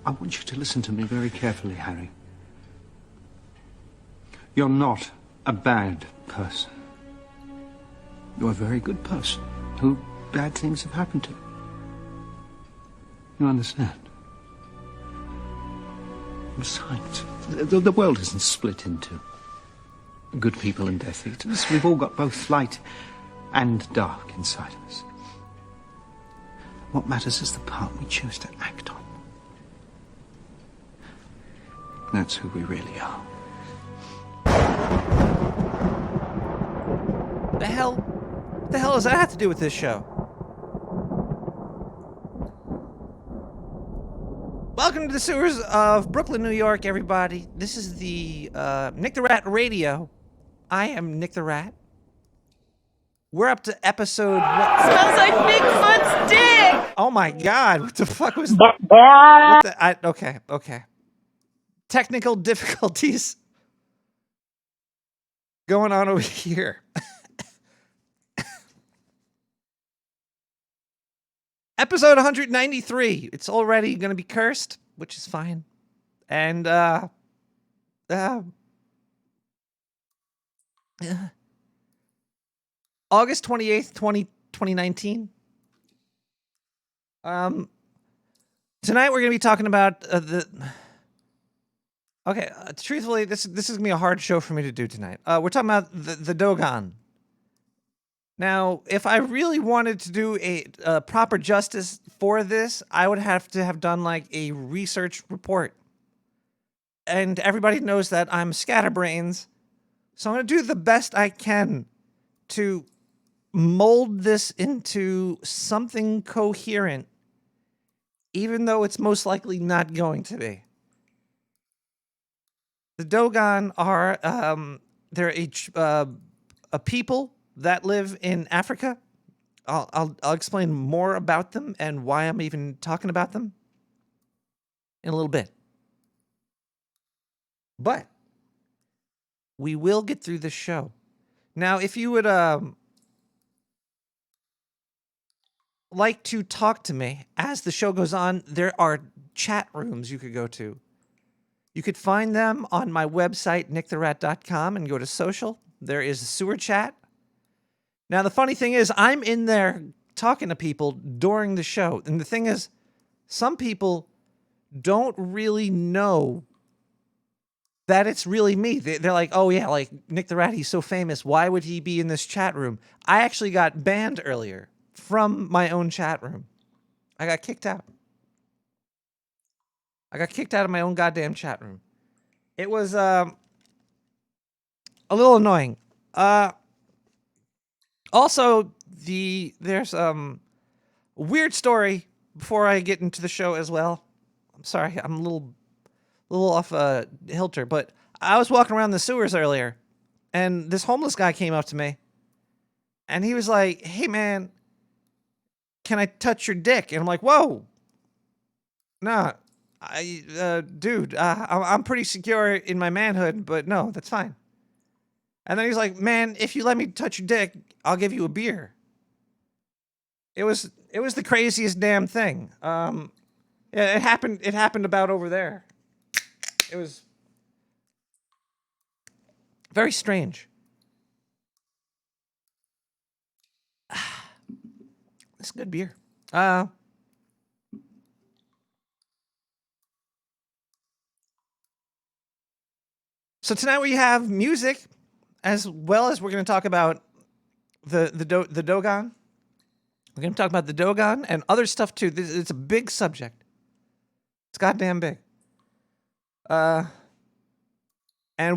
I want you to listen to me very carefully, Harry. You're not a bad person. You're a very good person who bad things have happened to. You understand? Besides, the world isn't split into good people and Death Eaters. We've all got both light and dark inside of us. What matters is the part we choose to act on. That's who we really are. The hell does that have to do with this show? Welcome to the sewers of Brooklyn, New York, everybody. This is the Nick the Rat Radio. I am Nick the Rat. We're up to episode... Smells like Bigfoot's dick! Oh my god, what the fuck was... Okay. Technical difficulties going on over here. Episode 193. It's already going to be cursed, which is fine. And, August 28th, 2019. Tonight we're going to be talking about truthfully, this is going to be a hard show for me to do tonight. We're talking about the Dogon. Now, if I really wanted to do a proper justice for this, I would have to have done like a research report. And everybody knows that I'm scatterbrains, so I'm going to do the best I can to mold this into something coherent, even though it's most likely not going to be. The Dogon are they're a people that live in Africa. I'll explain more about them and why I'm even talking about them in a little bit. But we will get through this show. Now, if you would like to talk to me as the show goes on, there are chat rooms you could go to. You could find them on my website, nicktherat.com, and go to social. There is a sewer chat. Now, the funny thing is, I'm in there talking to people during the show. And the thing is, some people don't really know that it's really me. They're like, oh, yeah, like Nick the Rat, he's so famous. Why would he be in this chat room? I actually got banned earlier from my own chat room. I got kicked out. I got kicked out of my own goddamn chat room. It was a little annoying. Also, there's a weird story before I get into the show as well. I'm sorry, I'm a little off hilter, but I was walking around the sewers earlier, and this homeless guy came up to me, and he was like, "Hey man, can I touch your dick?" And I'm like, "Whoa, nah, dude, I'm pretty secure in my manhood, but no, that's fine." And then he's like, "Man, if you let me touch your dick, I'll give you a beer." It was the craziest damn thing. Yeah, it happened about over there. It was very strange. This is good beer. So tonight we have music, as well as we're going to talk about the Dogon. We're going to talk about the Dogon and other stuff too. It's a big subject. It's goddamn big. And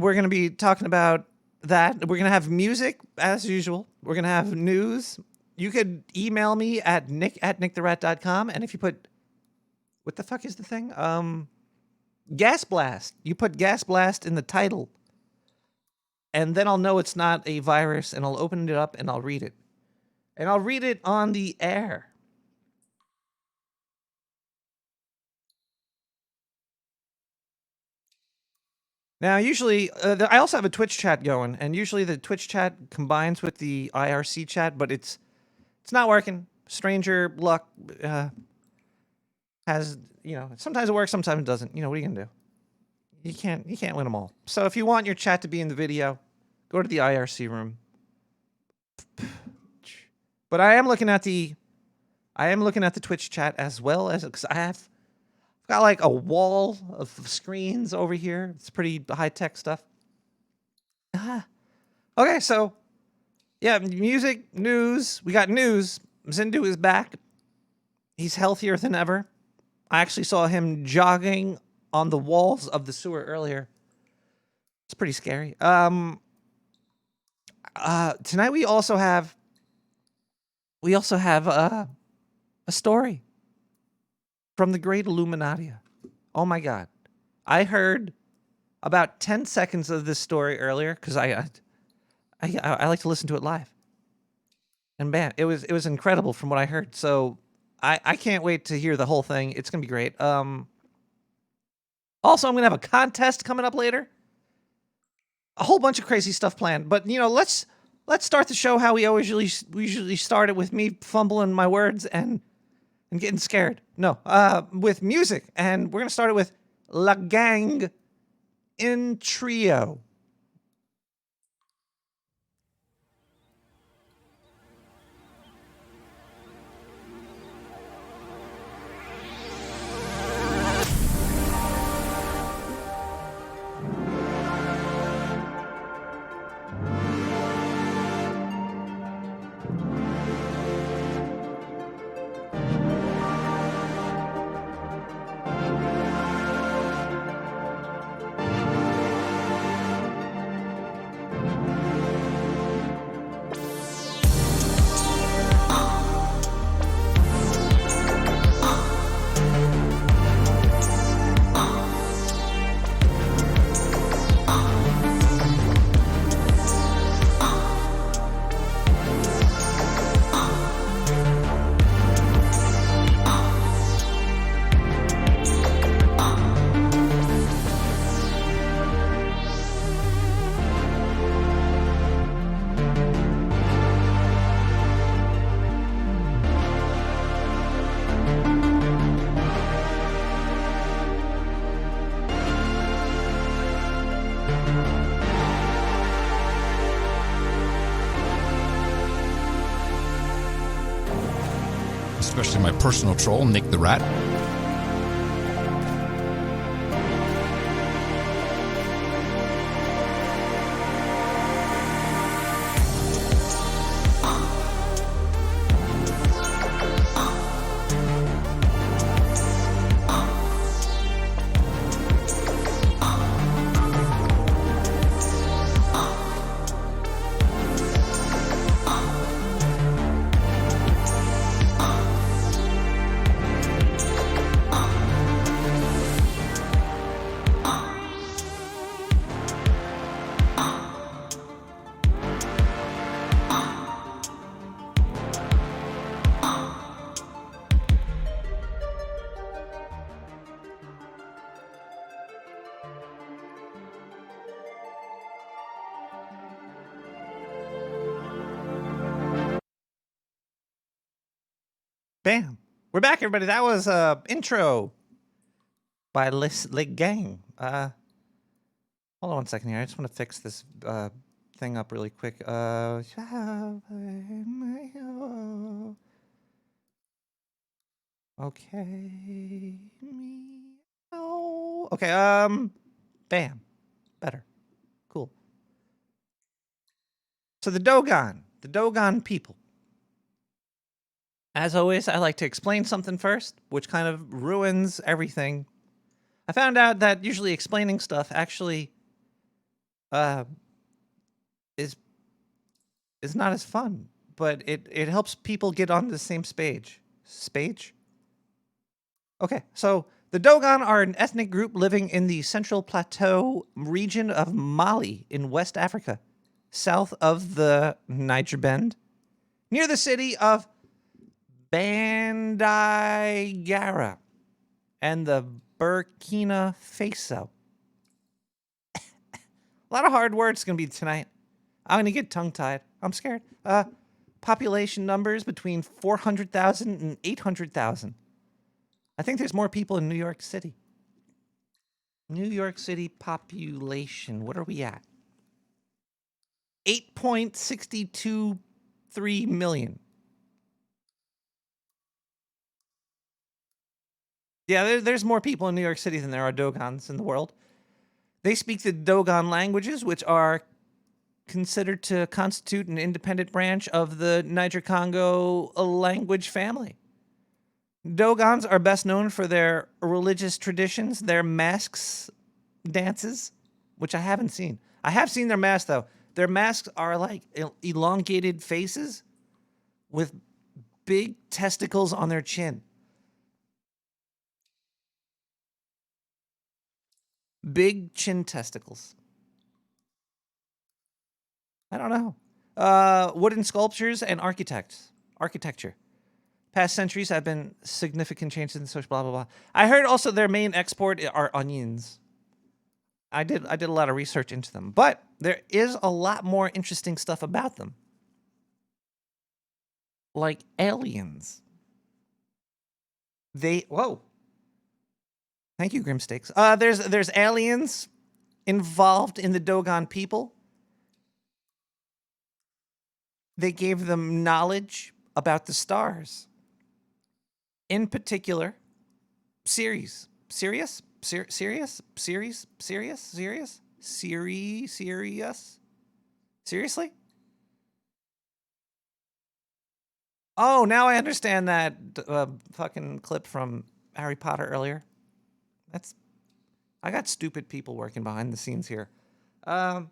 we're going to be talking about that. We're going to have music as usual. We're going to have news. You could email me at nick@nicktherat.com, and if you put, what the fuck is the thing? Gas Blast. You put Gas Blast in the title, and then I'll know it's not a virus, and I'll open it up and I'll read it. And I'll read it on the air. Now, usually, I also have a Twitch chat going, and usually the Twitch chat combines with the IRC chat, but it's not working. Stranger luck. has, sometimes it works, sometimes it doesn't. What are you gonna do? You can't win them all. So if you want your chat to be in the video, go to the IRC room. But I am looking at the Twitch chat as well, as because I've got like a wall of screens over here. It's pretty high tech stuff. Okay, so yeah, music, news. We got news. Zindu is back. He's healthier than ever. I actually saw him jogging on the walls of the sewer earlier. It's pretty scary. Tonight we also have a story from the great Illuminati. Oh my God. I heard about 10 seconds of this story earlier because I like to listen to it live. And man, it was incredible from what I heard. So I can't wait to hear the whole thing. It's gonna be great. Also, I'm gonna have a contest coming up later. A whole bunch of crazy stuff planned. But let's start the show how we usually start it, with me fumbling my words and getting scared. No, with music, and we're gonna start it with La Gang in Trio. Especially my personal troll, Nick the Rat. Bam. We're back, everybody. That was intro by La Gang. Hold on one second here. I just want to fix this thing up really quick. Okay. Okay, bam. Better. Cool. So the Dogon people. As always, I like to explain something first, which kind of ruins everything. I found out that usually explaining stuff actually is not as fun, but it helps people get on the same page. Okay, so the Dogon are an ethnic group living in the Central Plateau region of Mali in West Africa, south of the Niger Bend, near the city of Bandigara and the Burkina Faso. A lot of hard words going to be tonight. I'm going to get tongue-tied. I'm scared. Population numbers between 400,000 and 800,000. I think there's more people in New York City. New York City population. What are we at? 8.623 million. Yeah, there's more people in New York City than there are Dogons in the world. They speak the Dogon languages, which are considered to constitute an independent branch of the Niger-Congo language family. Dogons are best known for their religious traditions, their masks, dances, which I haven't seen. I have seen their masks, though. Their masks are like elongated faces with big testicles on their chin. Big chin testicles. I don't know. Wooden sculptures and architecture. Past centuries have been significant changes in social blah, blah, blah. I heard also their main export are onions. I did a lot of research into them, but there is a lot more interesting stuff about them. Like aliens. Whoa. Thank you, Grimsticks. There's aliens involved in the Dogon people. They gave them knowledge about the stars. In particular, Sirius. Sirius? Sirius? Sirius? Sirius? Sirius? Sirius? Seriously? Oh, now I understand that fucking clip from Harry Potter earlier. I got stupid people working behind the scenes here. Now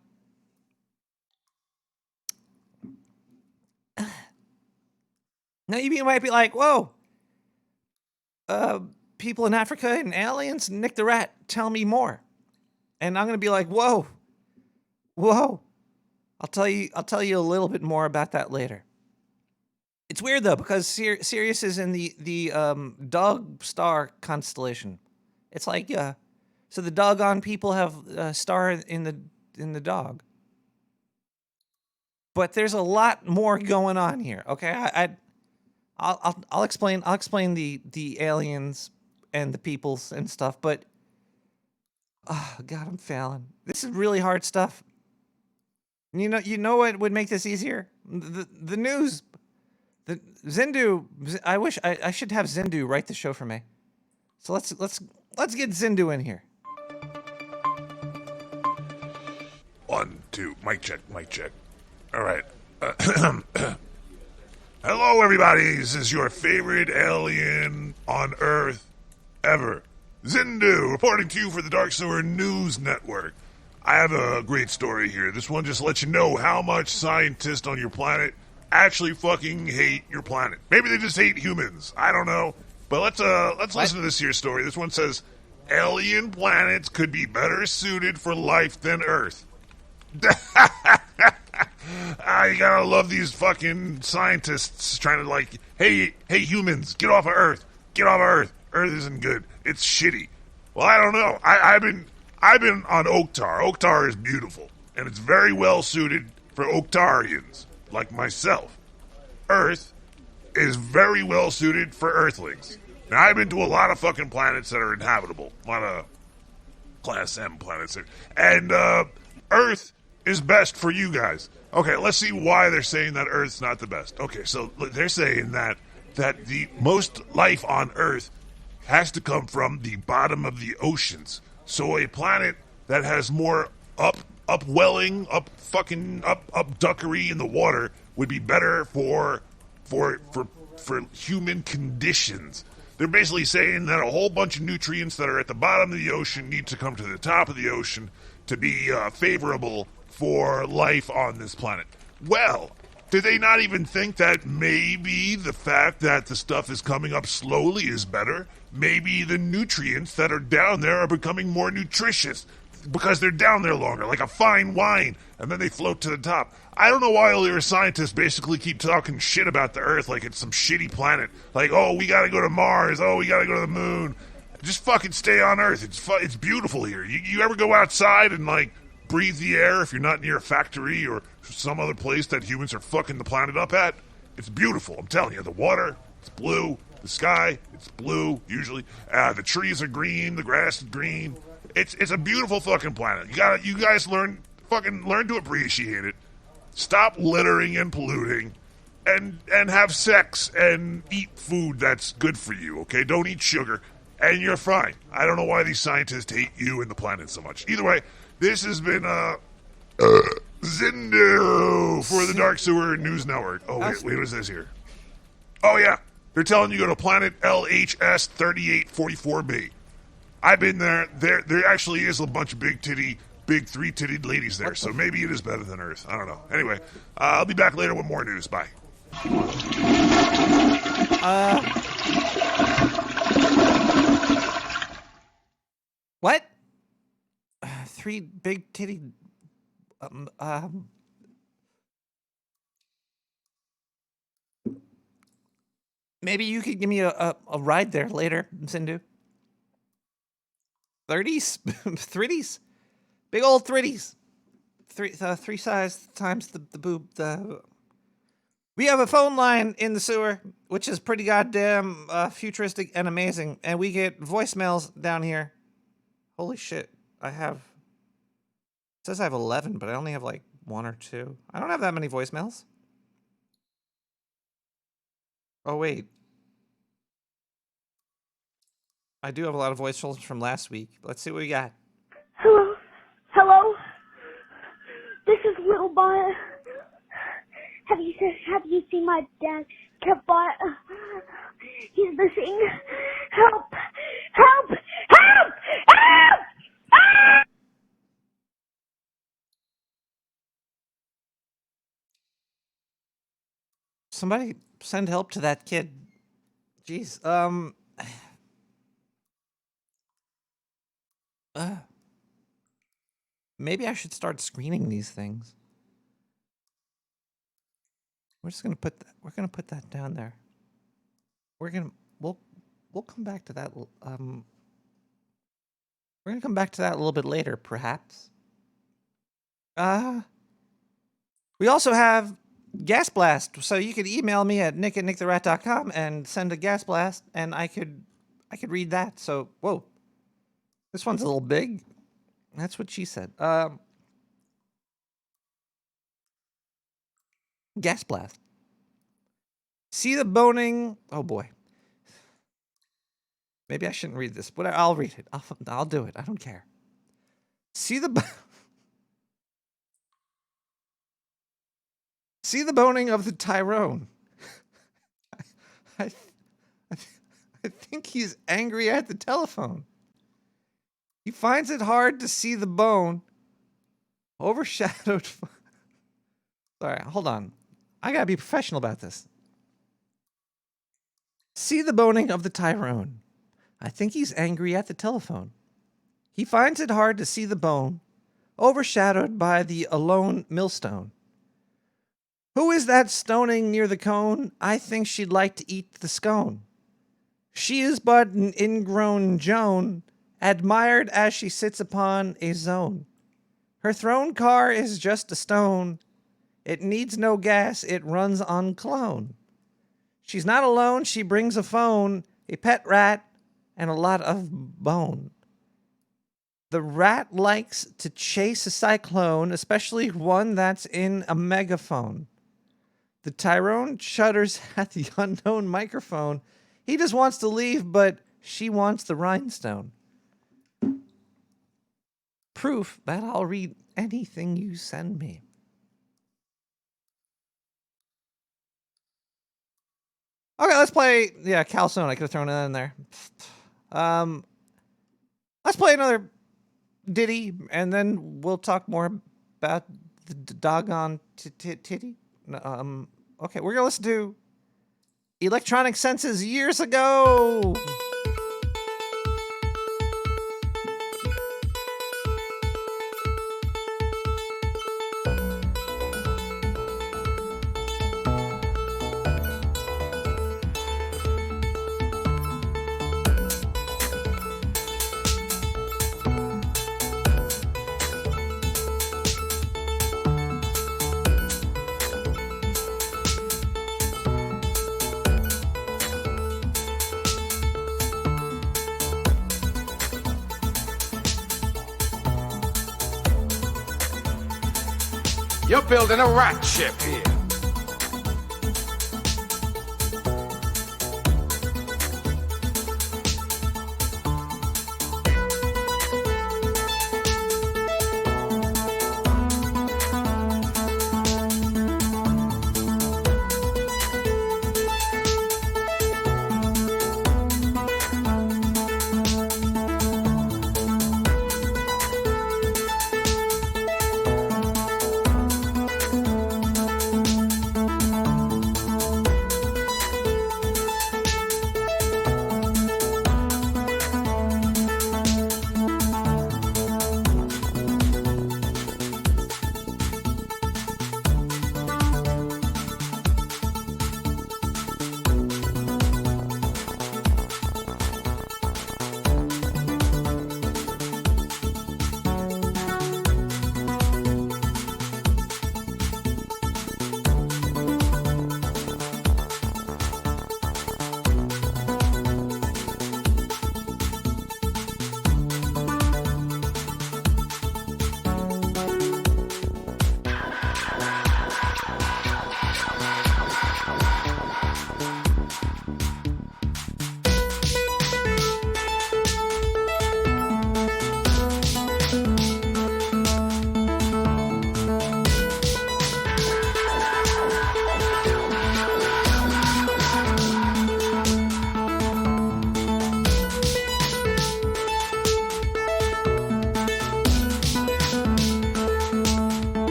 you might be like, whoa. People in Africa and aliens, Nick the Rat, tell me more. And I'm going to be like, whoa. I'll tell you a little bit more about that later. It's weird though, because Sirius is in the dog star constellation. It's like, so the doggone people have a star in the dog. But there's a lot more going on here. Okay, I'll explain the aliens and the peoples and stuff. But oh God, I'm failing. This is really hard stuff. You know what would make this easier? The news. The Zindu. I wish I should have Zindu write the show for me. So let's get Zindu in here. 1, 2, mic check. All right. Hello, everybody. This is your favorite alien on Earth ever, Zindu, reporting to you for the Dark Sewer News Network. I have a great story here. This one just lets you know how much scientists on your planet actually fucking hate your planet. Maybe they just hate humans. I don't know. But let's listen to this here story. This one says, alien planets could be better suited for life than Earth. You gotta love these fucking scientists trying to like, hey humans, get off of Earth. Get off of Earth. Earth isn't good. It's shitty. Well, I don't know. I've been on Oktar. Oktar is beautiful, and it's very well suited for Oktarians like myself. Earth is very well suited for Earthlings. Now, I've been to a lot of fucking planets that are inhabitable. A lot of Class M planets. And Earth is best for you guys. Okay, let's see why they're saying that Earth's not the best. Okay, so they're saying that the most life on Earth has to come from the bottom of the oceans. So a planet that has more upwelling, duckery in the water would be better for human conditions. They're basically saying that a whole bunch of nutrients that are at the bottom of the ocean need to come to the top of the ocean to be favorable for life on this planet. Well, do they not even think that maybe the fact that the stuff is coming up slowly is better? Maybe the nutrients that are down there are becoming more nutritious because they're down there longer, like a fine wine, and then they float to the top. I don't know why all your scientists basically keep talking shit about the Earth like it's some shitty planet. Like, oh, we gotta go to Mars, oh, we gotta go to the moon. Just fucking stay on Earth. It's beautiful here. You ever go outside and, like, breathe the air if you're not near a factory or some other place that humans are fucking the planet up at? It's beautiful, I'm telling you. The water, it's blue, The sky, it's blue, usually. The trees are green, the grass is green. It's a beautiful fucking planet. You guys learn to appreciate it. Stop littering and polluting. And have sex and eat food that's good for you, okay? Don't eat sugar. And you're fine. I don't know why these scientists hate you and the planet so much. Either way, this has been, Zindu for the Dark Sewer News Network. Oh, wait, what is this here? Oh, yeah. They're telling you to go to planet LHS 3844B. I've been there. There actually is a bunch of big three-titted ladies there, so maybe it is better than Earth. I don't know. Anyway, I'll be back later with more news. Bye. What? Three big titty. Maybe you could give me a ride there later, Zindu. 30s? 3Ds? Big old 3Ds. Three size times the boob. We have a phone line in the sewer, which is pretty goddamn futuristic and amazing. And we get voicemails down here. Holy shit. It says I have 11, but I only have like 1 or 2. I don't have that many voicemails. Oh, wait. I do have a lot of voicemails from last week. Let's see what we got. Hello? Hello? This is Little Bot. Have you seen my dad, Catbot? He's missing. Help! Help! Help! Help! Ah! Somebody send help to that kid. Jeez. Maybe I should start screening these things. We're just gonna put that down there. We'll come back to that. We're gonna come back to that a little bit later, perhaps. We also have Gas Blast, so you could email me at nick@nicktherat.com and send a gas blast, and I could read that. So, whoa, this one's a little big. That's what she said. Gas blast. See the boning. Oh boy. Maybe I shouldn't read this, but I'll read it. I'll do it. I don't care. See the boning of the Tyrone. I think he's angry at the telephone. He finds it hard to see the bone. Overshadowed. Sorry, hold on. I gotta be professional about this. See the boning of the Tyrone. I think he's angry at the telephone. He finds it hard to see the bone, overshadowed by the alone millstone. Who is that stoning near the cone? I think she'd like to eat the scone. She is but an ingrown Joan, admired as she sits upon a zone. Her throne car is just a stone. It needs no gas, it runs on cologne. She's not alone, she brings a phone, a pet rat, and a lot of bone. The rat likes to chase a cyclone, especially one that's in a megaphone. The Tyrone shudders at the unknown microphone. He just wants to leave, but she wants the rhinestone. Proof that I'll read anything you send me. Okay, let's play. Yeah, Calzone. I could have thrown that in there. Let's play another ditty, and then we'll talk more about the doggone titty. Okay, we're gonna listen to Electronic Senses Years Ago. You're building a rat ship here.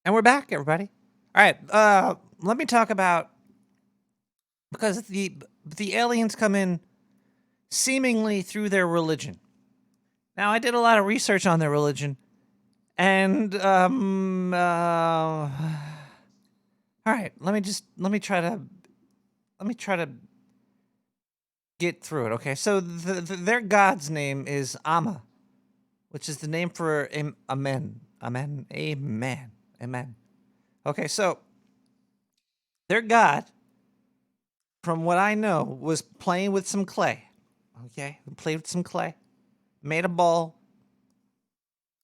And we're back, everybody. All right, let me talk about, because the aliens come in seemingly through their religion. Now, I did a lot of research on their religion, and all right, let me try to get through it. Okay, so their god's name is Amma, which is the name for Amen. Okay, so their god, from what I know, was playing with some clay. Okay, played with some clay, made a ball,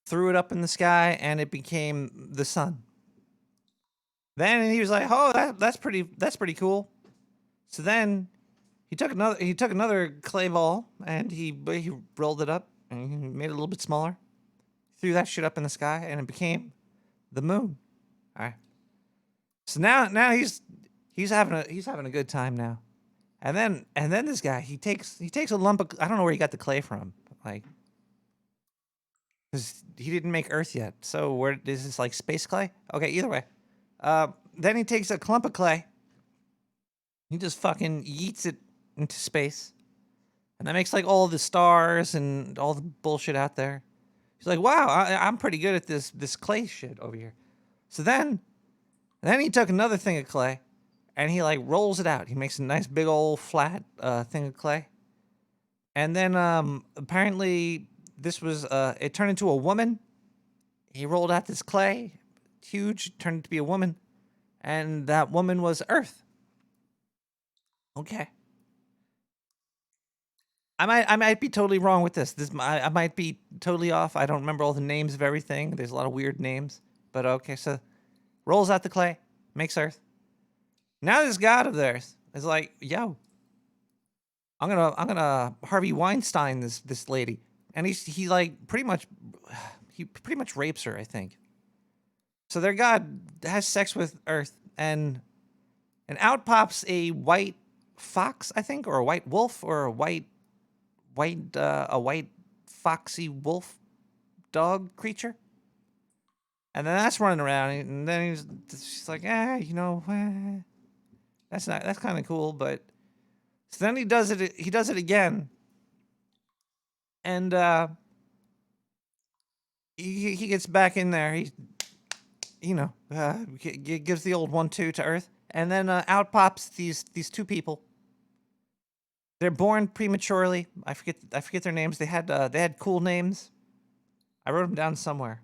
threw it up in the sky, and it became the sun. Then he was like, "Oh, that's pretty cool." So then he took another clay ball and he rolled it up and he made it a little bit smaller, threw that shit up in the sky, and it became the moon. All right. So now he's having a good time now, and then this guy he takes a lump of, I don't know where he got the clay from, like, because he didn't make Earth yet. So where is this, like space clay? Okay, either way. Then he takes a clump of clay He just fucking yeets it into space. And that makes like all the stars and all the bullshit out there. He's like, wow, I'm pretty good at this clay shit over here. So then he took another thing of clay and he like rolls it out. He makes a nice big old flat thing of clay. And then apparently this was, it turned into a woman. He rolled out this clay, huge, turned it to be a woman. And that woman was Earth. Okay. I might be totally wrong with this. I might be totally off. I don't remember all the names of everything. There's a lot of weird names. But okay, so rolls out the clay, makes Earth. Now this god of theirs is like, yo, I'm gonna Harvey Weinstein this lady. And he like pretty much rapes her, I think. So their god has sex with Earth and out pops a white fox, I think, or a white wolf, or a white foxy wolf dog creature. And then that's running around, and then she's like, that's kind of cool, but so then he does it again. And he gets back in there. He gives the old 1-2 to Earth, and then out pops these two people. They're born prematurely. I forget their names. They had cool names. I wrote them down somewhere.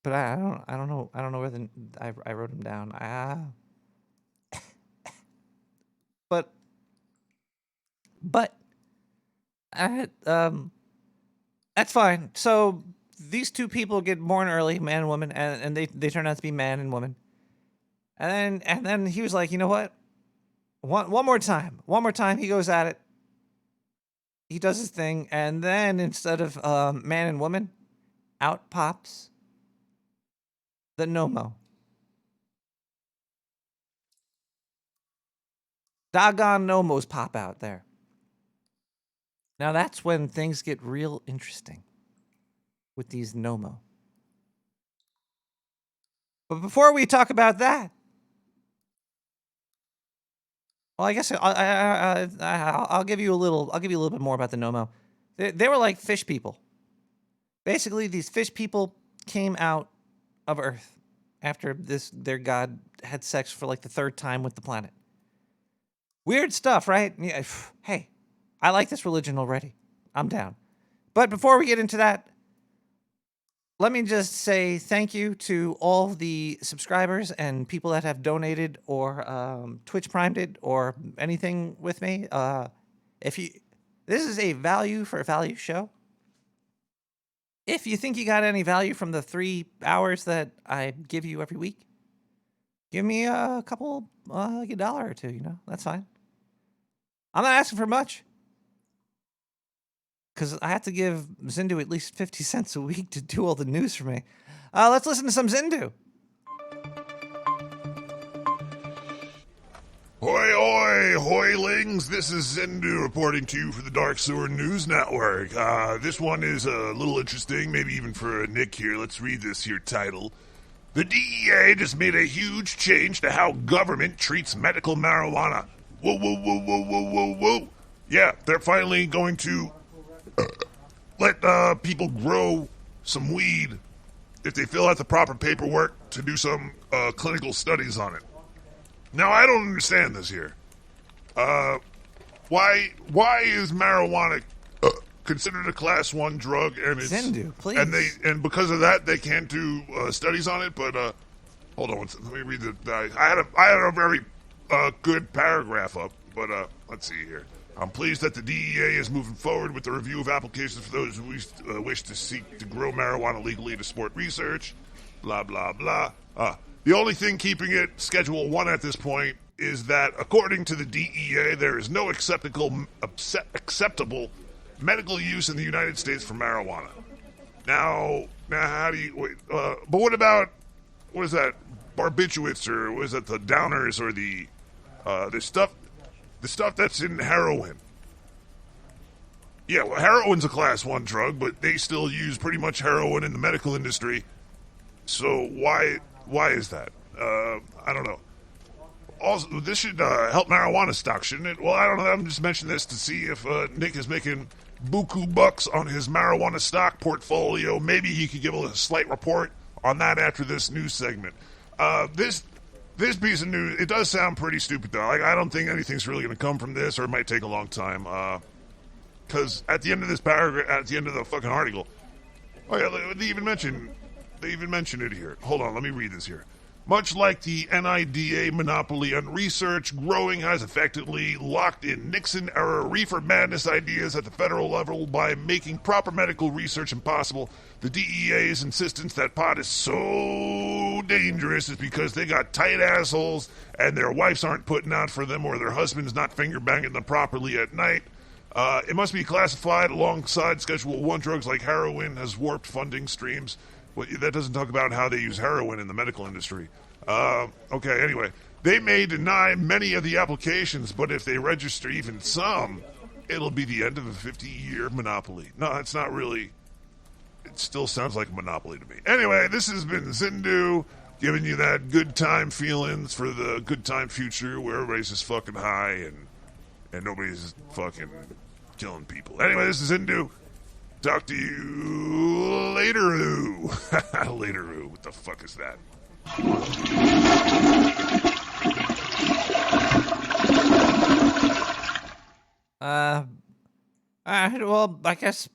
But I don't know where I wrote them down. But that's fine. So these two people get born early, man and woman, and they turn out to be man and woman. And then he was like, you know what? One more time. He goes at it. He does his thing, and then instead of man and woman, out pops the Nomo. Doggone Nomos pop out there. Now that's when things get real interesting with these Nomo. But before we talk about that, well, I guess I'll give you a little bit more about the Nomo. They were like fish people. Basically, these fish people came out of Earth after their god had sex for like the third time with the planet. Weird stuff, right? Yeah, hey, I like this religion already. I'm down. But before we get into that, let me just say thank you to all the subscribers and people that have donated or Twitch primed it or anything with me. This is a value for a value show. If you think you got any value from the 3 hours that I give you every week, give me a couple, like $1 or $2. That's fine. I'm not asking for much. Because I have to give Zindu at least 50 cents a week to do all the news for me. Let's listen to some Zindu. Hoi, hoi, hoilings. This is Zindu reporting to you for the Dark Sewer News Network. This one is a little interesting, maybe even for Nick here. Let's read this here title. The DEA just made a huge change to how government treats medical marijuana. Whoa, whoa, whoa, whoa, whoa, whoa, whoa. Yeah, they're finally going to let people grow some weed if they fill out the proper paperwork to do some clinical studies on it. Now, I don't understand this here. Why is marijuana considered a class 1 drug, and it's Zindu, please. And because of that they can't do studies on it? But hold on, let me read the. I had a very good paragraph up, but let's see here. I'm pleased that the DEA is moving forward with the review of applications for those who wish to seek to grow marijuana legally to support research. Blah, blah, blah. The only thing keeping it Schedule 1 at this point is that, according to the DEA, there is no acceptable medical use in the United States for marijuana. Now how do you... Wait, but what about... What is that? Barbiturates, or was it the downers, or the stuff that's in heroin? Yeah, well, heroin's a class 1 drug, but they still use pretty much heroin in the medical industry. So why is that? I don't know. Also, this should help marijuana stock, shouldn't it? Well, I don't know. I'm just mentioning this to see if Nick is making buku bucks on his marijuana stock portfolio. Maybe he could give a slight report on that after this news segment. This piece of news, it does sound pretty stupid, though. Like, I don't think anything's really going to come from this, or it might take a long time. Because at the end of this paragraph, at the end of the fucking article, oh yeah, they even mention it here. Hold on, let me read this here. Much like the NIDA monopoly on research, growing has effectively locked in Nixon-era reefer madness ideas at the federal level by making proper medical research impossible. The DEA's insistence that pot is so dangerous is because they got tight assholes and their wives aren't putting out for them or their husband's not finger-banging them properly at night. It must be classified alongside Schedule 1 drugs like heroin has warped funding streams. Well, that doesn't talk about how they use heroin in the medical industry. Okay, anyway. They may deny many of the applications, but if they register even some, it'll be the end of a 50-year monopoly. No, it's not really. It still sounds like a monopoly to me. Anyway, this has been Zindu, giving you that good time feelings for the good time future where everybody's just fucking high and nobody's fucking killing people. Anyway, this is Zindu. Talk to you later-oo. Later-oo. What the fuck is that? Well, I guess,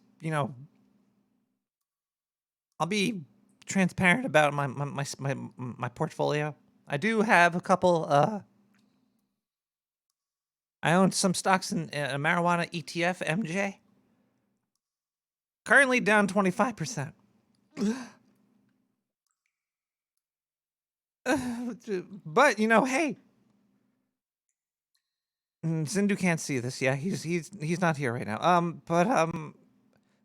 I'll be transparent about my portfolio. I do have a couple, I own some stocks in a marijuana ETF, MJ. Currently down 25%. But hey, Zindu can't see this. Yeah, he's not here right now. But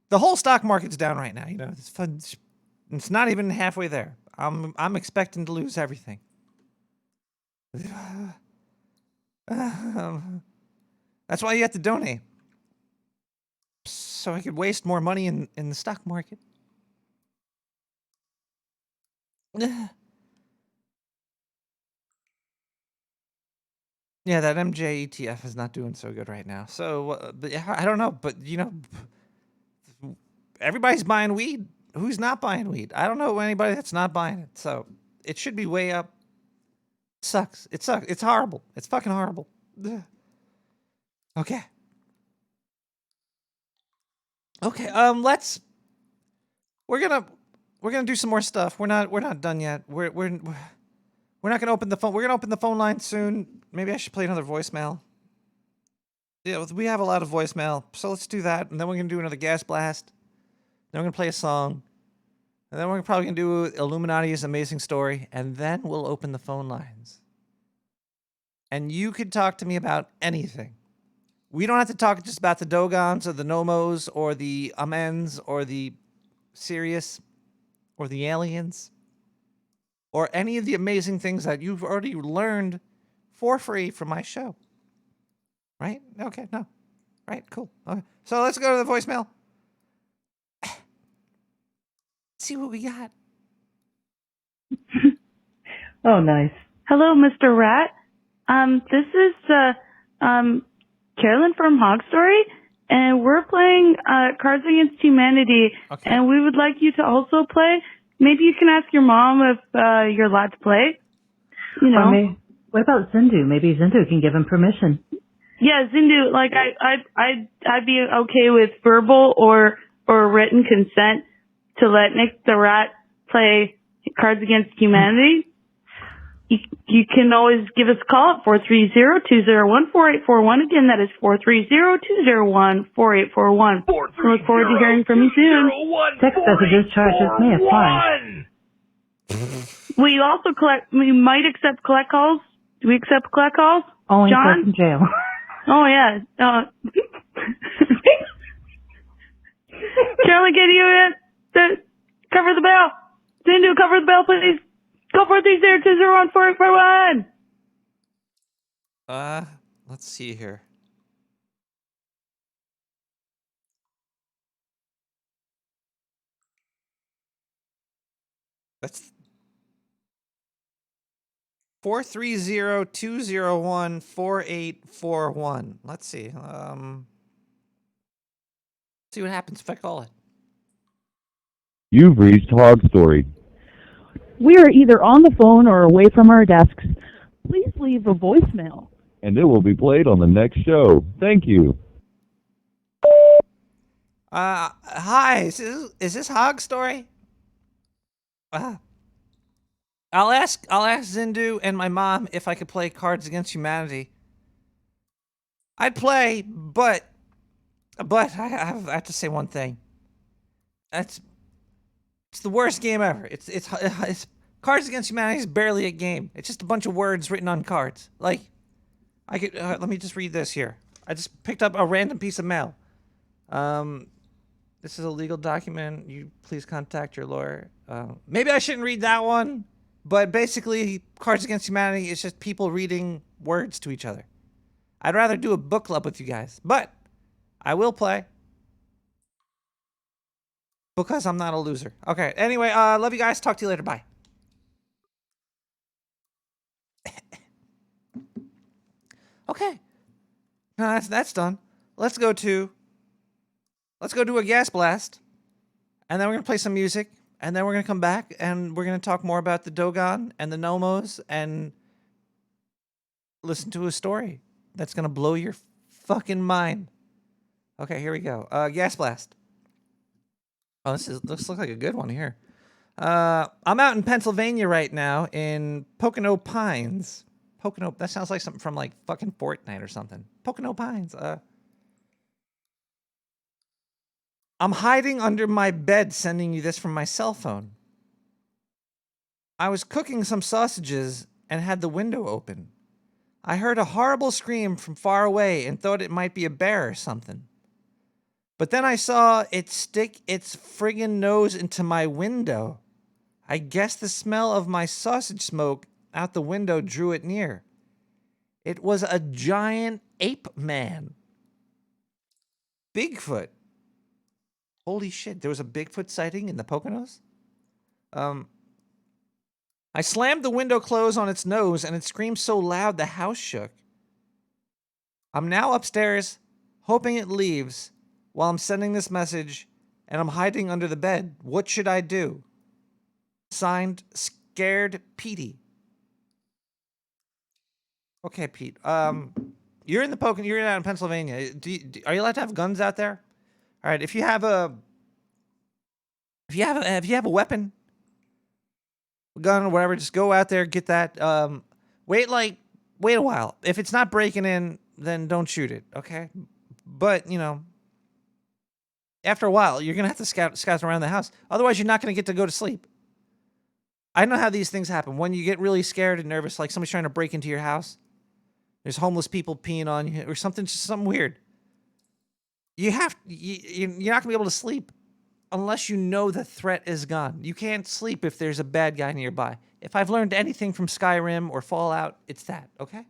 the whole stock market's down right now. It's fun. It's not even halfway there. I'm expecting to lose everything. That's why you have to donate. So I could waste more money in the stock market. Yeah, that MJ ETF is not doing so good right now. So, but yeah, I don't know. But, everybody's buying weed. Who's not buying weed? I don't know anybody that's not buying it. So it should be way up. It sucks. It sucks. It's horrible. It's fucking horrible. Okay. Okay, we're gonna do some more stuff. We're not done yet. We're not gonna open the phone. We're gonna open the phone line soon. Maybe I should play another voicemail. Yeah, we have a lot of voicemail, so let's do that. And then we're gonna do another gas blast. Then we're gonna play a song. And then we're probably gonna do Illuminati's amazing story. And then we'll open the phone lines. And you could talk to me about anything. We don't have to talk just about the Dogons or the Nomos or the Amens or the Sirius or the aliens or any of the amazing things that you've already learned for free from my show. Right? Okay, no. Right, cool. Okay. So let's go to the voicemail. See what we got. Oh, nice. Hello, Mr. Rat. This is, Carolyn from Hog Story, and we're playing Cards Against Humanity, Okay. and we would like you to also play. Maybe you can ask your mom if you're allowed to play. What about Zindu? Maybe Zindu can give him permission. Yeah, Zindu. Like I'd be okay with verbal or written consent to let Nick the Rat play Cards Against Humanity. You can always give us a call at 430-201-4841. Again, that is 430-201-4841. We look forward to hearing from you soon. Text messages charges may apply. We also we might accept collect calls. Do we accept collect calls? Only John? in jail. Oh, yeah. Charlie, can you cover the bell? Zindu, cover the bell, please. Go 430-201-4841. Let's see here. 430-201-4841. Let's see. See what happens if I call it. You've reached Hog Story. We are either on the phone or away from our desks. Please leave a voicemail. And it will be played on the next show. Thank you. Hi, is this Hog Story? I'll ask Zindu and my mom if I could play Cards Against Humanity. I'd play, but I have to say one thing. It's the worst game ever. It's Cards Against Humanity is barely a game. It's just a bunch of words written on cards. Like, I could let me just read this here. I just picked up a random piece of mail. This is a legal document. You please contact your lawyer. Maybe I shouldn't read that one, but basically, Cards Against Humanity is just people reading words to each other. I'd rather do a book club with you guys, but I will play because I'm not a loser. Okay. Anyway, love you guys. Talk to you later. Bye. Okay. No, that's done. Let's go do a gas blast, and then we're gonna play some music, and then we're gonna come back, and we're gonna talk more about the Dogon and the Nomos, and listen to a story that's gonna blow your fucking mind. Okay, here we go. Gas blast. Oh, this looks like a good one here. I'm out in Pennsylvania right now in Pocono Pines. Pocono, that sounds like something from like fucking Fortnite or something. Pocono Pines. I'm hiding under my bed sending you this from my cell phone. I was cooking some sausages and had the window open. I heard a horrible scream from far away and thought it might be a bear or something. But then I saw it stick its friggin' nose into my window. I guess the smell of my sausage smoke out the window drew it near. It was a giant ape man. Bigfoot. Holy shit, there was a Bigfoot sighting in the Poconos? I slammed the window closed on its nose and it screamed so loud the house shook. I'm now upstairs, hoping it leaves, while I'm sending this message, and I'm hiding under the bed. What should I do? Signed, Scared Petey. Okay, Pete. You're in the Pocono. You're out in Pennsylvania. Are you allowed to have guns out there? All right. If you have a weapon, a gun or whatever, just go out there, get that. Wait a while. If it's not breaking in, then don't shoot it. Okay. But after a while, you're gonna have to scout around the house. Otherwise, you're not gonna get to go to sleep. I know how these things happen. When you get really scared and nervous, like somebody's trying to break into your house, there's homeless people peeing on you or something, just something weird. You're not gonna be able to sleep unless you know the threat is gone. You can't sleep if there's a bad guy nearby. If I've learned anything from Skyrim or Fallout, it's that, okay?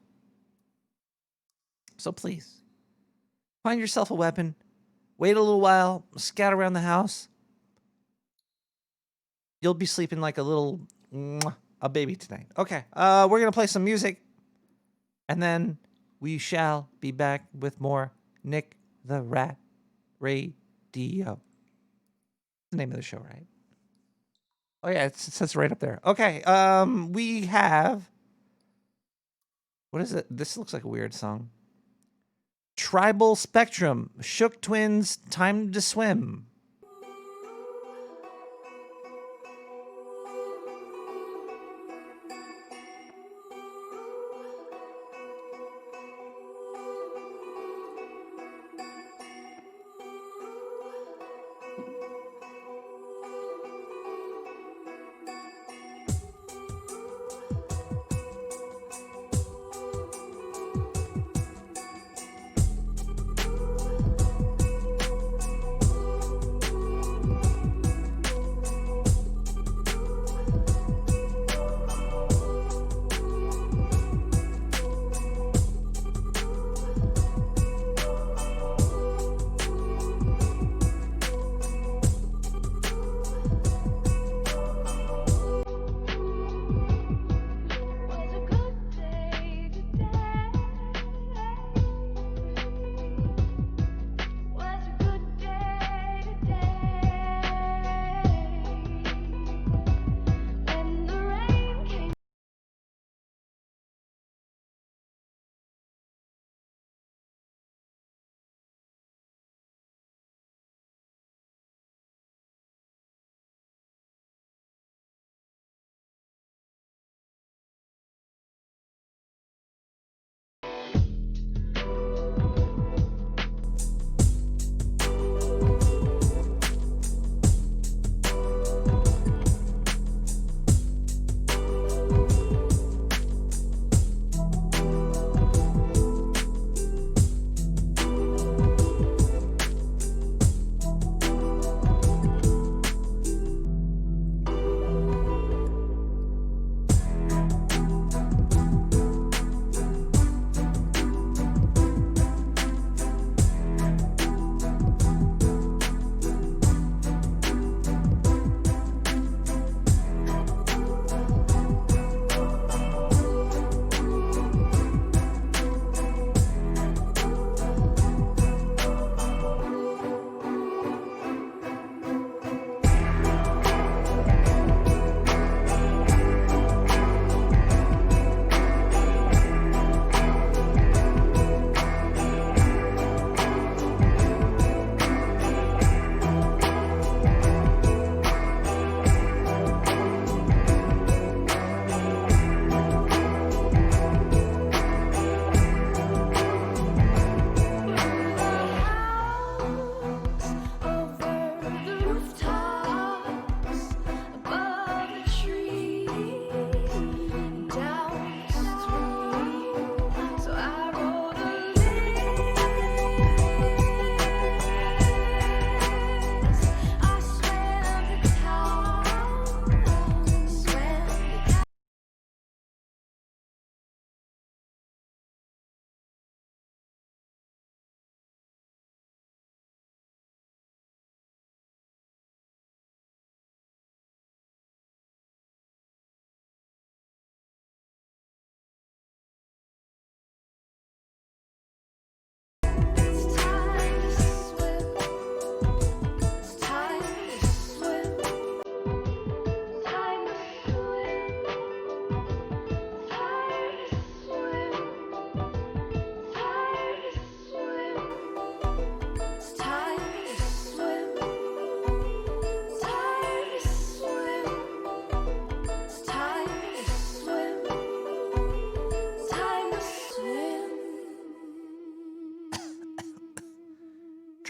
So please, find yourself a weapon, wait a little while, scout around the house. You'll be sleeping like a baby tonight. Okay, we're going to play some music, and then we shall be back with more Nick the Rat Radio. The name of the show, right? Oh yeah, it says right up there. Okay, we have, what is it? This looks like a weird song. Tribal Spectrum, Shook Twins, Time to Swim.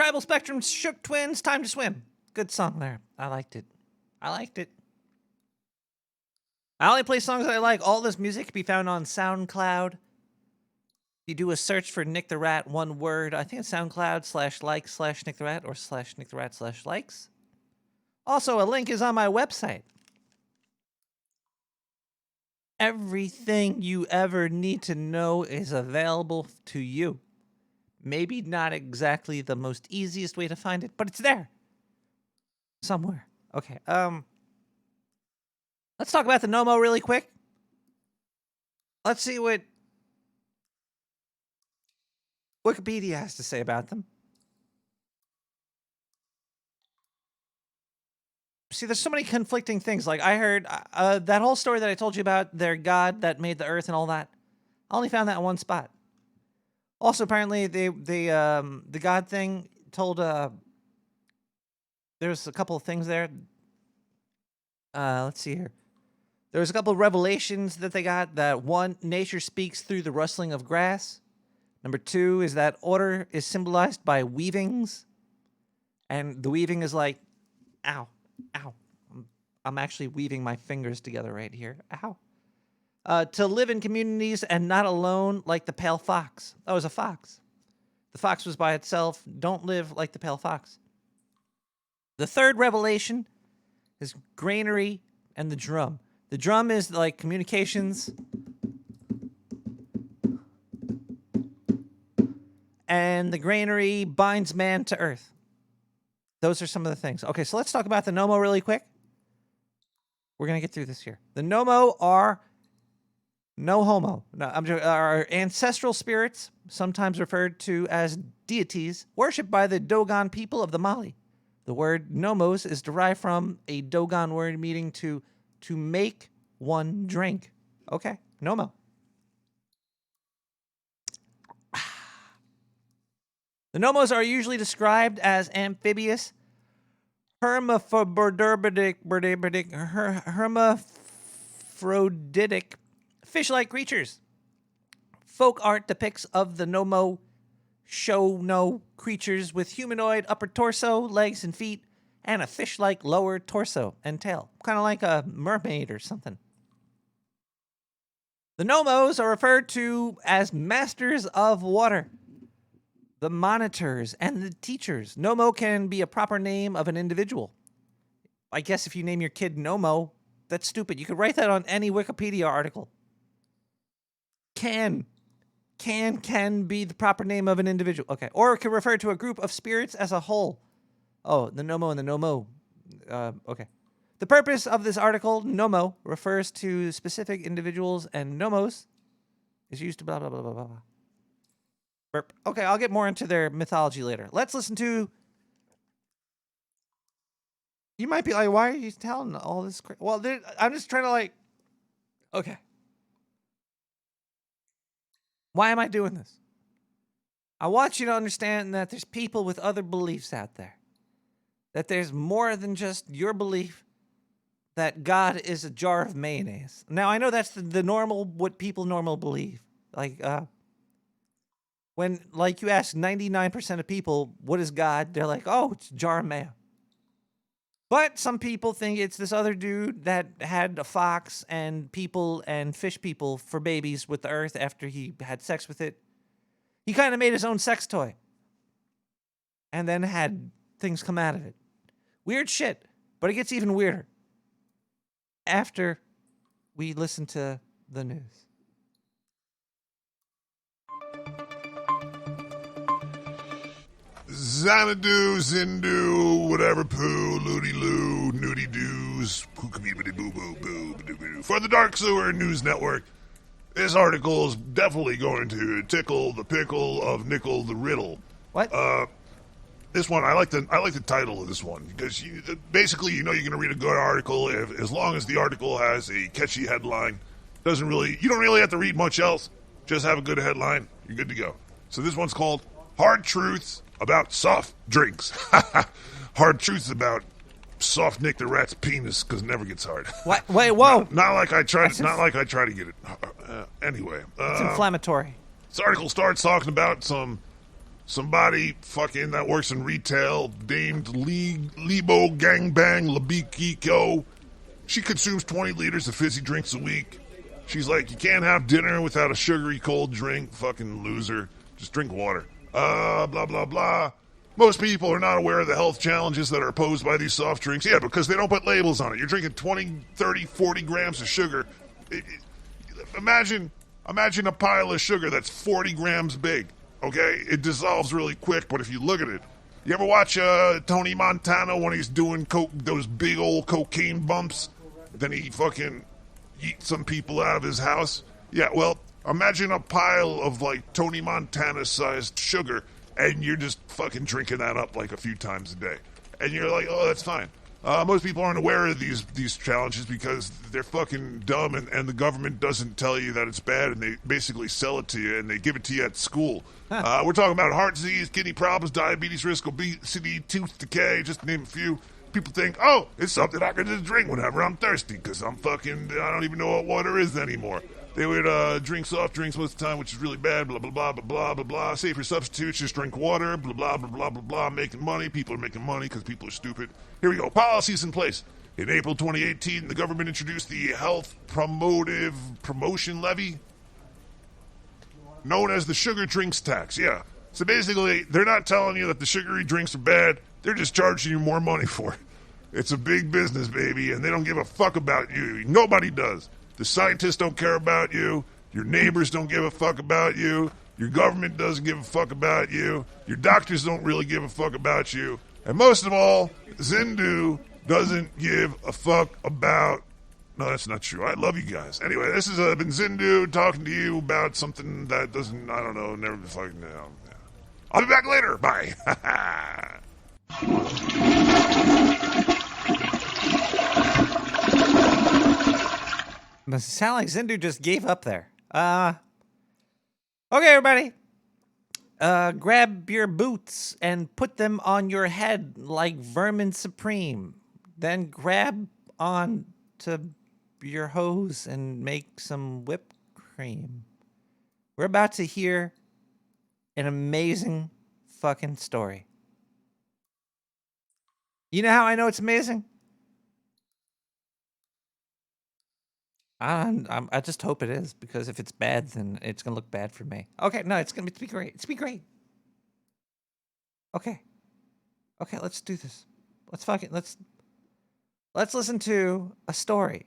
Tribal Spectrum, Shook Twins, Time to Swim. Good song there. I liked it. I only play songs that I like. All this music can be found on SoundCloud. You do a search for Nick the Rat, one word. I think it's SoundCloud/like/Nick the Rat or /Nick the Rat/likes. Also, a link is on my website. Everything you ever need to know is available to you. Maybe not exactly the most easiest way to find it, but it's there. Somewhere. Okay, let's talk about the Nomo really quick. Let's see what Wikipedia has to say about them. See, there's so many conflicting things. Like, I heard that whole story that I told you about, their god that made the earth and all that. I only found that in one spot. Also, apparently, the god thing told, there's a couple of things there. Let's see here. There's a couple of revelations that they got. That one, nature speaks through the rustling of grass. Number 2 is that order is symbolized by weavings. And the weaving is like, ow, ow. I'm actually weaving my fingers together right here. Ow. To live in communities and not alone like the pale fox. Oh, it was a fox. The fox was by itself. Don't live like the pale fox. The third revelation is granary and the drum. The drum is like communications. And the granary binds man to earth. Those are some of the things. Okay, so let's talk about the Nomo really quick. We're going to get through this here. The Nomo are no homo. No, are ancestral spirits, sometimes referred to as deities, worshipped by the Dogon people of the Mali. The word nomos is derived from a Dogon word meaning to make one drink. Okay, Nomo. The Nomos are usually described as amphibious, hermaphroditic, fish-like creatures. Folk art depicts of the Nomo Shono creatures with humanoid upper torso, legs and feet, and a fish-like lower torso and tail, kind of like a mermaid or something. The Nomos are referred to as masters of water, the monitors, and the teachers. Nomo can be a proper name of an individual. I guess if you name your kid Nomo, that's stupid. You could write that on any Wikipedia article. Can be the proper name of an individual. Okay. Or it could refer to a group of spirits as a whole. Oh, the Nomo and the Nomo. Okay. The purpose of this article, Nomo, refers to specific individuals, and Nomos is used to blah, blah, blah, blah, blah. Burp. Okay, I'll get more into their mythology later. Let's listen to... You might be like, why are you telling all this? Well, I'm just trying to like... Okay. Why am I doing this? I want you to understand that there's people with other beliefs out there. That there's more than just your belief that God is a jar of mayonnaise. Now, I know that's the normal, what people normally believe. Like, when, like, you ask 99% of people, what is God? They're like, oh, it's a jar of mayo. But some people think it's this other dude that had a fox and people and fish people for babies with the earth after he had sex with it. He kind of made his own sex toy. And then had things come out of it. Weird shit. But it gets even weirder after we listen to the news. Xanadu, Zindu, whatever poo, loody loo, nudie doos, pookabee boo boo boo boo. For the Dark Sewer News Network, this article is definitely going to tickle the pickle of Nickel the Riddle. What? This one, I like the title of this one because basically, you know, you're going to read a good article as long as the article has a catchy headline. You don't really have to read much else. Just have a good headline. You're good to go. So this one's called Hard Truths About Soft Drinks. Hard truths about soft Nick the Rat's penis because it never gets hard. What? Wait, whoa! Not like I try to get it. Anyway, it's inflammatory. This article starts talking about some somebody fucking that works in retail named Lebo Gangbang Labikiko. She consumes 20 liters of fizzy drinks a week. She's like, you can't have dinner without a sugary cold drink. Fucking loser. Just drink water. Blah, blah, blah. Most people are not aware of the health challenges that are posed by these soft drinks. Yeah, because they don't put labels on it. You're drinking 20, 30, 40 grams of sugar. Imagine a pile of sugar that's 40 grams big, okay? It dissolves really quick, but if you look at it, you ever watch Tony Montana when he's doing those big old cocaine bumps? Then he fucking eats some people out of his house? Yeah, well, imagine a pile of, like, Tony Montana-sized sugar, and you're just fucking drinking that up, like, a few times a day. And you're like, oh, that's fine. Most people aren't aware of these challenges because they're fucking dumb, and the government doesn't tell you that it's bad, and they basically sell it to you, and they give it to you at school. We're talking about heart disease, kidney problems, diabetes risk, obesity, tooth decay, just to name a few. People think, oh, it's something I can just drink whenever I'm thirsty because I don't even know what water is anymore. They would drink soft drinks most of the time, which is really bad, blah, blah, blah, blah, blah, blah, blah. Safer substitutes, just drink water, blah, blah, blah, blah, blah, blah. Making money. People are making money because people are stupid. Here we go. Policies in place. In April 2018, the government introduced the Health Promotion Levy, known as the Sugar Drinks Tax. Yeah. So basically, they're not telling you that the sugary drinks are bad. They're just charging you more money for it. It's a big business, baby, and they don't give a fuck about you. Nobody does. The scientists don't care about you. Your neighbors don't give a fuck about you. Your government doesn't give a fuck about you. Your doctors don't really give a fuck about you. And most of all, Zindu doesn't give a fuck about... No, that's not true. I love you guys. Anyway, this has been Zindu talking to you about something that doesn't... I don't know. Never fucking... No. I'll be back later. Bye. Must sound like Zindu just gave up there. Okay, everybody. Grab your boots and put them on your head like Vermin Supreme. Then grab on to your hose and make some whipped cream. We're about to hear an amazing fucking story. You know how I know it's amazing? I just hope it is, because if it's bad, then it's gonna look bad for me. Okay, no, it's gonna be great. It's gonna be great. Okay, let's do this. Let's listen to a story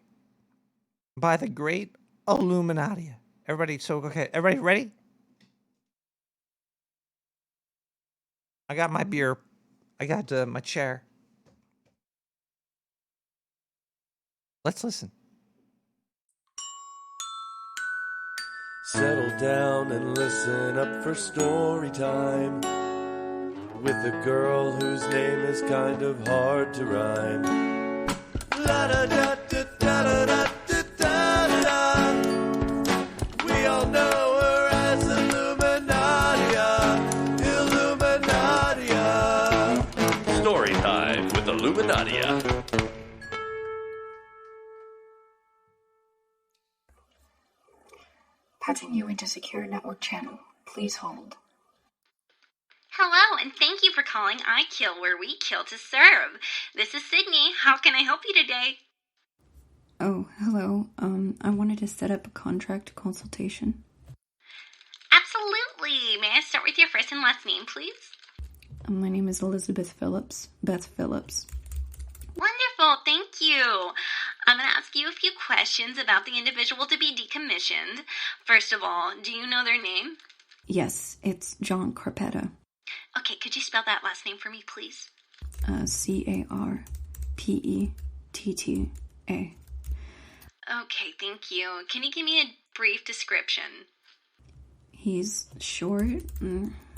by the great Illuminati. Everybody ready? I got my beer. I got my chair. Let's listen. Settle down and listen up for story time with a girl whose name is kind of hard to rhyme. La da da da da da da da da. We all know her as Illuminatia. Story time with Illuminatia. Patching you into secure network channel. Please hold. Hello, and thank you for calling I Kill, where we kill to serve. This is Sydney. How can I help you today? Oh, hello. I wanted to set up a contract consultation. Absolutely. May I start with your first and last name, please? My name is Elizabeth Phillips. Beth Phillips. Wonderful, thank you. I'm going to ask you a few questions about the individual to be decommissioned. First of all, do you know their name? Yes, it's John Carpetta. Okay, could you spell that last name for me, please? Carpetta. Okay, thank you. Can you give me a brief description? He's short,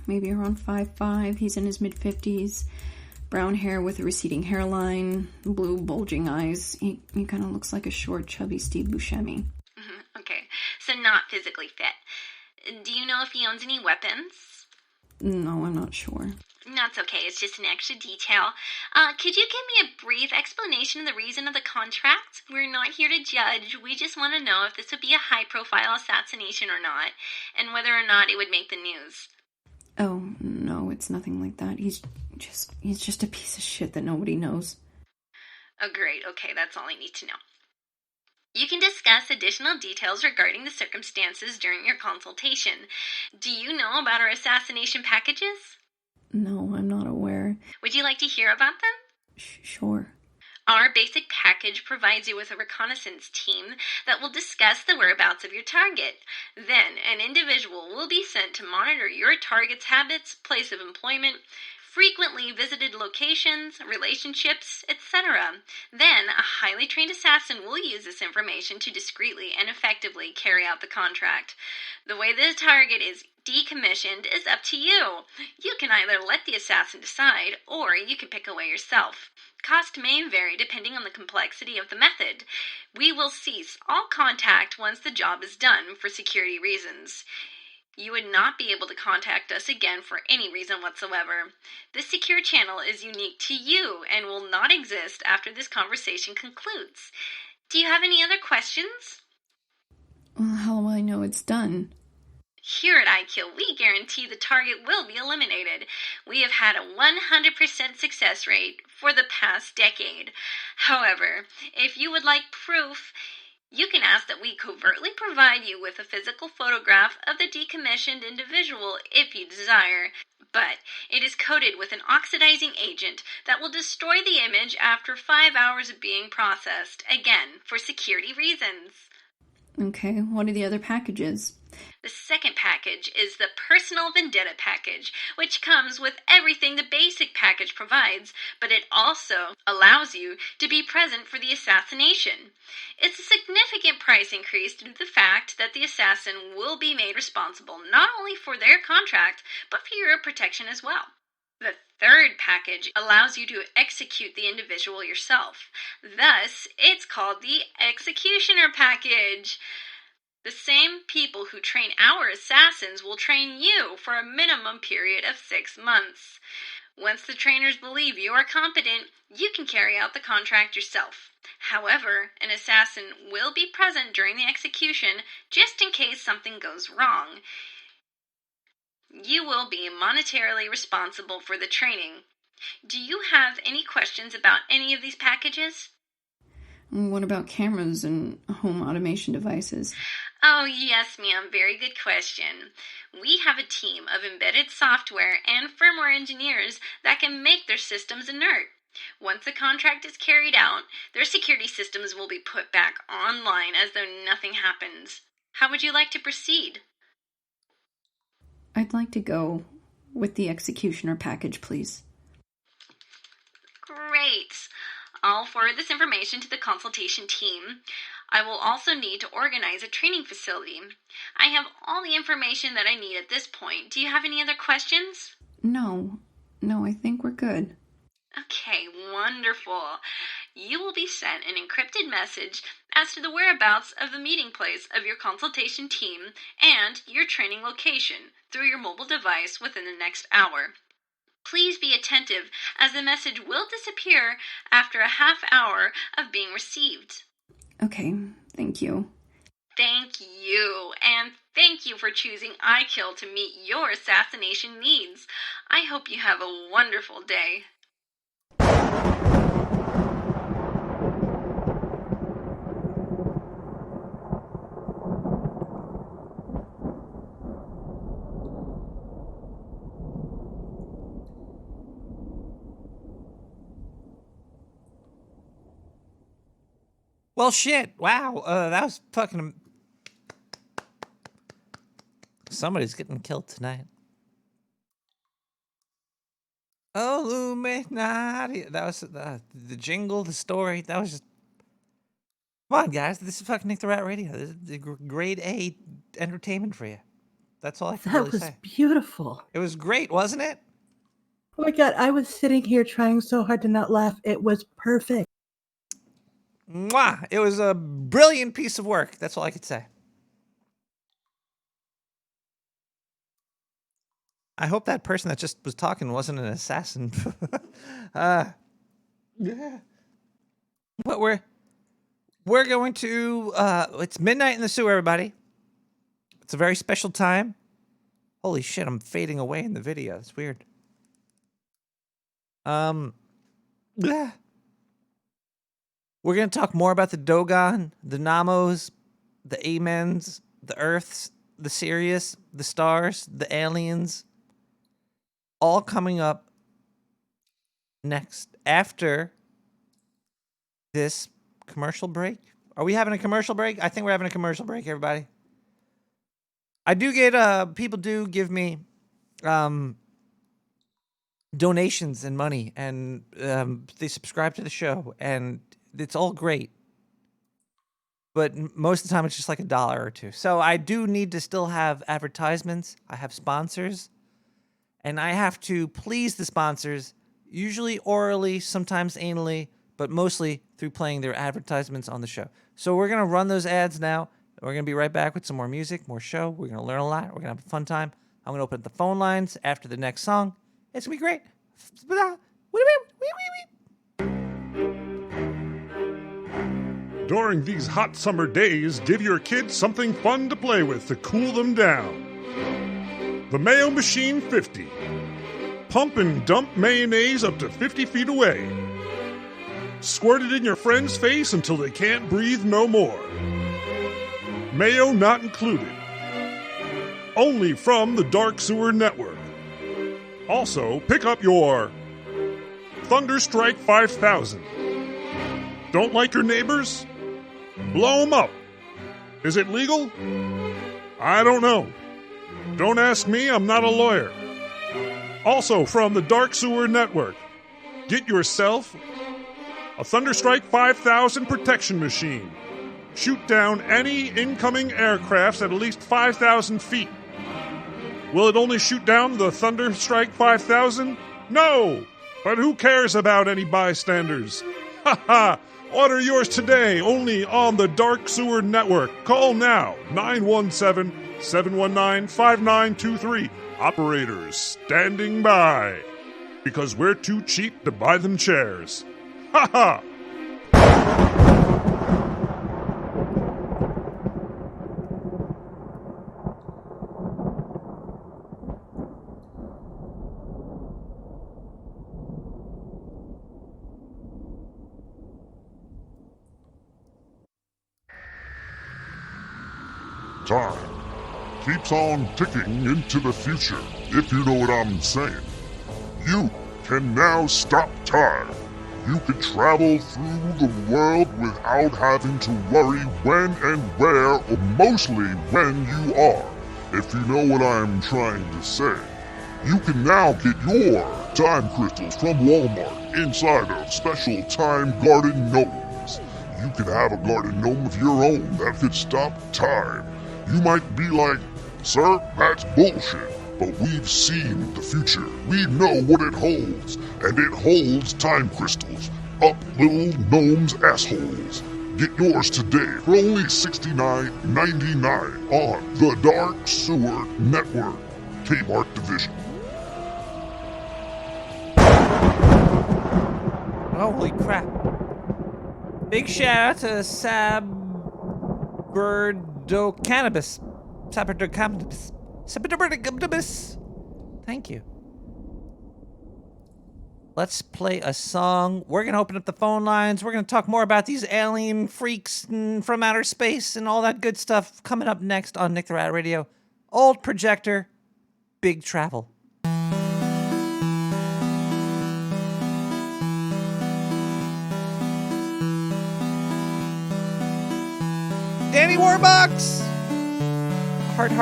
maybe around 5'5". He's in his mid-50s. Brown hair with a receding hairline, blue bulging eyes. He kind of looks like a short, chubby Steve Buscemi. Okay, so not physically fit. Do you know if he owns any weapons? No, I'm not sure. That's okay, it's just an extra detail. Could you give me a brief explanation of the reason of the contract? We're not here to judge. We just want to know if this would be a high-profile assassination or not, and whether or not it would make the news. Oh, no. it's nothing like that. He's just a piece of shit that nobody knows. Oh, great. Okay, that's all I need to know. You can discuss additional details regarding the circumstances during your consultation. Do you know about our assassination packages? No, I'm not aware. Would you like to hear about them? Sure. Our basic package provides you with a reconnaissance team that will discuss the whereabouts of your target. Then, an individual will be sent to monitor your target's habits, place of employment, frequently visited locations, relationships, etc. Then, a highly trained assassin will use this information to discreetly and effectively carry out the contract. The way the target is decommissioned is up to you. You can either let the assassin decide, or you can pick a way yourself. Cost may vary depending on the complexity of the method. We will cease all contact once the job is done for security reasons. You would not be able to contact us again for any reason whatsoever. This secure channel is unique to you and will not exist after this conversation concludes. Do you have any other questions? Well, how will I know it's done? Here at iKill, we guarantee the target will be eliminated. We have had a 100% success rate for the past decade. However, if you would like proof, you can ask that we covertly provide you with a physical photograph of the decommissioned individual if you desire. But it is coated with an oxidizing agent that will destroy the image after 5 hours of being processed, again, for security reasons. Okay, what are the other packages? The second package is the Personal Vendetta package, which comes with everything the basic package provides, but it also allows you to be present for the assassination. It's a significant price increase due to the fact that the assassin will be made responsible not only for their contract, but for your protection as well. The third package allows you to execute the individual yourself. Thus, it's called the Executioner package. The same people who train our assassins will train you for a minimum period of 6 months. Once the trainers believe you are competent, you can carry out the contract yourself. However, an assassin will be present during the execution just in case something goes wrong. You will be monetarily responsible for the training. Do you have any questions about any of these packages? What about cameras and home automation devices? Oh, yes, ma'am. Very good question. We have a team of embedded software and firmware engineers that can make their systems inert. Once the contract is carried out, their security systems will be put back online as though nothing happens. How would you like to proceed? I'd like to go with the Executioner package, please. Great. I'll forward this information to the consultation team. I will also need to organize a training facility. I have all the information that I need at this point. Do you have any other questions? No, I think we're good. Okay, wonderful. You will be sent an encrypted message as to the whereabouts of the meeting place of your consultation team and your training location through your mobile device within the next hour. Please be attentive, as the message will disappear after a half hour of being received. Okay, thank you. Thank you, and thank you for choosing iKill to meet your assassination needs. I hope you have a wonderful day. Well, shit. Wow. That was fucking... Somebody's getting killed tonight. Illuminati. That was the jingle, the story. That was just... Come on, guys. This is fucking Nick the Rat Radio. This is the grade A entertainment for you. That's all I can really say. That was beautiful. It was great, wasn't it? Oh my God, I was sitting here trying so hard to not laugh. It was perfect. Mwah! It was a brilliant piece of work. That's all I could say. I hope that person that just was talking wasn't an assassin. Yeah. But we're going to it's midnight in the sewer, everybody. It's a very special time. Holy shit, I'm fading away in the video. It's weird. Bleh. We're going to talk more about the Dogon, the Namos, the Amens, the Earths, the Sirius, the stars, the aliens. All coming up next after this commercial break. Are we having a commercial break? I think we're having a commercial break, everybody. I do get, people do give me donations and money, and they subscribe to the show, and it's all great. But most of the time, it's just like $1 or $2. So I do need to still have advertisements. I have sponsors, and I have to please the sponsors, usually orally, sometimes anally, but mostly through playing their advertisements on the show. So we're going to run those ads now. We're going to be right back with some more music, more show. We're going to learn a lot. We're going to have a fun time. I'm going to open up the phone lines after the next song. It's going to be great. During these hot summer days, give your kids something fun to play with to cool them down. The Mayo Machine 50. Pump and dump mayonnaise up to 50 feet away. Squirt it in your friend's face until they can't breathe no more. Mayo not included. Only from the Dark Sewer Network. Also, pick up your Thunderstrike 5000. Don't like your neighbors? Blow them up. Is it legal? I don't know. Don't ask me, I'm not a lawyer. Also from the Dark Sewer Network, get yourself a Thunderstrike 5000 protection machine. Shoot down any incoming aircrafts at least 5,000 feet. Will it only shoot down the Thunderstrike 5000? No! But who cares about any bystanders? Ha ha! Order yours today, only on the Dark Sewer Network. Call now, 917-719-5923. Operators standing by. Because we're too cheap to buy them chairs. Ha ha! Time keeps on ticking into the future, if you know what I'm saying. You can now stop time. You can travel through the world without having to worry when and where, or mostly when you are, if you know what I'm trying to say. You can now get your time crystals from Walmart inside of special time garden gnomes. You can have a garden gnome of your own that could stop time. You might be like, sir, that's bullshit. But we've seen the future. We know what it holds. And it holds time crystals up little gnomes' assholes. Get yours today for only $69.99 on the Dark Sewer Network. Kmart Division. Holy crap. Big shout out to Cannabis. Thank you. Let's play a song. We're going to open up the phone lines. We're going to talk more about these alien freaks from outer space and all that good stuff coming up next on Nick the Rat Radio. Old Projector, Big Travel. Danny Warbucks! Hard.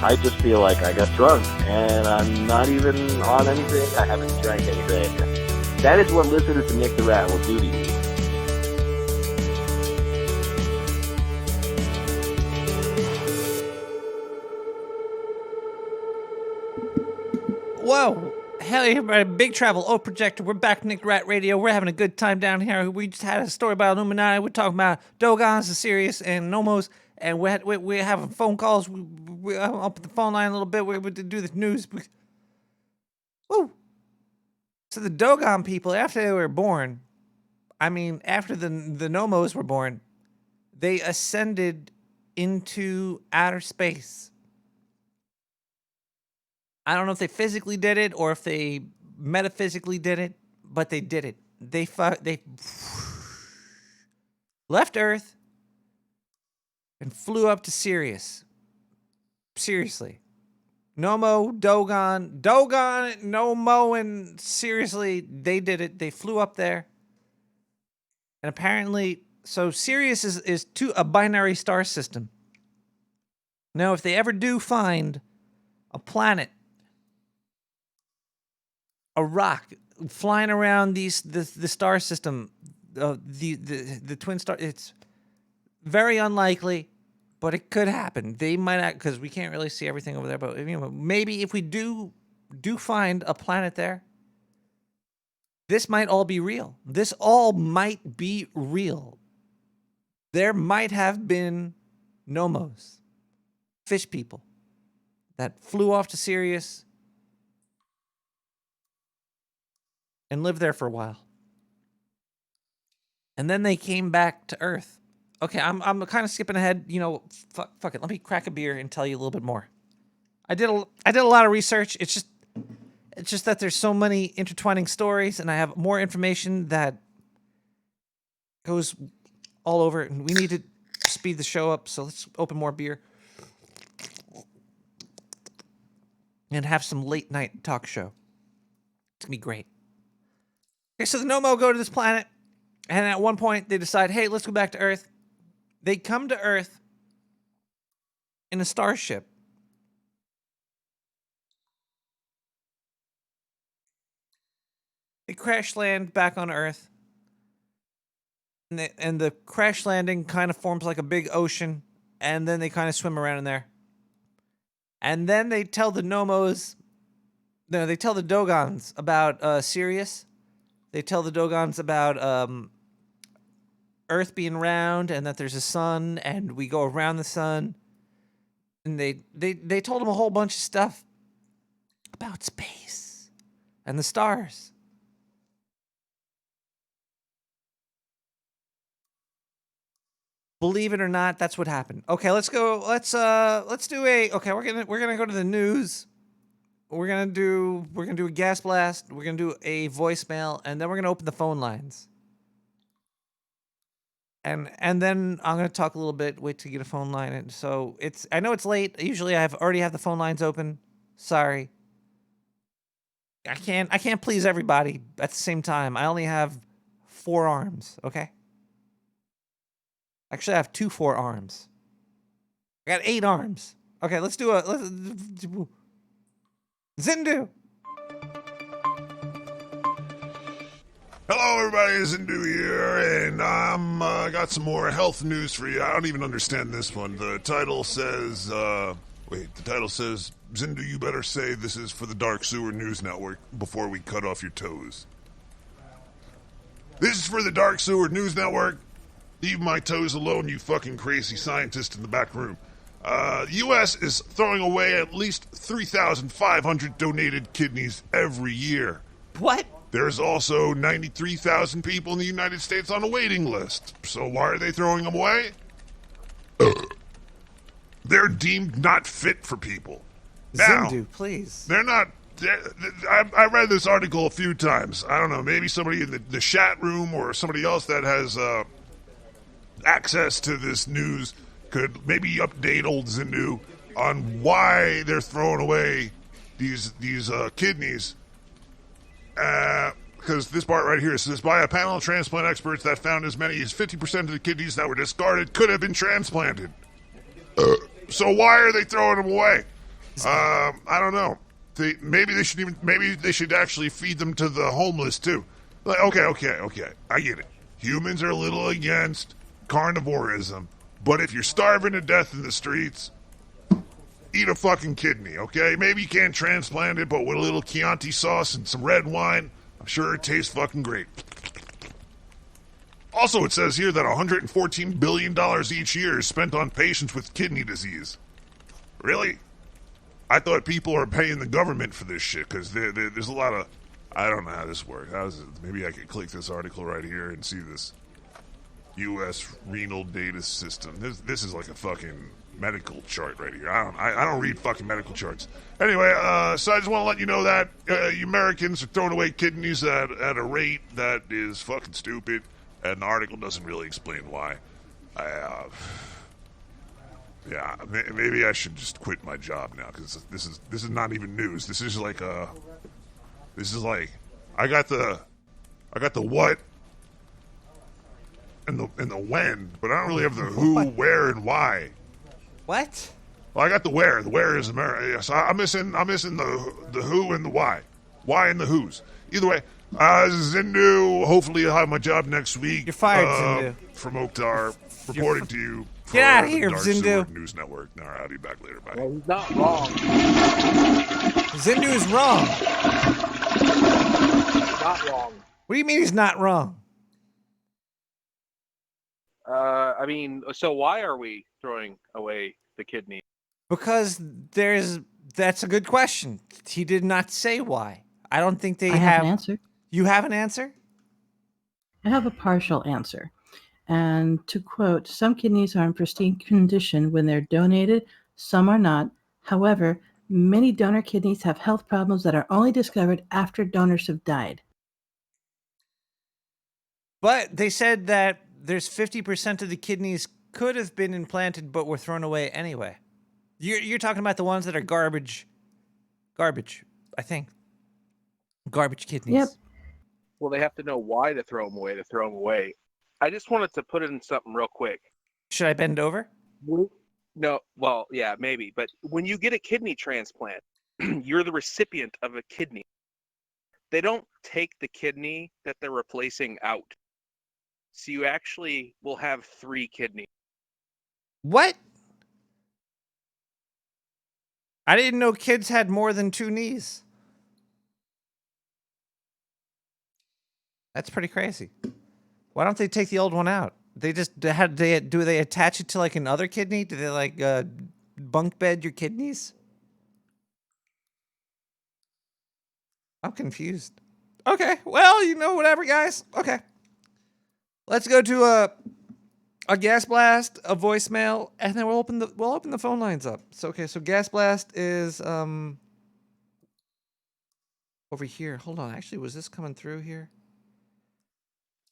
I just feel like I got drunk, and I'm not even on anything. I haven't drank anything. That is what listening to Nick the Rat will do to you. Whoa! Hey, everybody, Big Travel, Projector. We're back, Nick Rat Radio. We're having a good time down here. We just had a story about Illuminati. We're talking about Dogons, the Sirius, and Nomos, and we're having phone calls. We're up at the phone line a little bit. We're to do the news. Woo! So the Dogon people, after they were born, after the Nomos were born, they ascended into outer space. I don't know if they physically did it or if they metaphysically did it, but they did it. They left Earth and flew up to Sirius. Seriously. Nomo, Dogon, Nomo, and seriously, they did it. They flew up there. And apparently, so Sirius is a binary star system. Now, if they ever do find a planet, a rock flying around the star system, the twin star, it's very unlikely, but it could happen. They might not, because we can't really see everything over there. But maybe if we do find a planet there, this might all be real. This all might be real. There might have been Nomos, fish people, that flew off to Sirius and lived there for a while. And then they came back to Earth. Okay, I'm kind of skipping ahead. Fuck it. Let me crack a beer and tell you a little bit more. I did a lot of research. It's just that there's so many intertwining stories, and I have more information that goes all over, and we need to speed the show up. So let's open more beer and have some late night talk show. It's gonna be great. Okay, so the Nomo go to this planet, and at one point they decide, hey, let's go back to Earth. They come to Earth in a starship. They crash land back on Earth. And the crash landing kind of forms like a big ocean, and then they kind of swim around in there. And then they tell the Nomos, no, they tell the Dogons about Sirius. They tell the Dogons about Earth being round and that there's a sun and we go around the sun. And they told them a whole bunch of stuff about space and the stars. Believe it or not, that's what happened. Okay, let's go. Let's do a. Okay, we're gonna go to the news. We're gonna do a gas blast. We're gonna do a voicemail, and then we're gonna open the phone lines. And then I'm gonna talk a little bit. Wait to get a phone line. And so I know it's late. Usually I already have the phone lines open. Sorry. I can't please everybody at the same time. I only have 4 arms. Okay. Actually, I have 2 forearms. I got 8 arms. Okay, let's do Zindu. Hello, everybody. Zindu here, and I'm got some more health news for you. I don't even understand this one. The title says, Zindu, you better say this is for the Dark Sewer News Network before we cut off your toes. This is for the Dark Sewer News Network. Leave my toes alone, you fucking crazy scientist in the back room. The U.S. is throwing away at least 3,500 donated kidneys every year. What? There's also 93,000 people in the United States on a waiting list. So why are they throwing them away? They're deemed not fit for people. Now, Zindu, please. They're not... I read this article a few times. I don't know, maybe somebody in the chat room or somebody else that has access to this news could maybe update old Zindu on why they're throwing away these kidneys. Because this part right here says, by a panel of transplant experts that found as many as 50% of the kidneys that were discarded could have been transplanted. So why are they throwing them away? I don't know. Maybe they should actually feed them to the homeless too. Like, okay. I get it. Humans are a little against carnivorism, but if you're starving to death in the streets, eat a fucking kidney, okay? Maybe you can't transplant it, but with a little Chianti sauce and some red wine, I'm sure it tastes fucking great. Also, it says here that $114 billion each year is spent on patients with kidney disease. Really? I thought people are paying the government for this shit, because there's a lot of... I don't know how this works. Maybe I could click this article right here and see this U.S. renal data system. This is like a fucking medical chart right here. I don't read fucking medical charts. Anyway, so I just want to let you know that you Americans are throwing away kidneys at a rate that is fucking stupid, and the article doesn't really explain why. Yeah, maybe I should just quit my job now, because this is not even news. This is like I got the what and the when, but I don't really have the who, where, and why. What? Well, I got the where. The where is America. Yes, I'm missing the who and the why. Why and the who's. Either way, Zindu. Hopefully, I'll have my job next week. You're fired, Zindu. From Oktar, reporting to you. Get out of the here, Dark Zindu. Sewer News Network. All right, I'll be back later. Bye. Well, he's not wrong. Zindu is wrong. Not wrong. What do you mean he's not wrong? I mean, so why are we throwing away the kidney? Because that's a good question. He did not say why. I don't think they I have an answer. You have an answer? I have a partial answer. And to quote, some kidneys are in pristine condition when they're donated, some are not. However, many donor kidneys have health problems that are only discovered after donors have died. But they said that there's 50% of the kidneys could have been implanted but were thrown away anyway. You're talking about the ones that are garbage, I think. Garbage kidneys. Yep. Well, they have to know why to throw them away. I just wanted to put it in something real quick. Should I bend over? No, well, yeah, maybe. But when you get a kidney transplant, you're the recipient of a kidney. They don't take the kidney that they're replacing out. So you actually will have 3 kidneys. What? I didn't know kids had more than 2 knees. That's pretty crazy. Why don't they take the old one out? Do they attach it to like another kidney? Do they like bunk bed your kidneys? I'm confused. Okay, well, whatever, guys. Okay. Let's go to a gas blast, a voicemail, and then we'll open the phone lines up. So gas blast is over here. Hold on. Actually, was this coming through here?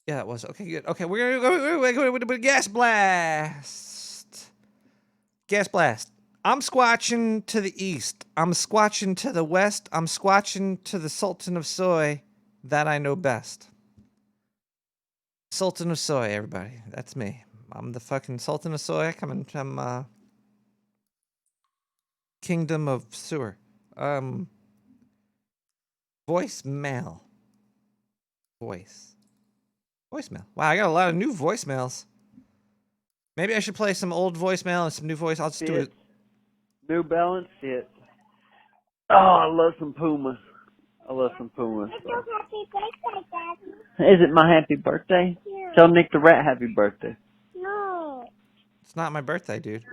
Yeah, it was. Okay, good. Okay, we're gonna go with gas blast. Gas blast. I'm squatching to the east. I'm squatching to the west. I'm squatching to the Sultan of Soy. That I know best. Sultan of Soy, everybody. That's me. I'm the fucking Sultan of Soy coming from Kingdom of Sewer. Voicemail. Voicemail. Wow, I got a lot of new voicemails. Maybe I should play some old voicemail and some new voice. I'll just do it. New Balance shit. Oh, I love some Pumas. Happy birthday, Daddy. Is it my happy birthday? Yeah. Tell Nick the Rat happy birthday. No. It's not my birthday, dude.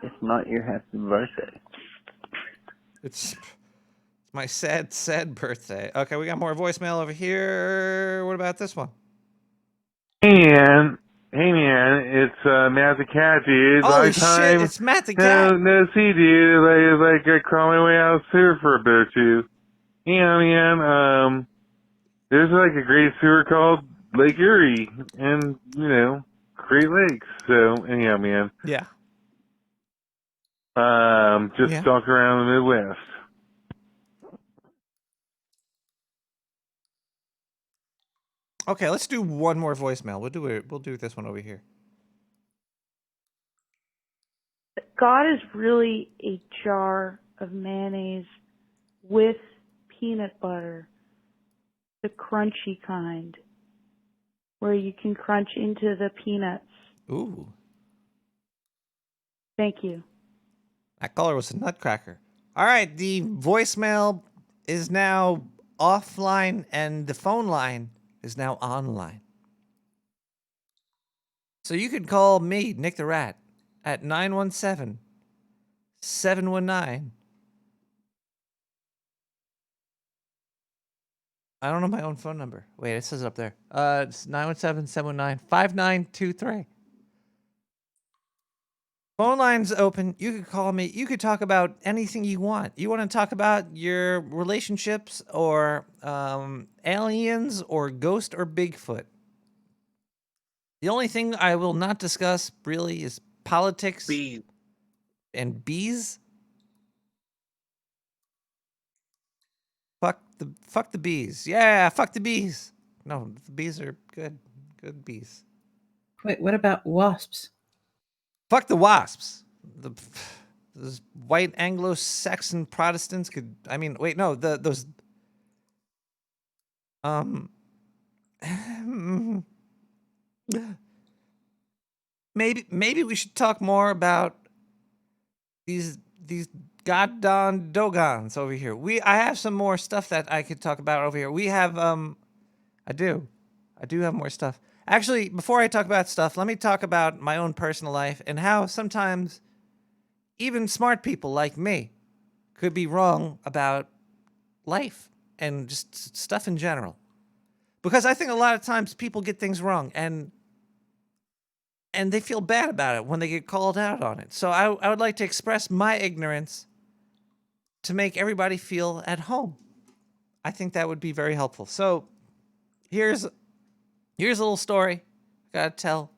It's not your happy birthday. It's my sad birthday. Okay, we got more voicemail over here. What about this one? Hey man, it's Matt the Cat, dude. Holy Long shit, time. it's Matt the Cat. No, see, dude. Like I crawl my way out of the sewer for a bit or two. Yeah, man. There's like a great sewer called Lake Erie, and Great Lakes. So anyhow, man. Yeah. Just stalk around the Midwest. Okay, let's do one more voicemail. We'll do this one over here. God is really a jar of mayonnaise with peanut butter, the crunchy kind, where you can crunch into the peanuts. Ooh. Thank you. That caller was a nutcracker. All right, the voicemail is now offline and the phone line is now online. So you can call me, Nick the Rat, at 917-719. I don't know my own phone number. Wait, it says it up there. It's 917-719-5923. Phone line's open. You could call me. You could talk about anything you want. You want to talk about your relationships or aliens or ghost or Bigfoot. The only thing I will not discuss really is politics. Bees. And bees? Fuck the bees. Yeah, fuck the bees. No, the bees are good. Good bees. Wait, what about wasps? Fuck the wasps. Those white Anglo-Saxon Protestants could. I mean, wait, no, those. Maybe we should talk more about these goddamn dogons over here. I have some more stuff that I could talk about over here. We have I do have more stuff. Actually, before I talk about stuff, let me talk about my own personal life and how sometimes even smart people like me could be wrong about life and just stuff in general. Because I think a lot of times people get things wrong and they feel bad about it when they get called out on it. So I would like to express my ignorance to make everybody feel at home. I think that would be very helpful. So here's a little story I gotta tell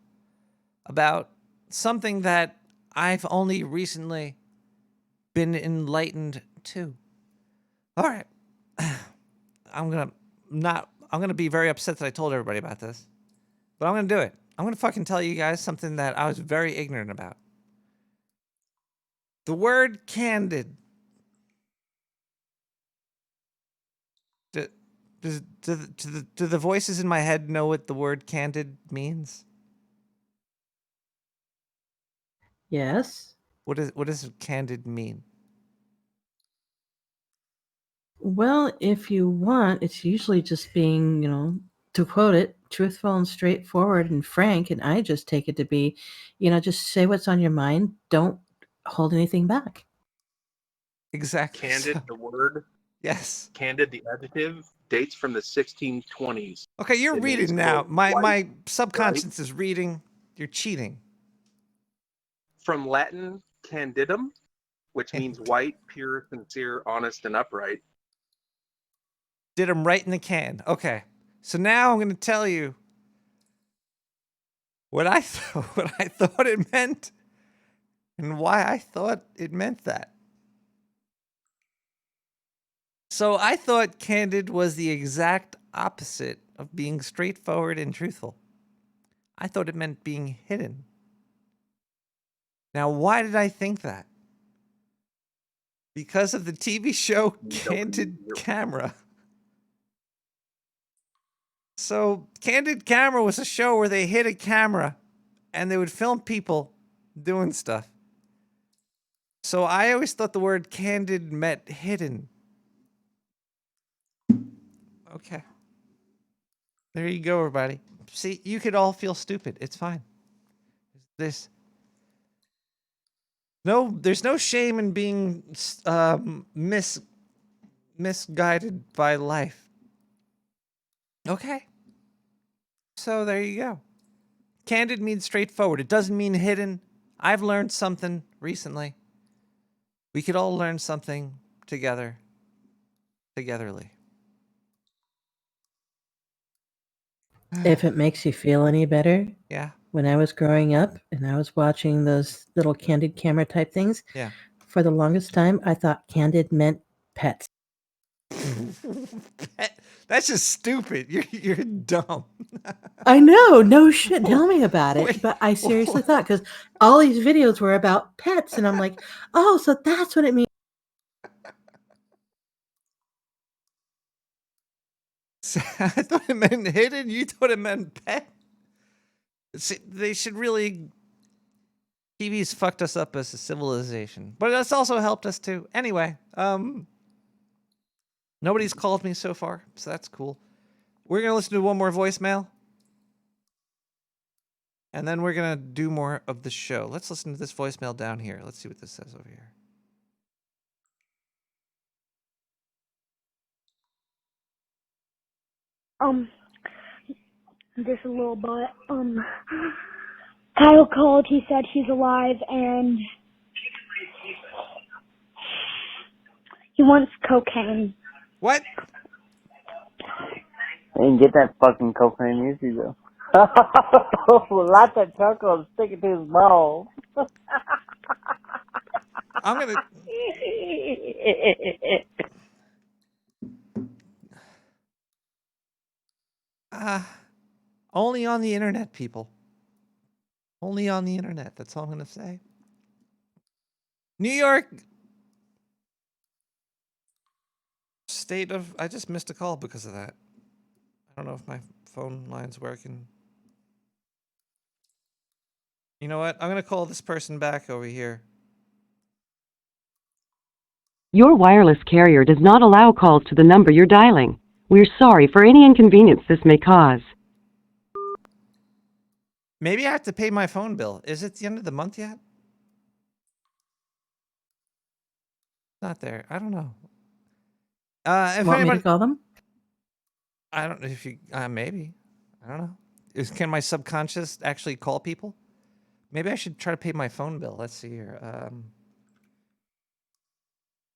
about something that I've only recently been enlightened to. All right. I'm gonna be very upset that I told everybody about this, but I'm gonna do it. I'm gonna fucking tell you guys something that I was very ignorant about. The word candid. Do the voices in my head know what the word candid means? Yes. What does candid mean? Well, if you want, it's usually just being, to quote it, truthful and straightforward and frank. And I just take it to be, just say what's on your mind. Don't hold anything back. Exactly. Candid, the word. Yes. Candid, the adjective, dates from the 1620s. Okay, you're It reading means, now. quote, My white, subconscious is reading. You're cheating. From Latin candidum, which means white, pure, sincere, honest, and upright. Did them right in the can. Okay. So now I'm going to tell you what I thought it meant and why I thought it meant that. So I thought candid was the exact opposite of being straightforward and truthful. I thought it meant being hidden. Now, why did I think that? Because of the TV show Candid Camera. So, Candid Camera was a show where they hid a camera and they would film people doing stuff. So, I always thought the word candid meant hidden. Okay. There you go, everybody. See, you could all feel stupid. It's fine. There's no shame in being misguided by life. Okay. So there you go. Candid means straightforward. It doesn't mean hidden. I've learned something recently. We could all learn something togetherly. If it makes you feel any better. Yeah. When I was growing up and I was watching those little candid camera type things, yeah. For the longest time, I thought candid meant pets. That's just stupid. You're dumb. I know. No shit. Tell me about it. But I seriously thought, because all these videos were about pets, and I'm like, oh, so that's what it means. I thought it meant hidden. You thought it meant pet. See, they should really. TV's fucked us up as a civilization, but it's also helped us too. Anyway, nobody's called me so far, so that's cool. We're gonna listen to one more voicemail, and then we're gonna do more of the show. Let's listen to this voicemail down here. Let's see what this says over here. Just a little bit. Kyle called, he said he's alive, and he wants cocaine. What? And get that fucking cocaine easy though. Lots of charcoal and stick it to his balls. I'm gonna. Only on the internet, people. Only on the internet. That's all I'm gonna say. New York state of. I just missed a call because of that. I don't know if my phone line's working. You know what? I'm gonna call this person back over here. Your wireless carrier does not allow calls to the number you're dialing. We're sorry for any inconvenience this may cause. Maybe I have to pay my phone bill. Is it the end of the month yet? Not there. I don't know. If Want anybody, me to call them? I don't know if you. Maybe. I don't know. Can my subconscious actually call people? Maybe I should try to pay my phone bill. Let's see here.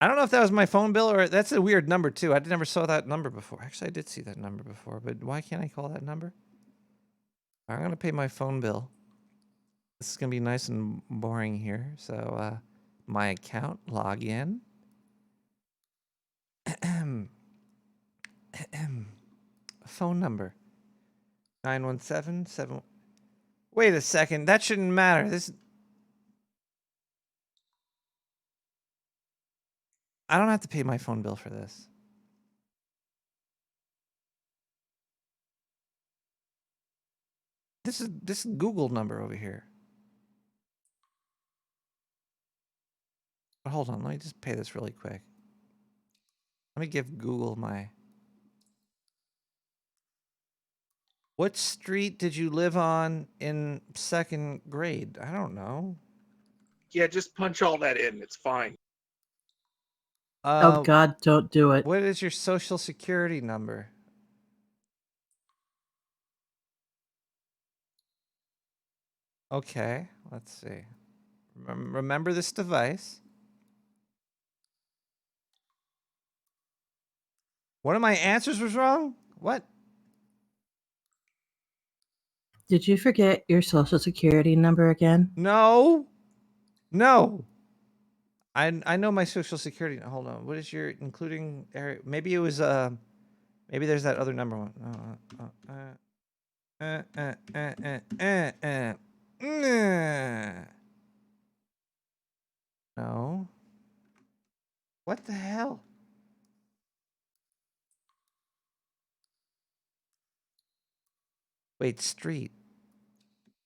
I don't know if that was my phone bill or that's a weird number too. I never saw that number before. Actually, I did see that number before, but why can't I call that number? I'm going to pay my phone bill. This is going to be nice and boring here. So, my account, log in. Phone number. 917-7... Wait a second. That shouldn't matter. I don't have to pay my phone bill for this. This is Google number over here. But hold on, let me just pay this really quick. Let me give Google my... What street did you live on in 2nd grade? I don't know. Yeah, just punch all that in. It's fine. Oh, God, don't do it. What is your social security number? Okay, let's see. Remember this device. One of my answers was wrong? What? Did you forget your social security number again? No. No. I know my social security. Hold on. What is your including area? Maybe it was maybe there's that other number one. No. What the hell? Wait, street.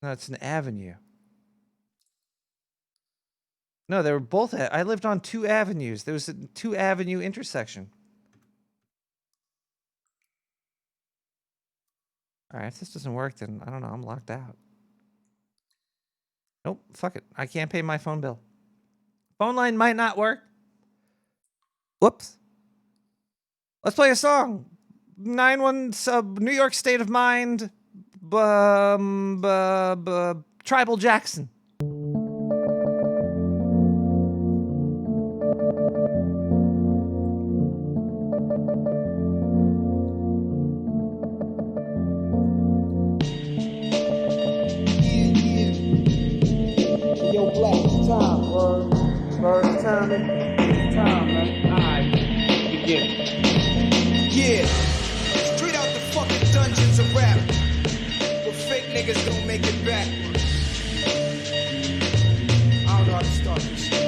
No, it's an avenue. No, they were both. I lived on 2 avenues. There was a 2-avenue intersection. All right, if this doesn't work, then I don't know. I'm locked out. Nope, fuck it. I can't pay my phone bill. Phone line might not work. Whoops. Let's play a song. 9-1 sub New York State of Mind. Tribal Jackson. Yo, Black, time, word time, man. Alright, begin. Yeah, straight out the fucking dungeons of rap, where fake niggas don't make it back. I don't know how to start this shit.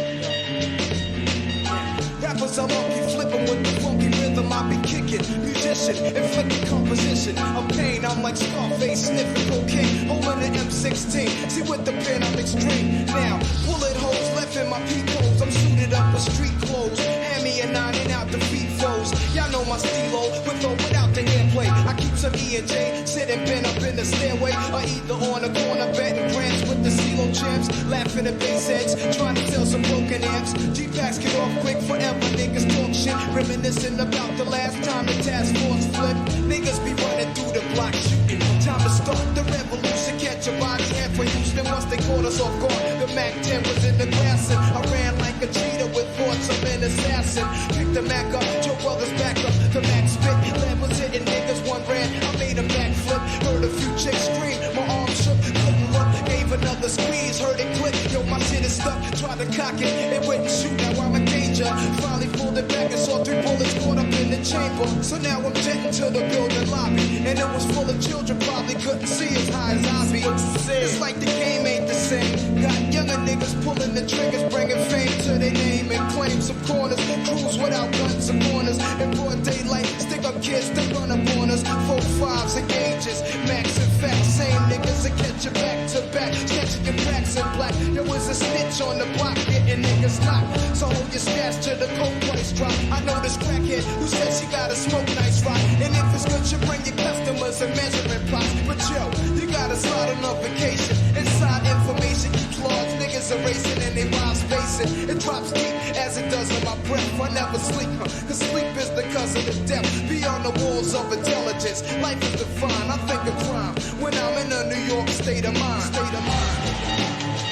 Rappers, I'm up, you flippin' with the funky rhythm I be kicking. Musicians definition, inflicted composition of pain. I'm like Scarface sniffing cocaine, holding an M16. See with the pen I'm extreme. Now bullet holes left in my peepholes. I'm suited up with street clothes. Hand me a 9 and out the feet foes. Y'all know my stilo with or without the airplay. I keep some E and J sitting bent up in the stairway, or either on the corner betting grants with the CeeLo champs, laughing at bass heads, trying to sell some broken amps. G-packs get off quick forever. Niggas talk shit, reminiscing about the last time the task force flipped. Niggas be running through the block shooting. Time to start the revolution. Catch a body head for Houston once they caught us off guard. The Mac 10 was in the grass and I ran like a cheetah with thoughts of an assassin. Picked the Mac up, Joe Brothers back up. The Mac spit, lead was hitting niggas. One ran, I made a backflip. Heard a few chicks scream, my arm shook, couldn't look. Gave another squeeze, heard it click. Yo, my shit is stuck. Tried to cock it, it wouldn't shoot. Now I'm in danger. Finally pulled it back and saw 3 bullets caught up in the chamber. So now I'm jetting to the building lobby, and it was full of children. Probably couldn't see as high as I be. It's like the game ain't the same. Got younger niggas pulling the triggers, bringing fame to their name and claim some corners. Crews without guns and corners. In broad daylight, stick up kids, they run up on us. 4 5s and gauges, max and facts. Same niggas that catch you back to back, catching your cracks in black. There was a snitch on the block, getting niggas locked. So hold your stash till the coke price drop. I know this crackhead who said she gotta smoke nice rock. And if it's good, you bring your customers and measurement plots. But yo, you gotta slide on a vacation. Inside information keeps large niggas erasing and they wild spacing. It drops deep as it does in my breath. I never sleep, cause sleep is the cousin of death. Beyond the walls of intelligence, life is defined. I think of crime when I'm in a New York state of mind. State of mind.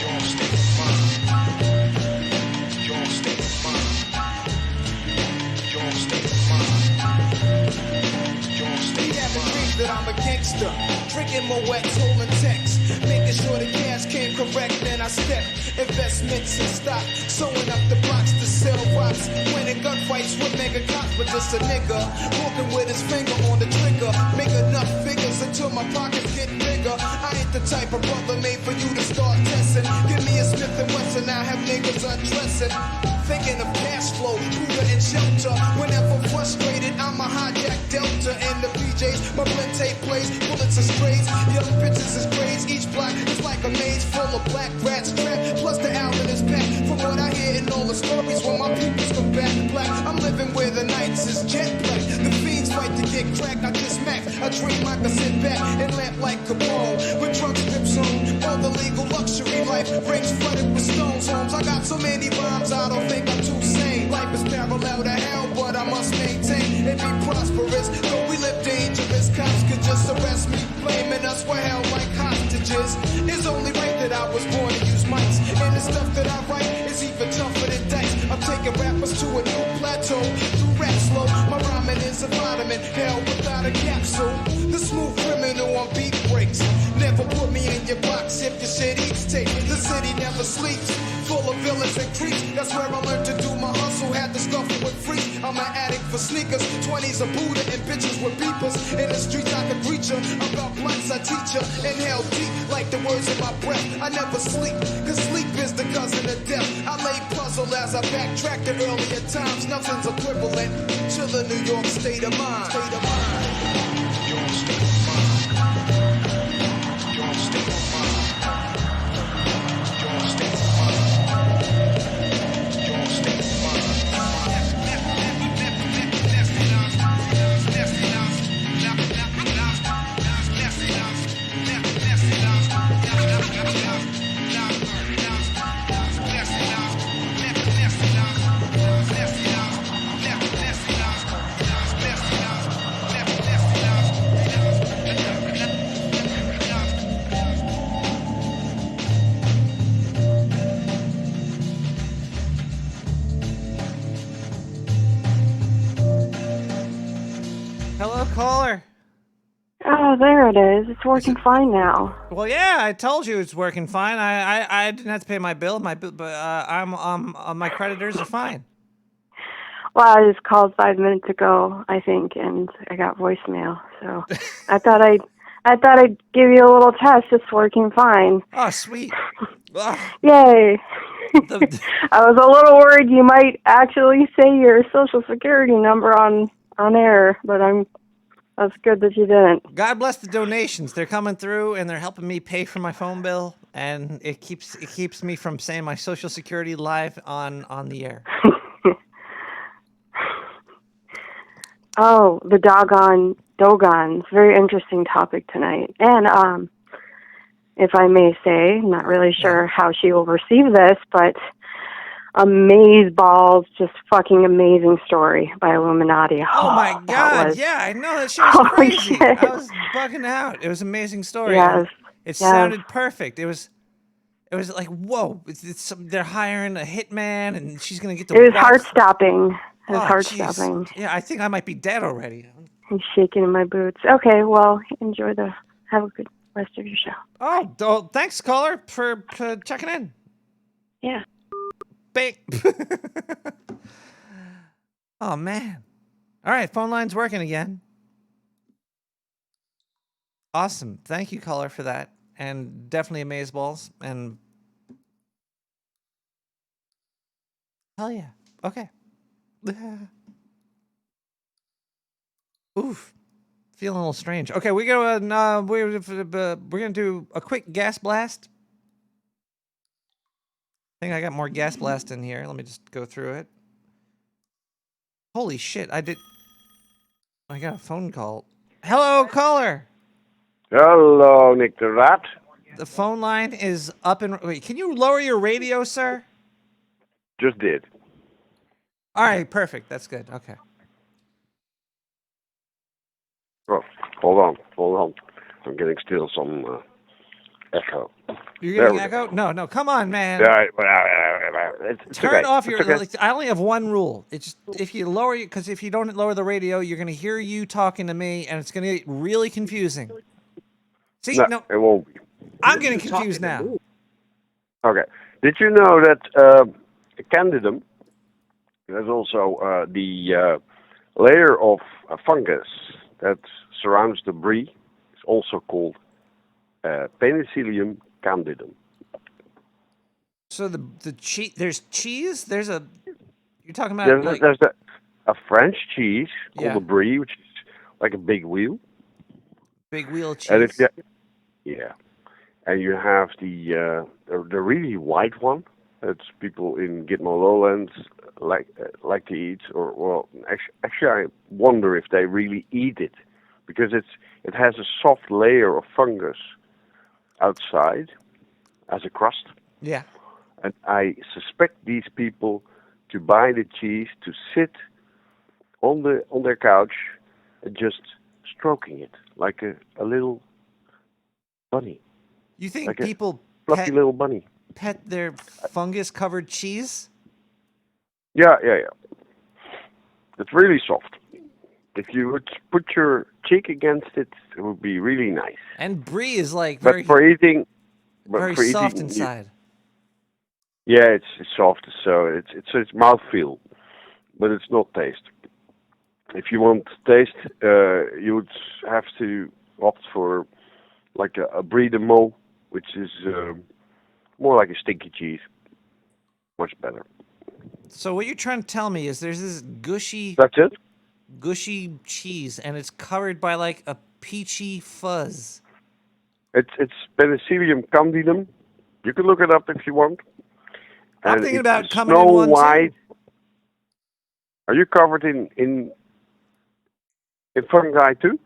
Your state of mind. Your state of mind. Your state of mind. Your state of mind. Dreams that I'm a gangster, drinking my wet, holding text, making sure the cash came correct. Then I step investments and stock, sewing up the blocks to sell rocks. Winning gunfights with mega cops, but just a nigga walking with his finger on the trigger. Make enough figures until my pockets get bigger. I ain't the type of brother made for you to start testing. Give me a Smith and Wesson, I have niggas undressing. Thinking of cash flow, food and shelter. Whenever frustrated, I'm a hijack Delta and the PJs. My blend tape plays, bullets are strays. Young bitches is crazy. Each block is like a maze full of black rats trapped. Plus the album is packed. From what I hear in all the stories, when my peoples come back black, I'm living where the nights is jet black. The fiends fight to get cracked. I just max. I dream I can sit back and lamp like Capone with drug strips on. All the legal luxury life rings flooded with stones. Homes. I got so many rhymes, I don't think I'm too sane. Life is parallel to hell, but I must maintain and be prosperous. Though we live dangerous, cops could just arrest me, blaming us for hell like hostages. It's only right that I was born to use mics, and the stuff that I write is even tougher than dice. I'm taking rappers to a new plateau through rap slow. My rhyming is a vitamin, hell without a capsule. The smooth criminal on beat breaks. Never put me in your box if your shit eats tape. The city never sleeps, full of villains and creeps. That's where I learned to do my hustle. Had to scuffle with freaks. I'm an addict for sneakers, 20s a Buddha and bitches with beepers. In the streets I can preach her about blunts I teach her. Inhale deep like the words in my breath. I never sleep, cause sleep is the cousin of death. I lay puzzle as I backtrack to earlier times. Nothing's equivalent to the New York state of mind. State of mind. Your state of mind. Your state of mind. Your state of mind. Your state of mind. Hello, caller. Oh, there it is. It's working fine now. Well, yeah, I told you it's working fine. I didn't have to pay my bill. But my creditors are fine. Well, I just called 5 minutes ago, I think, and I got voicemail. So I thought I'd give you a little test. It's working fine. Oh, sweet. Yay. I was a little worried you might actually say your social security number on air, but I'm That's good that you didn't. God bless the donations. They're coming through and they're helping me pay for my phone bill, and it keeps me from saying my social security live on the air. Oh, the Dogons. Very interesting topic tonight. And if I may say, I'm not really sure how she will receive this, but Amazeballs, just fucking amazing story by Illuminati. Oh my God! Was, yeah, I know that shit was crazy. shit. I was bugging out. It was an amazing story. Yes, And it sounded perfect. It was like, whoa! They're hiring a hitman, and she's gonna get to. It was heart-stopping. It was Oh, heart-stopping. Yeah, I think I might be dead already. I'm shaking in my boots. Okay, well, have a good rest of your show. Oh, thanks, caller, for checking in. Yeah. Bang. Oh, man. All right, phone line's working again. Awesome. Thank you, caller, for that. And definitely Amazeballs. And hell yeah. Okay. Oof. Feeling a little strange. Okay, we're gonna do a quick gas blast. I think I got more gas blast in here. Let me just go through it. Holy shit! I got a phone call. Hello, caller. Hello, Nick the Rat. The phone line is up and wait. Can you lower your radio, sir? Just did. All right, perfect. That's good. Okay. Oh, hold on. I'm getting still some echo. You're getting echo? No. Come on, man. Yeah, it's Turn okay. off your. It's okay. Like, I only have one rule. It's just if you lower it, because if you don't lower the radio, you're gonna hear you talking to me, and it's gonna get really confusing. See, no, it won't be. I'm getting confused now. Okay. Did you know that Candidum, there's also the layer of fungus that surrounds the brie, is also called Penicillium candidum. So there's cheese. There's a. You're talking about There's a French cheese called Yeah. the brie, which is like a big wheel. Big wheel cheese. And and you have the really white one that people in Gitmo Lowlands like to eat, or actually I wonder if they really eat it, because it has a soft layer of fungus outside as a crust. Yeah. And I suspect these people to buy the cheese, to sit on their couch and just stroking it like a little bunny. You think like people a fluffy little bunny? pet their fungus-covered cheese? Yeah. It's really soft. If you would put your cheek against it, it would be really nice. And brie is like But very, for eating, very soft inside. Yeah, it's soft, so it's mouthfeel, but it's not taste. If you want taste, you would have to opt for like a brie de meaux, which is more like a stinky cheese. Much better. So what you're trying to tell me is there's this gushy. That's it. Gushy cheese, and it's covered by like a peachy fuzz. It's Penicillium candidum. You can look it up if you want. I'm And thinking it's about a coming in snow one white. too. Are you covered in fungi too?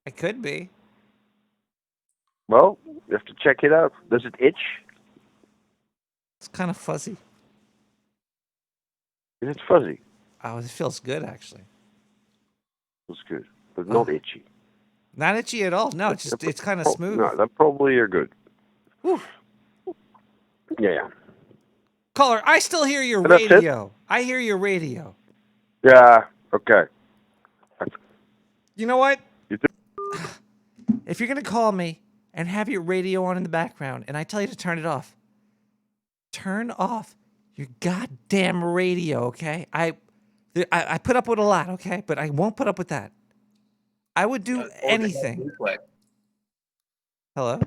It could be. Well, you have to check it out. Does it itch? It's kind of fuzzy. Is it fuzzy? Oh, it feels good actually. It's good, but not itchy. Not itchy at all. No, it's kind of smooth. No, that probably are good. Whew. Yeah. Caller, I still hear your That's it? radio. I hear your radio. Yeah. Okay. You know what? You do? If you're gonna call me and have your radio on in the background, and I tell you to turn it off, turn off your goddamn radio, okay? I put up with a lot, okay? But I won't put up with that. I would do anything. Duplex. Hello?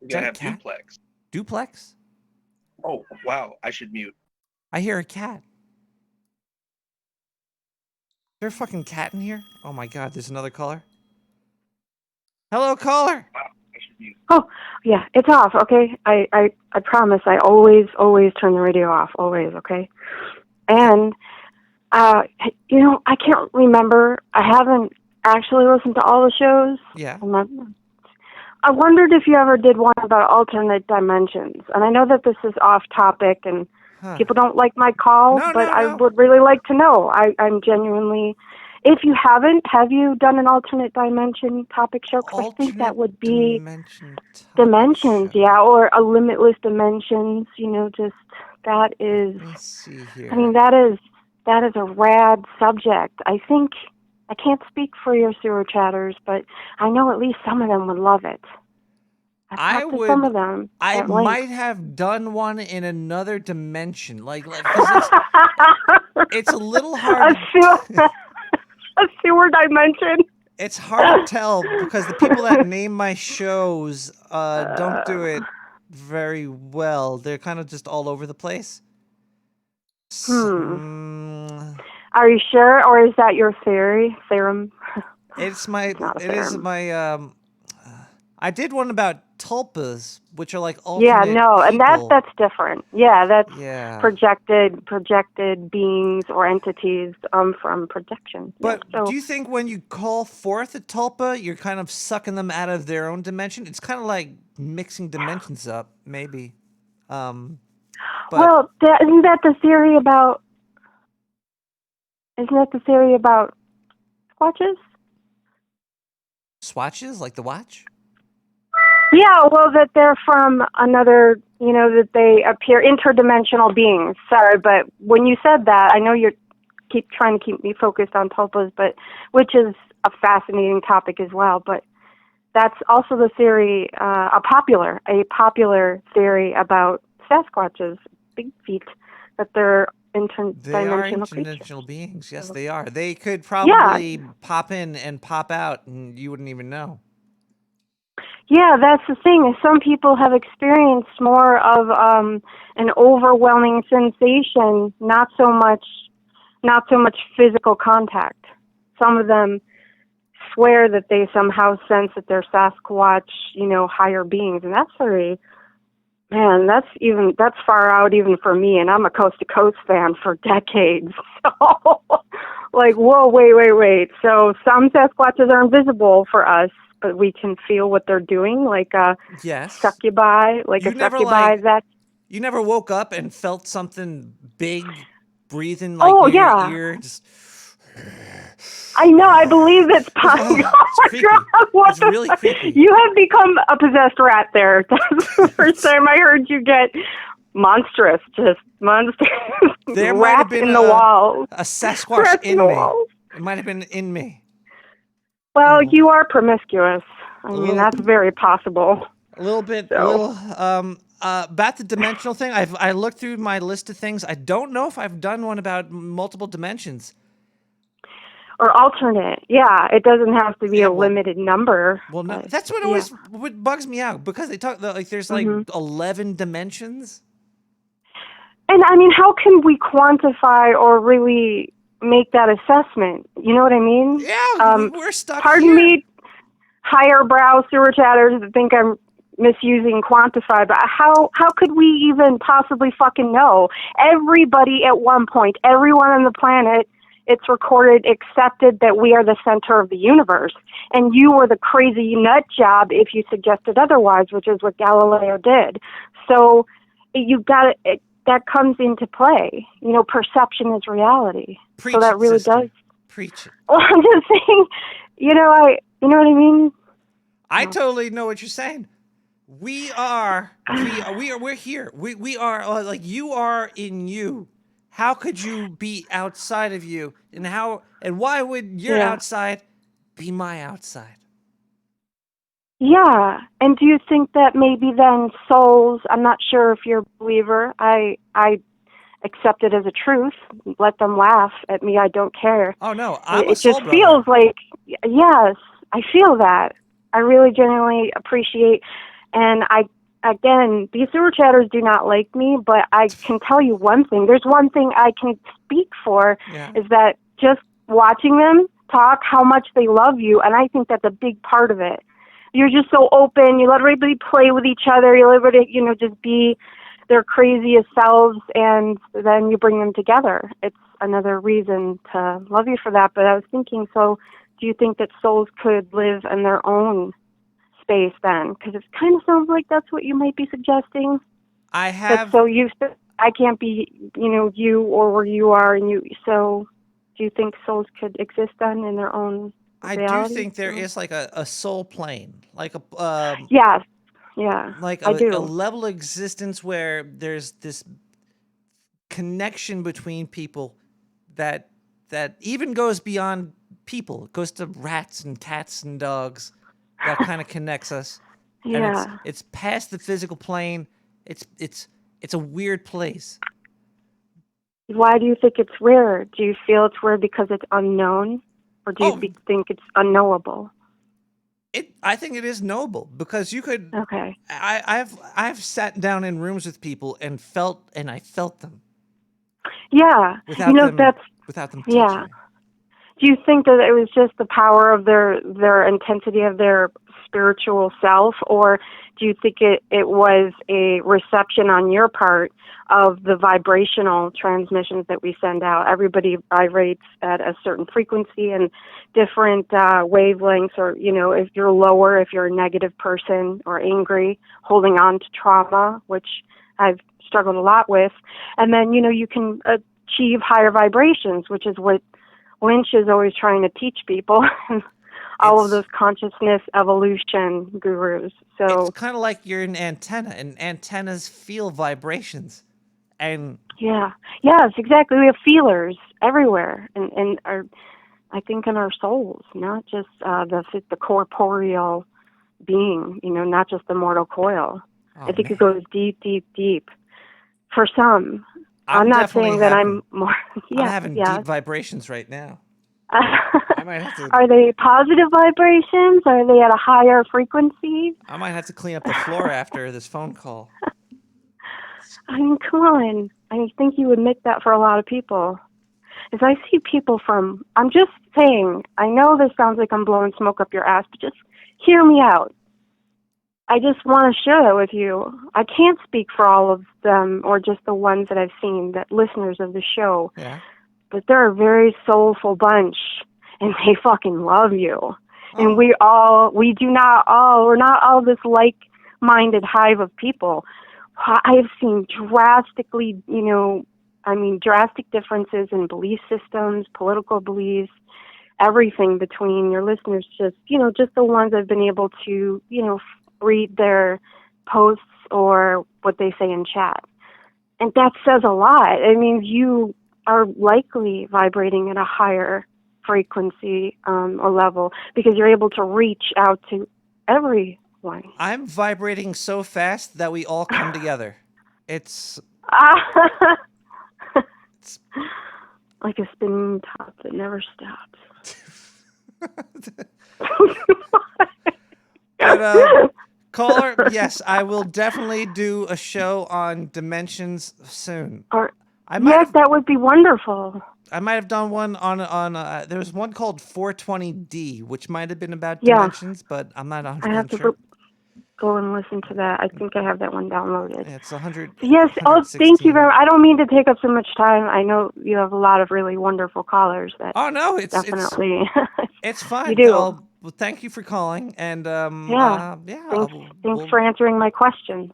You Is gotta that have a cat? duplex. Duplex? Oh wow, I should mute. I hear a cat. there a fucking cat in here? Oh my god, there's another caller. Hello, caller. Oh, yeah, it's off, okay? I promise I always turn the radio off, always, okay? And, you know, I can't remember. I haven't actually listened to all the shows. Yeah. I wondered if you ever did one about alternate dimensions. And I know that this is off topic and people don't like my call, but I would really like to know. I'm genuinely... If you haven't, have you done an alternate dimension topic show? Because I think that would be dimensions, yeah, or a limitless dimensions. You know, just that is. Let me see here. I mean, that is a rad subject. I think I can't speak for your sewer chatters, but I know at least some of them would love it. I've talked to some of them. I at length. might have done one in another dimension, like 'cause it's a little hard. A sewer dimension. It's hard to tell because the people that name my shows don't do it very well. They're kind of just all over the place. Are you sure, or is that your theorem? It's my. Not a It is theorem. my. I did one about tulpas, which are like alternate Yeah, no, and people. that's different. Yeah, that's Yeah. projected beings or entities from projection. But Yeah, so, do you think when you call forth a tulpa, you're kind of sucking them out of their own dimension? It's kind of like mixing dimensions up, maybe. But well, isn't that the theory about? Isn't that the theory about watches? swatches, like the watch? Yeah, well, that they're from another, you know, that they appear interdimensional beings. Sorry, but when you said that, I know you're trying to keep me focused on tulpas, but which is a fascinating topic as well. But that's also the theory, a popular theory about Sasquatches, big feet, that they're They are interdimensional creatures. interdimensional beings. Yes, they are. They could probably pop in and pop out, and you wouldn't even know. Yeah, that's the thing. Some people have experienced more of an overwhelming sensation, not so much physical contact. Some of them swear that they somehow sense that they're Sasquatch, you know, higher beings, and that's very, man, that's far out even for me, and I'm a Coast to Coast fan for decades. So, like, whoa, wait. So some Sasquatches are invisible for us, but we can feel what they're doing, like a succubi, like You a never, succubi that. You never woke up and felt something big breathing like near your ear? Just... I know. I believe it's possible. creepy. It's really creepy. You have become a possessed rat there. That's the first time I heard you get monstrous, just monstrous. There might have Rats been in the walls. a Sasquatch Rats in the me. walls. It might have been in me. Well, you are promiscuous. I mean, that's very possible. A little bit, So. about the dimensional thing, I looked through my list of things. I don't know if I've done one about multiple dimensions. Or alternate. Yeah, it doesn't have to be a limited number. Well, no, that's what always what bugs me out, because they talk like there's like 11 dimensions. And I mean, how can we quantify or really make that assessment? You know what I mean? Yeah, we're stuck Pardon me, higher brow sewer chatters that think I'm misusing quantify, but how could we even possibly fucking know? Everybody at one point, everyone on the planet, it's recorded, accepted that we are the center of the universe. And you were the crazy nut job if you suggested otherwise, which is what Galileo did. So you've got it, that comes into play. You know, perception is reality. Preach so that it, really sister. does. Preach it. Well, I'm just saying, you know what I mean? I totally know what you're saying. We're here. We are like, you are in you. How could you be outside of you? And why would your outside be my outside? Yeah. And do you think that maybe then souls, I'm not sure if you're a believer, I accept it as a truth, let them laugh at me, I don't care. Oh no, I'm a it soul just brother. feels like, yes, I feel that. I really genuinely appreciate, and again, these sewer chatters do not like me, but I can tell you one thing. There's one thing I can speak for, is that just watching them talk how much they love you, and I think that's a big part of it. You're just so open. You let everybody play with each other. You let everybody, just be their craziest selves, and then you bring them together. It's another reason to love you for that. But I was thinking, so do you think that souls could live in their own space then? Because it kind of sounds like that's what you might be suggesting. I have. So I can't be, you or where you are, and you. So, do you think souls could exist then in their own reality? I do think there is like a soul plane, like a yes, yeah, like I do. a level of existence where there's this connection between people that even goes beyond people. It goes to rats and cats and dogs. That kind of connects us. Yeah. And it's past the physical plane. It's a weird place. Why do you think it's weird? Do you feel it's weird because it's unknown, or do you think it's unknowable? I think it is knowable because you could. Okay. I've sat down in rooms with people and I felt them. Yeah. Without them touching yeah. me. Do you think that it was just the power of their intensity of their spiritual self, or do you think it was a reception on your part of the vibrational transmissions that we send out? Everybody vibrates at a certain frequency and different wavelengths, or, if you're lower, if you're a negative person or angry, holding on to trauma, which I've struggled a lot with. And then, you can achieve higher vibrations, which is what Lynch is always trying to teach people. All of those consciousness evolution gurus. So it's kind of like you're an antenna, and antennas feel vibrations. And yes, exactly. We have feelers everywhere, and I think in our souls, not just the corporeal being. Not just the mortal coil. I think it goes deep, deep, deep. For some, I'm not saying that I'm more. I'm having deep vibrations right now. I might have to. Are they positive vibrations? Are they at a higher frequency? I might have to clean up the floor after this phone call. I mean, come on. I think you admit that for a lot of people. As I see people I'm just saying, I know this sounds like I'm blowing smoke up your ass, but just hear me out. I just want to share that with you. I can't speak for all of them or just the ones that I've seen, that listeners of the show. Yeah. But they're a very soulful bunch, and they fucking love you. And we're not all this like-minded hive of people. I have seen drastic differences in belief systems, political beliefs, everything between your listeners. Just the ones I've been able to, read their posts or what they say in chat. And that says a lot. I mean, you are likely vibrating at a higher frequency or level because you're able to reach out to everyone. I'm vibrating so fast that we all come together. It's like a spinning top that never stops. But, caller, yes, I will definitely do a show on dimensions soon. That would be wonderful. I might have done one on there was one called 420D, which might have been about dimensions, but I'm not 100% I have to sure. Go and listen to that. I think I have that one downloaded. Yeah, it's 100. Yes. Oh, thank you very much. I don't mean to take up so much time. I know you have a lot of really wonderful callers. It's definitely. It's fine. You do. Well, thank you for calling, and Thanks for answering my questions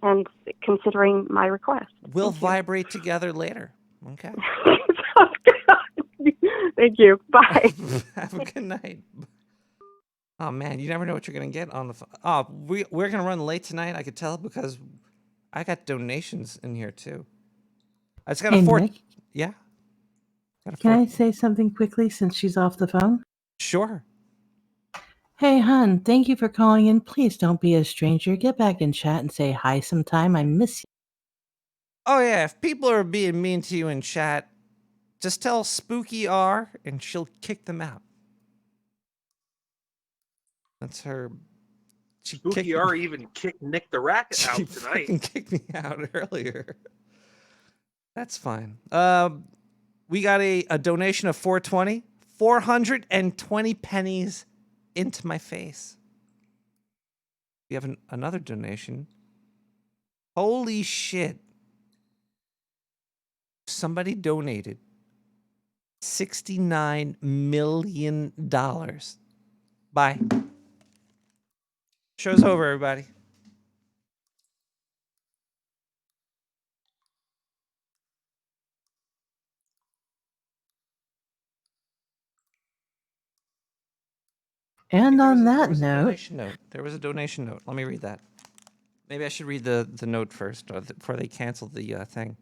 and considering my request. We'll vibrate together later. Okay. Thank you. Bye. Have a good night. Oh man, you never know what you're gonna get on the phone. Oh, we're gonna run late tonight. I could tell because I got donations in here too. I just got a Nick? Yeah. Can I say something quickly since she's off the phone? Sure. Hey, hon, thank you for calling in. Please don't be a stranger. Get back in chat and say hi sometime. I miss you. Oh yeah, if people are being mean to you in chat, just tell Spooky R and she'll kick them out. That's her. Spooky R even kicked Nick the Rat out She tonight. fucking kicked me out earlier. That's fine. We got a donation of $420 420 pennies into my face. We have another donation. Holy shit. Somebody donated $69 million. Bye. Show's over, everybody. And on that note, There was a donation note. Let me read that. Maybe I should read the note first before they cancel the thing.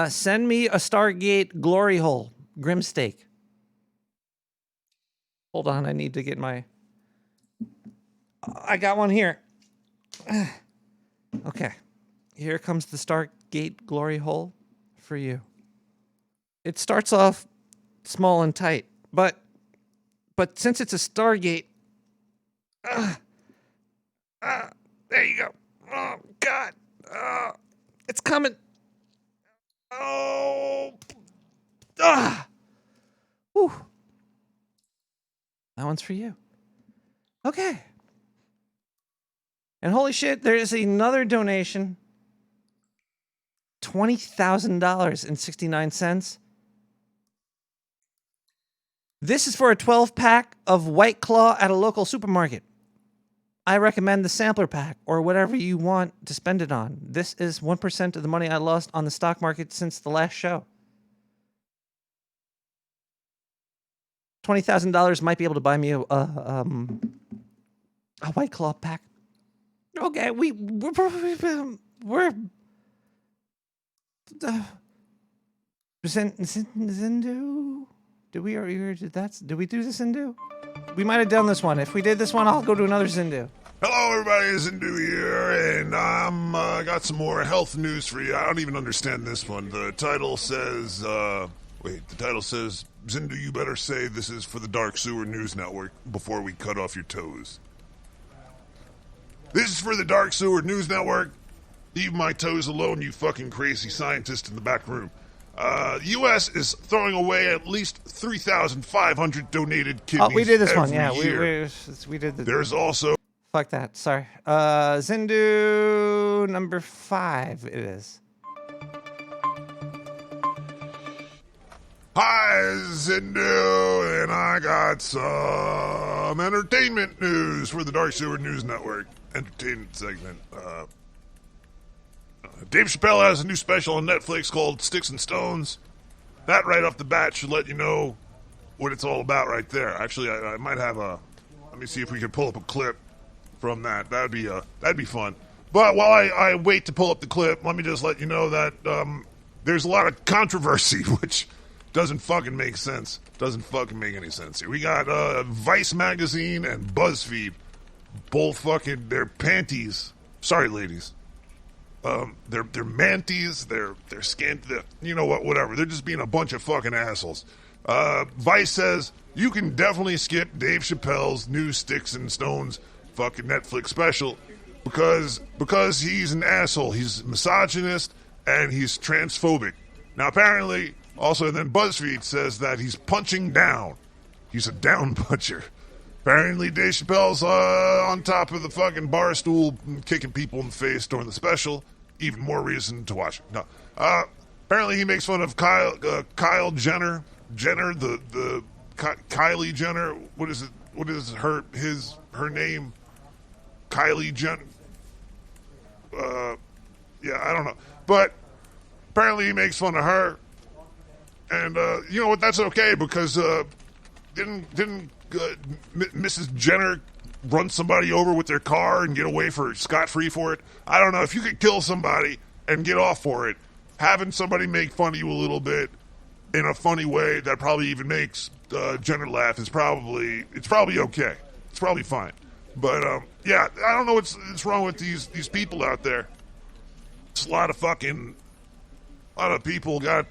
Send me a Stargate glory hole, Grimsteak. Hold on, I need to get my... I got one here. Okay. Here comes the Stargate glory hole for you. It starts off small and tight, but since it's a Stargate... there you go. Oh, God. It's coming. Oh. Whew. That one's for you. Okay. And holy shit, there is another donation. $20,000.69. This is for a 12-pack of White Claw at a local supermarket. I recommend the sampler pack or whatever you want to spend it on. This is 1% of the money I lost on the stock market since the last show. $20,000 might be able to buy me a White Claw pack. Okay, we're Zindu. Did we already did that? Did we do the Zindu? We might have done this one. If we did this one, I'll go to another Zindu. Hello, everybody. Zindu here, and I'm got some more health news for you. I don't even understand this one. The title says, the title says, Zindu, you better say this is for the Dark Sewer News Network before we cut off your toes. This is for the Dark Sewer News Network. Leave my toes alone, you fucking crazy scientist in the back room. The U.S. is throwing away at least 3,500 donated kidneys. Oh, we did this one. every Yeah, year. we did the... There's also... Fuck that. Sorry. Zindu number 5 it is. Hi, Zindu, and I got some entertainment news for the Dark Sewer News Network. Entertainment segment. Dave Chappelle has a new special on Netflix called Sticks and Stones. That right off the bat should let you know what it's all about right there. Actually, I might have a... Let me see if we can pull up a clip from that. That'd be fun. But while I wait to pull up the clip, let me just let you know that there's a lot of controversy, which doesn't fucking make sense. Doesn't fucking make any sense here. We got Vice Magazine and BuzzFeed. Both fucking... Their panties... Sorry, ladies. They're manties, they're scant, you know what, whatever. They're just being a bunch of fucking assholes. Vice says, you can definitely skip Dave Chappelle's new Sticks and Stones fucking Netflix special because he's an asshole. He's misogynist and he's transphobic. Now apparently, also then BuzzFeed says that he's punching down. He's a down puncher. Apparently Dave Chappelle's on top of the fucking bar stool kicking people in the face during the special. Even more reason to watch it. No. Apparently he makes fun of Kyle Jenner. The Kylie Jenner. What is it? What is her name? Kylie Jenner. Yeah, I don't know. But apparently he makes fun of her. And you know what? That's okay because didn't Mrs. Jenner run somebody over with their car and get away for scot-free for it? I don't know. If you could kill somebody and get off for it, having somebody make fun of you a little bit in a funny way that probably even makes Jenner laugh is probably okay. It's probably fine. But yeah, I don't know what's wrong with these people out there. It's a lot of people got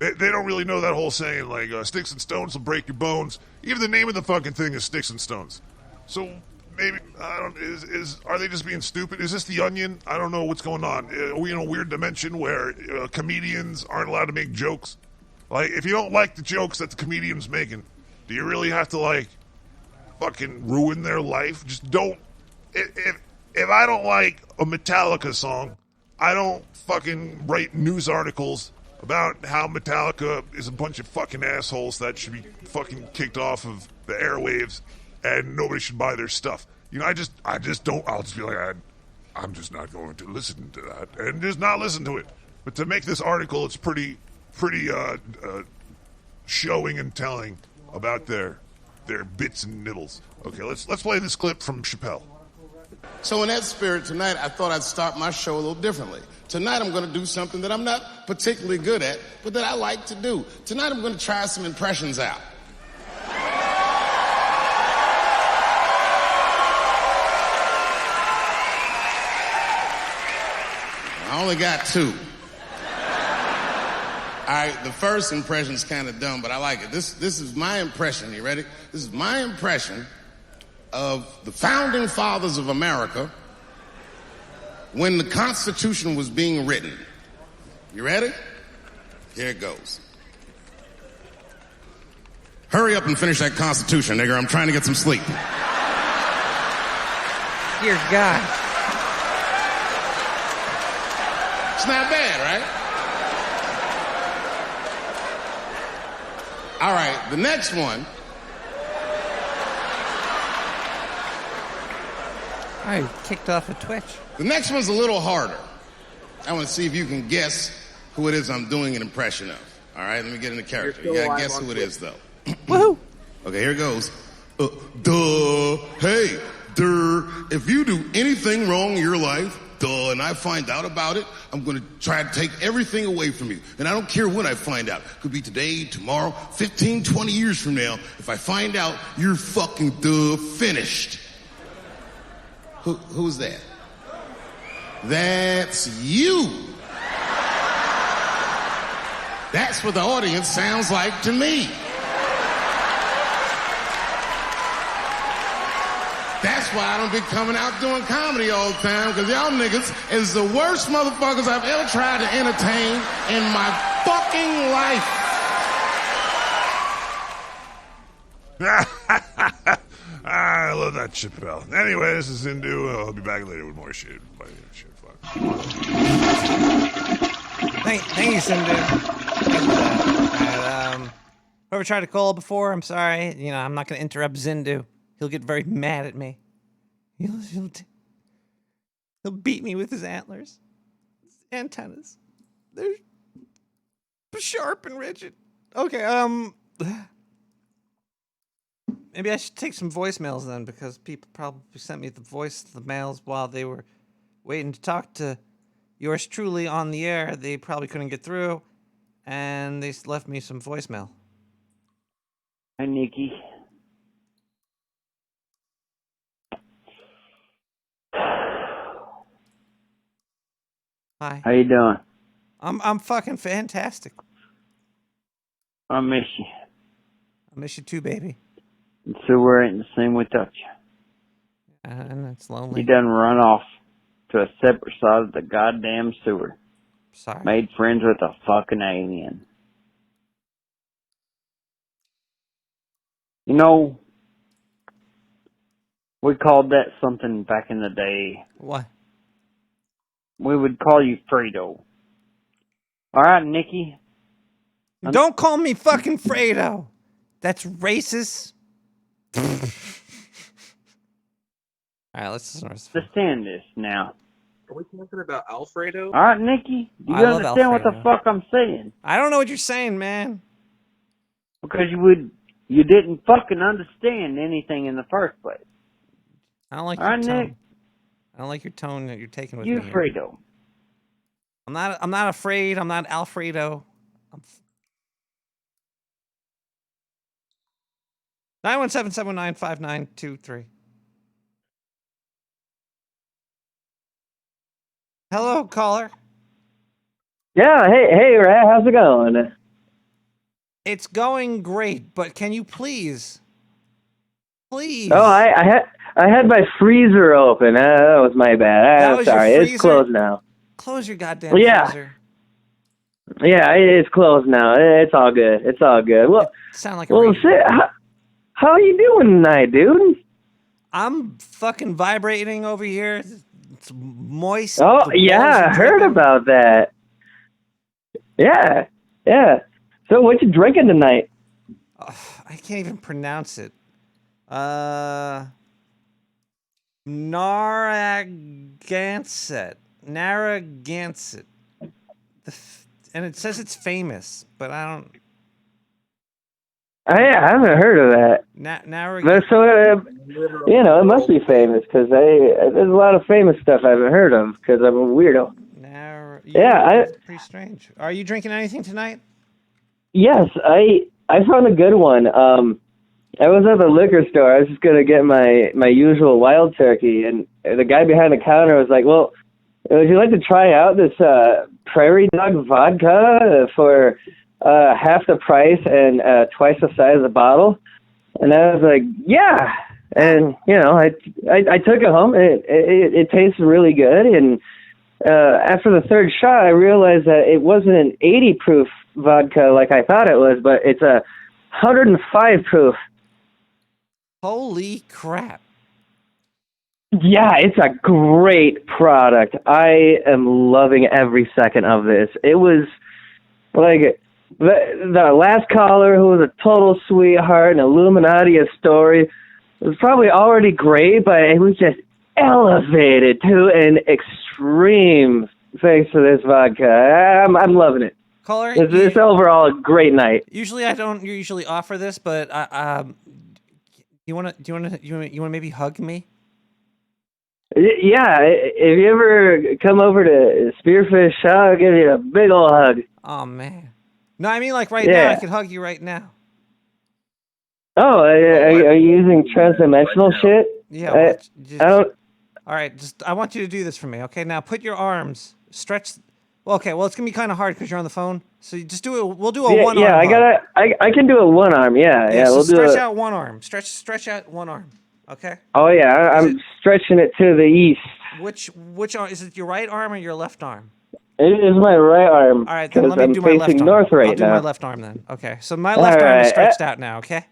they don't really know that whole saying like sticks and stones will break your bones. Even the name of the fucking thing is Sticks and Stones. So maybe are they just being stupid? Is this The Onion? I don't know what's going on. Are we in a weird dimension where comedians aren't allowed to make jokes? Like, if you don't like the jokes that the comedian's making, do you really have to, like, fucking ruin their life? Just don't. If I don't like a Metallica song, I don't fucking write news articles about how Metallica is a bunch of fucking assholes that should be fucking kicked off of the airwaves and nobody should buy their stuff. You know, I just don't. I'll just be like, I'm just not going to listen to that and just not listen to it. But to make this article, it's pretty showing and telling about their bits and nibbles. Okay, let's play this clip from Chappelle. So in that spirit, tonight I thought I'd start my show a little differently. Tonight I'm going to do something that I'm not particularly good at, but that I like to do. Tonight I'm going to try some impressions out. I only got 2. All right, the first impression's kind of dumb, but I like it. This is my impression. You ready? This is my impression of the founding fathers of America when the Constitution was being written. You ready? Here it goes. Hurry up and finish that Constitution, nigger. I'm trying to get some sleep. Dear God. It's not bad, right? All right, the next one. I kicked off a Twitch. The next one's a little harder. I want to see if you can guess who it is I'm doing an impression of. All right, let me get into character. You gotta guess who it is, though. Woohoo! Okay, here it goes. Hey, if you do anything wrong in your life, and I find out about it, I'm going to try to take everything away from you. And I don't care when I find out. Could be today, tomorrow, 15, 20 years from now. If I find out, you're fucking finished. Who's that? That's you. That's what the audience sounds like to me. That's why I don't be coming out doing comedy all the time, because y'all niggas is the worst motherfuckers I've ever tried to entertain in my fucking life. I love that Chappelle. Anyway, this is Hindu. I'll be back later with more shit. Fuck. Thank you, Hindu. Whoever tried to call before, I'm sorry. You know, I'm not going to interrupt Zindu. He'll get very mad at me. He'll beat me with his antlers. His antennas. They're sharp and rigid. Okay, maybe I should take some voicemails then, because people probably sent me the mails while they were waiting to talk to yours truly on the air. They probably couldn't get through, and they left me some voicemail. Hi, Nikki. Hi. How you doing? I'm fucking fantastic. I miss you. I miss you too, baby. And so we're ain't the same without you. And it's lonely. You done run off to a separate side of the goddamn sewer. Sorry. Made friends with a fucking alien. You know, we called that something back in the day. What? We would call you Fredo. Alright, Nikki. Don't call me fucking Fredo. That's racist. Alright, let's understand this now. Are we talking about Alfredo? Alright, Nikki. You I love understand what the Alfredo. fuck I'm saying? I don't know what you're saying, man. Because you didn't fucking understand anything in the first place. I don't like All your right, tone. Nick. I don't like your tone that you're taking with You me. Fredo. I'm not afraid. I'm not Alfredo. 917-719-5923. Hello, caller. Yeah, hey, Rat, how's it going? It's going great, but can you please? Oh, I had my freezer open. That was my bad. That I'm was your sorry. It's freezer? closed now. Close your goddamn Yeah. freezer. Yeah, it's closed now. It's all good. It's all good. Well, Sound like a well, radio. shit. How are you doing tonight, dude? I'm fucking vibrating over here. It's moist. Oh, The walls yeah, are I heard dripping. about that. Yeah, yeah. So what you drinking tonight? I can't even pronounce it. Narragansett. Narragansett. And it says it's famous, but I don't... I haven't heard of that. Narragansett. So, it must be famous because there's a lot of famous stuff I haven't heard of because I'm a weirdo. That's pretty strange. Are you drinking anything tonight? Yes, I found a good one. I was at the liquor store. I was just gonna get my usual wild turkey, and the guy behind the counter was like, "Well, would you like to try out this Prairie Dog vodka for half the price and twice the size of the bottle?" And I was like, "Yeah." And I took it home. It tastes really good. And after the third shot, I realized that it wasn't an 80 proof vodka like I thought it was, but it's a 105 proof. Holy crap. Yeah, it's a great product. I am loving every second of this. It was like the last caller, who was a total sweetheart and Illuminati a story, was probably already great, but it was just elevated to an extreme thanks to this vodka. I'm loving it. Caller, It's overall a great night. Usually I don't usually offer this, but you want to maybe hug me? Yeah, if you ever come over to Spearfish, I'll give you a big old hug. Oh man. No, I mean like right now. I could hug you right now. Oh, are you using transdimensional shit? Yeah. I don't. All right, I want you to do this for me, okay? Now put your arms, stretch. Well, okay, well it's gonna be kind of hard because you're on the phone. So you just do it. We'll do a one arm. Yeah, I can do a one arm. Yeah, So we'll do stretch it. out one arm. Stretch out one arm. Okay. Oh yeah, I'm stretching it to the east. Which arm is it? Your right arm or your left arm? It is my right arm. All right, then let me I'm do my left facing arm. north right I'll do now. my left arm then. Okay, so my left arm is stretched out now. Okay.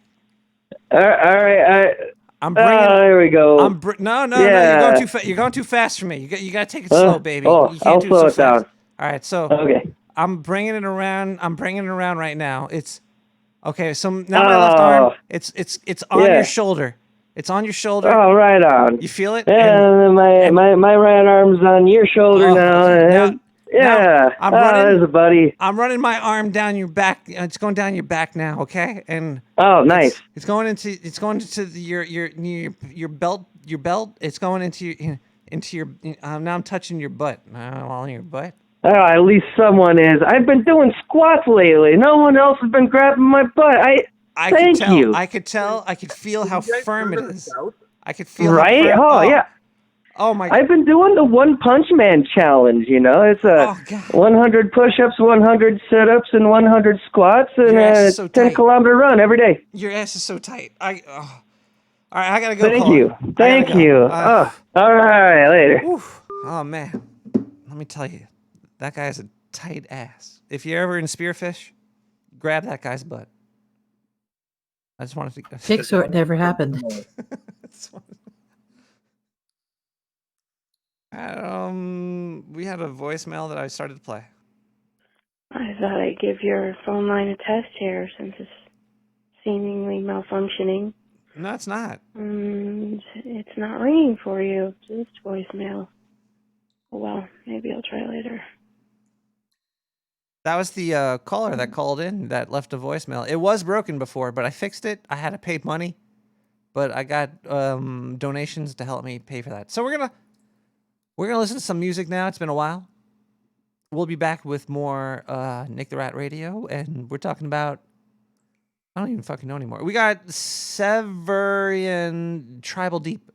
All right. I'm bringing. There we go. No, Yeah. you're going too fast for me. You got to take it slow, baby. Oh, You can't I'll do slow so it down. fast. All right, so Okay. I'm bringing it around. I'm bringing it around right now. It's okay. So now my left arm. It's on your shoulder. It's on your shoulder. Oh, right on. You feel it? And my right arm's on your shoulder now. I'm running. There's a buddy. I'm running my arm down your back. It's going down your back now. Okay, and nice. It's going into your belt. Your belt. It's going into your. Now I'm touching your butt. All your butt. Oh, at least someone is. I've been doing squats lately. No one else has been grabbing my butt. Thank you. I could tell. I could feel how firm it is. I could feel. Right? How firm, Oh, yeah. Oh my! I've been doing the One Punch Man challenge. It's a 100 push-ups, 100 sit-ups, and 100 squats, and a 10-kilometer run every day. Your ass is so tight. All right, I gotta go. Thank Paul. you. I Thank gotta go. you. All right, later. Oh man, let me tell you, that guy's a tight ass. If you're ever in Spearfish, grab that guy's butt. I just wanted to. Jigsaw, it never happened. We had a voicemail that I started to play. I thought I'd give your phone line a test here since it's seemingly malfunctioning. No, it's not. And it's not ringing for you. It's just voicemail. Well, maybe I'll try later. That was the caller that called in that left a voicemail. It was broken before, but I fixed it. I had to pay money, but I got donations to help me pay for that. So we're gonna listen to some music now. It's been a while. We'll be back with more Nick the Rat Radio, and we're talking about, I don't even fucking know anymore. We got Severian Tribal Deep.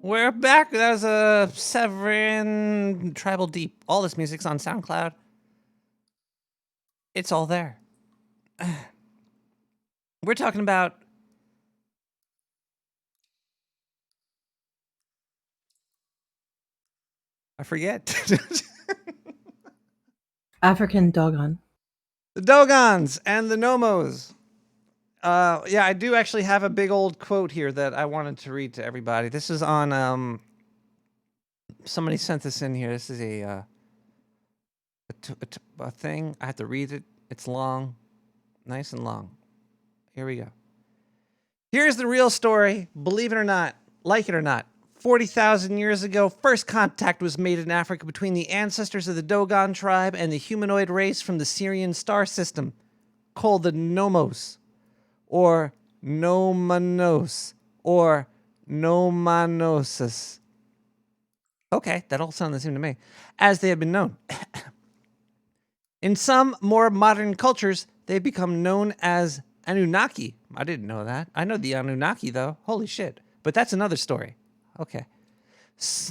We're back. That was a Severin Tribal Deep. All this music's on SoundCloud. It's all there. We're talking about I forget. African Dogon. The Dogons and the Nomos. Yeah, I do actually have a big old quote here that I wanted to read to everybody. This is on somebody sent this in here. This is a thing. I have to read it. It's long, nice and long. Here we go. Here's the real story. Believe it or not, like it or not. 40,000 years ago, first contact was made in Africa between the ancestors of the Dogon tribe and the humanoid race from the Syrian star system, called the Nomos, or Nomanos, or Nomanosis. Okay, that all sounded the same to me. As they have been known. In some more modern cultures, they've become known as Anunnaki. I didn't know that. I know the Anunnaki, though. Holy shit. But that's another story. Okay.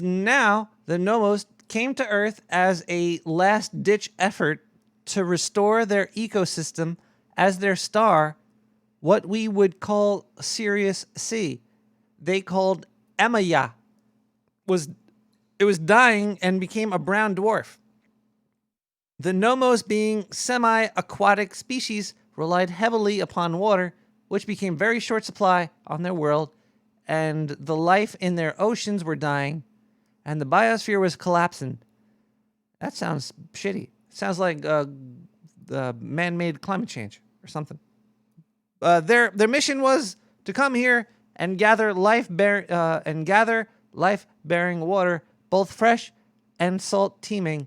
Now, the Nomos came to Earth as a last-ditch effort to restore their ecosystem as their star, what we would call Sirius C. They called Emaya. It was dying and became a brown dwarf. The Nomos, being semi-aquatic species, relied heavily upon water, which became very short supply on their world, and the life in their oceans were dying, and the biosphere was collapsing. That sounds shitty. Sounds like the man-made climate change or something. Their mission was to come here and gather life-bearing water, both fresh and salt teeming,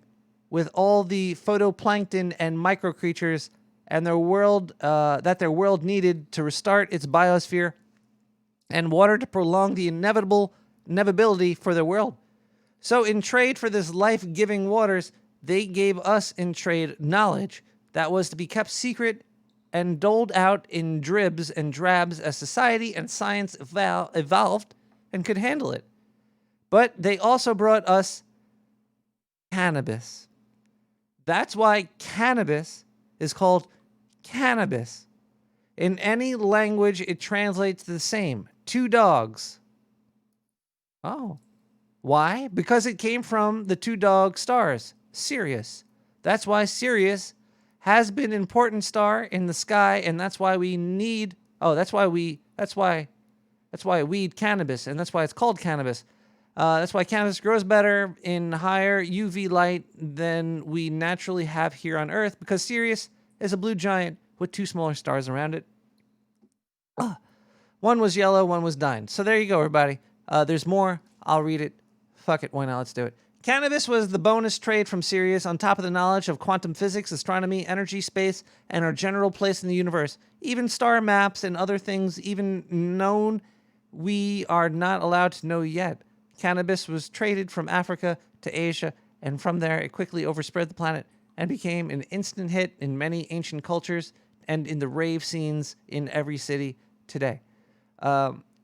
with all the phytoplankton and microcreatures and their world their world needed to restart its biosphere, and water to prolong the inevitability for their world. So in trade for this life-giving waters, they gave us in trade knowledge that was to be kept secret and doled out in dribs and drabs as society and science evolved and could handle it. But they also brought us cannabis. That's why cannabis is called cannabis. In any language, it translates the same. Two dogs. Oh. Why? Because it came from the two dog stars, Sirius. That's why Sirius has been an important star in the sky, and that's why we need, that's why weed cannabis, and that's why it's called cannabis. That's why cannabis grows better in higher UV light than we naturally have here on Earth, because Sirius is a blue giant with two smaller stars around it. One was yellow, one was dying. So there you go, everybody. There's more. I'll read it. Fuck it. Why not? Let's do it. Cannabis was the bonus trade from Sirius on top of the knowledge of quantum physics, astronomy, energy, space, and our general place in the universe. Even star maps and other things even known we are not allowed to know yet. Cannabis was traded from Africa to Asia, and from there it quickly overspread the planet and became an instant hit in many ancient cultures and in the rave scenes in every city today.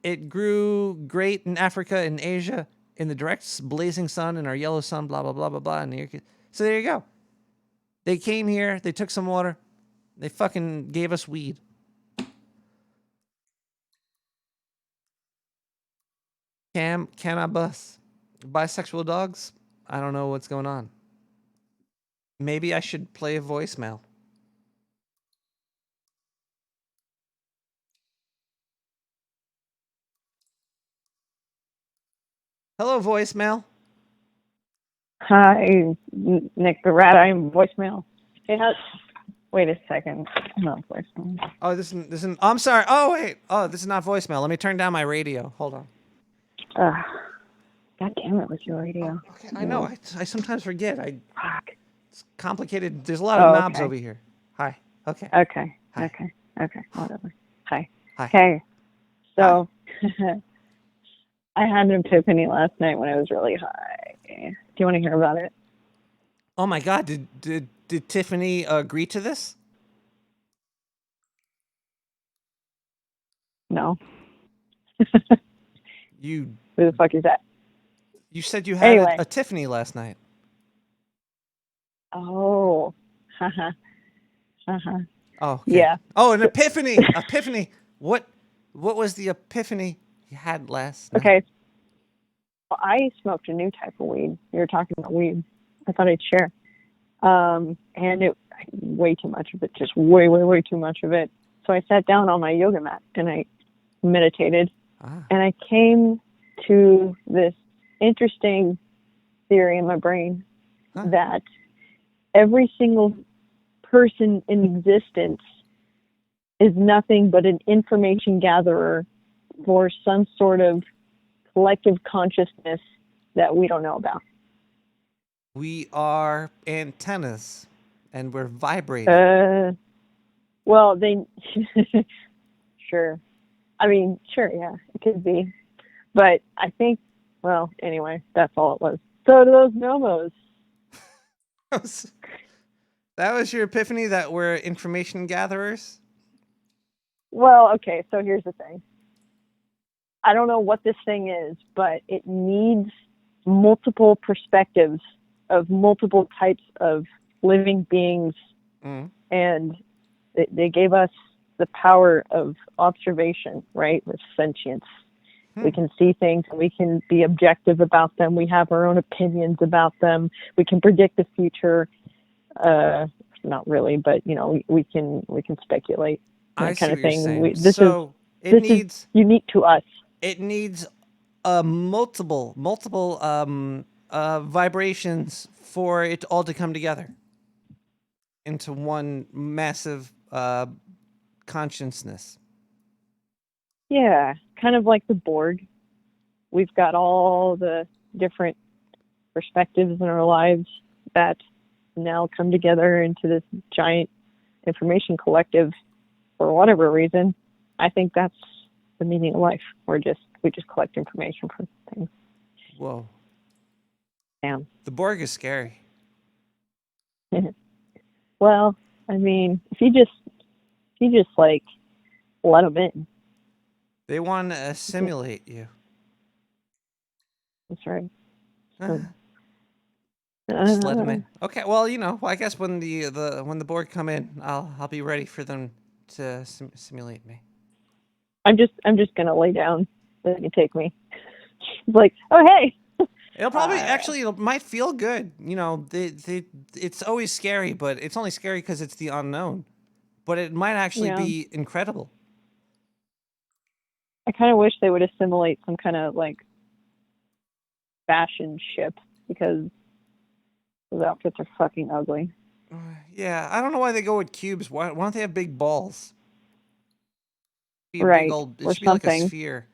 It grew great in Africa and Asia, in the direct blazing sun and our yellow sun, blah, blah, blah, blah, blah. So there you go. They came here, they took some water, they fucking gave us weed. Cannabis. Bisexual dogs? I don't know what's going on. Maybe I should play a voicemail. Hello, voicemail. Hi, Nick the Rat. I'm voicemail. Hey, wait a second. No voicemail. Oh, this isn't. I'm sorry. Oh, wait. Oh, this is not voicemail. Let me turn down my radio. Hold on. God damn it with your radio. Okay, I know. I sometimes forget. It's complicated. There's a lot of knobs over here. Hi. Okay. Okay. Hi. Okay. Whatever. Hi. Hi. Hey. So, I had an epiphany last night when I was really high. Do you want to hear about it? Oh my God! Did Tiffany agree to this? No. You. Who the fuck is that? You said you had Anyway. a Tiffany last night. Oh. Haha. Haha. Oh, okay. Yeah. Oh, an epiphany. Epiphany. What was the epiphany you had last night? Okay. Well, I smoked a new type of weed. You were talking about weed. I thought I'd share. And it way too much of it, just way, way, way too much of it. So I sat down on my yoga mat and I meditated. And I came to this interesting theory in my brain that every single person in existence is nothing but an information gatherer for some sort of collective consciousness that we don't know about. We are antennas, and we're vibrating. Well, sure. I mean, sure, yeah, it could be. But I think, well, anyway, that's all it was. So do those nomos. That was your epiphany that we're information gatherers? Well, okay, so here's the thing. I don't know what this thing is, but it needs multiple perspectives of multiple types of living beings. And they gave us the power of observation, right, with sentience. We can see things and we can be objective about them. We have our own opinions about them. We can predict the future. Not really, but you know, we can speculate, that kind of thing. This is unique to us. It needs multiple vibrations for it all to come together into one massive consciousness. Yeah, kind of like the Borg. We've got all the different perspectives in our lives that now come together into this giant information collective for whatever reason. I think that's the meaning of life. We just collect information from things. Whoa. Damn. The Borg is scary. Well, I mean, if you just like let them in. They want to assimilate you. That's right. Just let them in. Okay, well, you know, I guess when the Borg come in, I'll be ready for them to simulate me. I'm just gonna lay down. They can take me. Like, oh hey. It'll probably it might feel good. You know, it's always scary, but it's only scary because it's the unknown. But it might actually be incredible. I kind of wish they would assimilate some kind of like fashion ship, because those outfits are fucking ugly. Yeah, I don't know why they go with cubes. Why don't they have big balls? Be a Right, big old, it or should be like a something. sphere.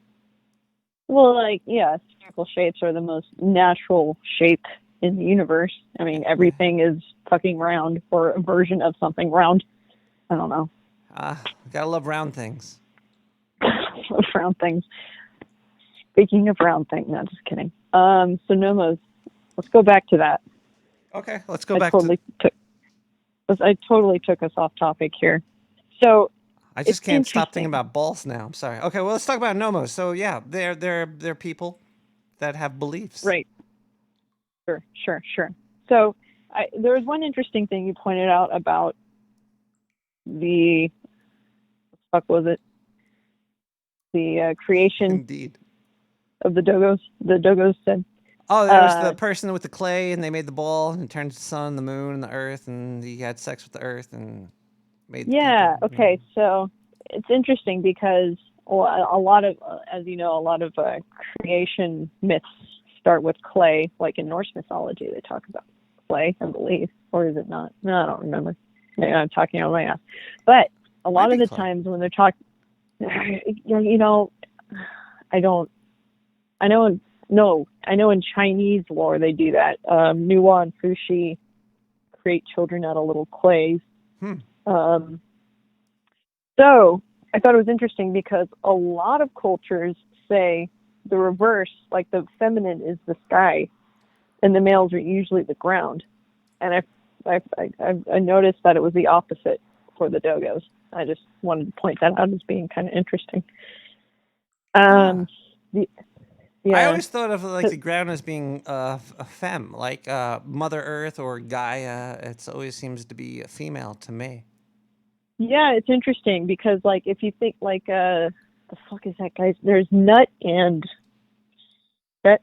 Well, like, yeah, spherical shapes are the most natural shape in the universe. I mean, everything is fucking round, or a version of something round. I don't know. Gotta love round things. Round things. Speaking of round things, no, just kidding. So Nomos, let's go back to that. Okay, let's go I back totally took us off topic here. So I just can't stop thinking about balls now. I'm sorry. Okay, well, let's talk about Nomos. So yeah, they're people that have beliefs. Right. Sure. So there was one interesting thing you pointed out about the what the fuck was it? The creation Indeed. of the Dogos. The Dogos said. Oh, there was the person with the clay, and they made the ball, and it turned the sun, the moon, and the earth, and he had sex with the earth, and made the Yeah. people. Okay. So it's interesting because a lot of, as you know, a lot of creation myths start with clay. Like in Norse mythology, they talk about clay, I believe, or is it not? No, I don't remember. Maybe I'm talking out my ass. But a lot of the times when they're talking, you know, I know in Chinese lore they do that. Nuwa and Fuxi create children out of little clays. So I thought it was interesting because a lot of cultures say the reverse, like the feminine is the sky, and the males are usually the ground. And I noticed that it was the opposite for the Dogos. I just wanted to point that out as being kind of interesting. The I always thought of like the ground as being a femme, like Mother Earth or Gaia. It always seems to be a female to me. Yeah, it's interesting because, like, if you think, like, the fuck is that guy's? There's Nut and Set.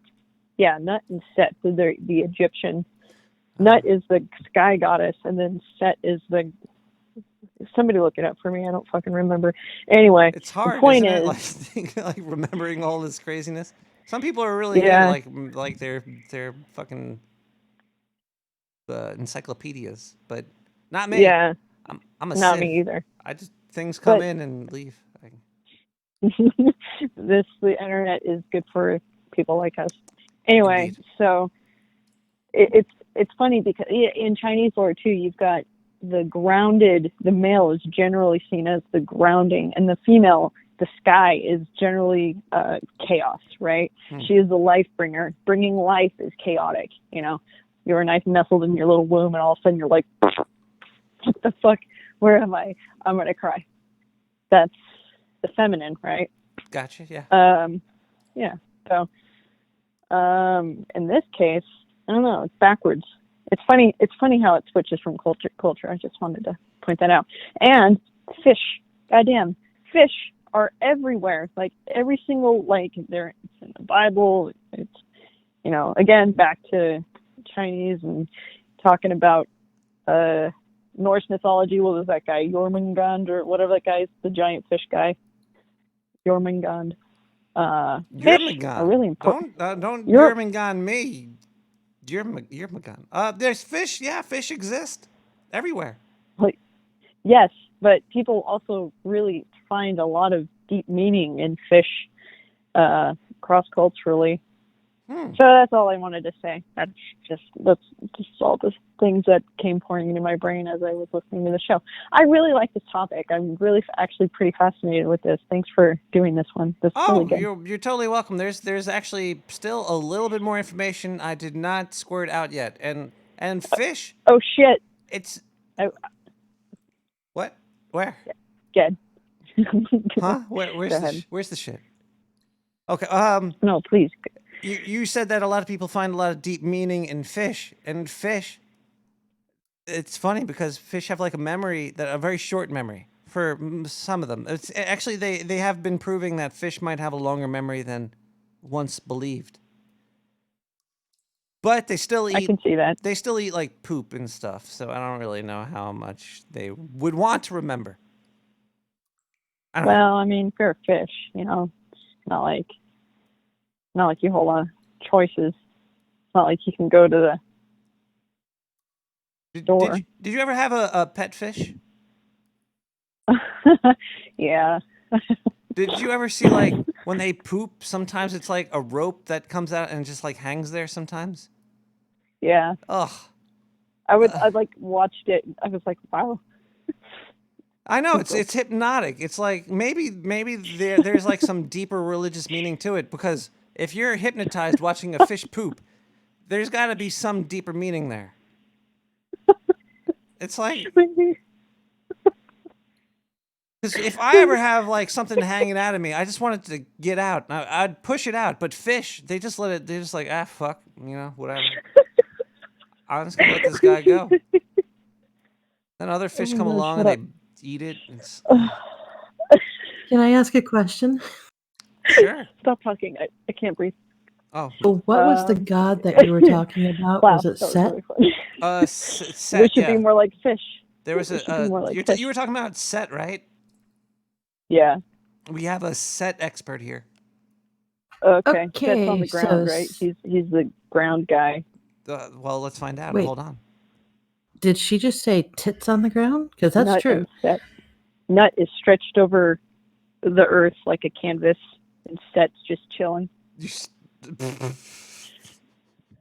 Yeah, Nut and Set. So they're the Egyptian. Nut is the sky goddess, and then Set is the. Somebody look it up for me. I don't fucking remember. Anyway, It's hard, the point isn't is, it? Like remembering all this craziness. Some people are really good at like they're fucking encyclopedias, but not me. Yeah, I'm a not sieve. me either. I just things come But- in and leave. the internet is good for people like us. Anyway, so it's funny because in Chinese lore too, you've got the male is generally seen as the grounding, and the female, the sky, is generally chaos, right? She is the life bringer. Bringing life is chaotic, you know. You're nice nestled in your little womb, and all of a sudden you're like, what the fuck? Where am I? I'm gonna cry. That's the feminine, right? Gotcha. Yeah. Yeah. So, in this case, I don't know. It's backwards. It's funny. It's funny how it switches from culture to culture. I just wanted to point that out. And fish, goddamn, fish are everywhere. Like every single, like it's in the Bible. It's, you know, again back to Chinese and talking about Norse mythology. What was that guy, Jormungand or whatever that guy is, the giant fish guy? Jormungand. Fish are really important. Don't Jormungand me. Jormungand. There's fish. Yeah, fish exist everywhere. Like, yes, but people also really find a lot of deep meaning in fish cross-culturally. So that's all I wanted to say. That's just all the things that came pouring into my brain as I was listening to the show. I really like this topic. I'm really actually pretty fascinated with this. Thanks for doing this one. This is really good. You're totally welcome. There's actually still a little bit more information I did not squirt out yet. And fish. Oh shit! It's what? Where? Good. Huh? Where's the shit? Okay. No, please. You said that a lot of people find a lot of deep meaning in fish, and fish. It's funny because fish have like a very short memory for some of them. It's actually they have been proving that fish might have a longer memory than once believed. But they still eat. I can see that. They still eat like poop and stuff, so I don't really know how much they would want to remember. Well, I mean, for a fish, you know, it's not like you have a lot of choices. It's not like you can go to the store. Did you ever have a pet fish? Yeah. Did you ever see like when they poop? Sometimes it's like a rope that comes out and just like hangs there. Sometimes. Yeah. Ugh. I like watched it. I was like, wow. I know it's hypnotic. It's like maybe there's like some deeper religious meaning to it, because if you're hypnotized watching a fish poop, there's got to be some deeper meaning there. It's like, because if I ever have like something hanging out of me, I just want it to get out. I'd push it out, but fish, they just let it. They're just like, fuck, you know, whatever. I'm just gonna let this guy go. Then other fish come along and they eat it. Can I ask a question? Sure. Stop talking. I can't breathe. Oh. Well, what was the god that you were talking about? Wow, was it that was Set? really funny. Set. We should be more like fish. There was We should be more like fish. you were talking about Set, right? Yeah. We have a Set expert here. Okay. Set's on the ground, right? He's the ground guy. Well, let's find out. Wait. Hold on. Did she just say tits on the ground? Because that's Nut true. and Set. Nut is stretched over the earth like a canvas, and Set's just chilling.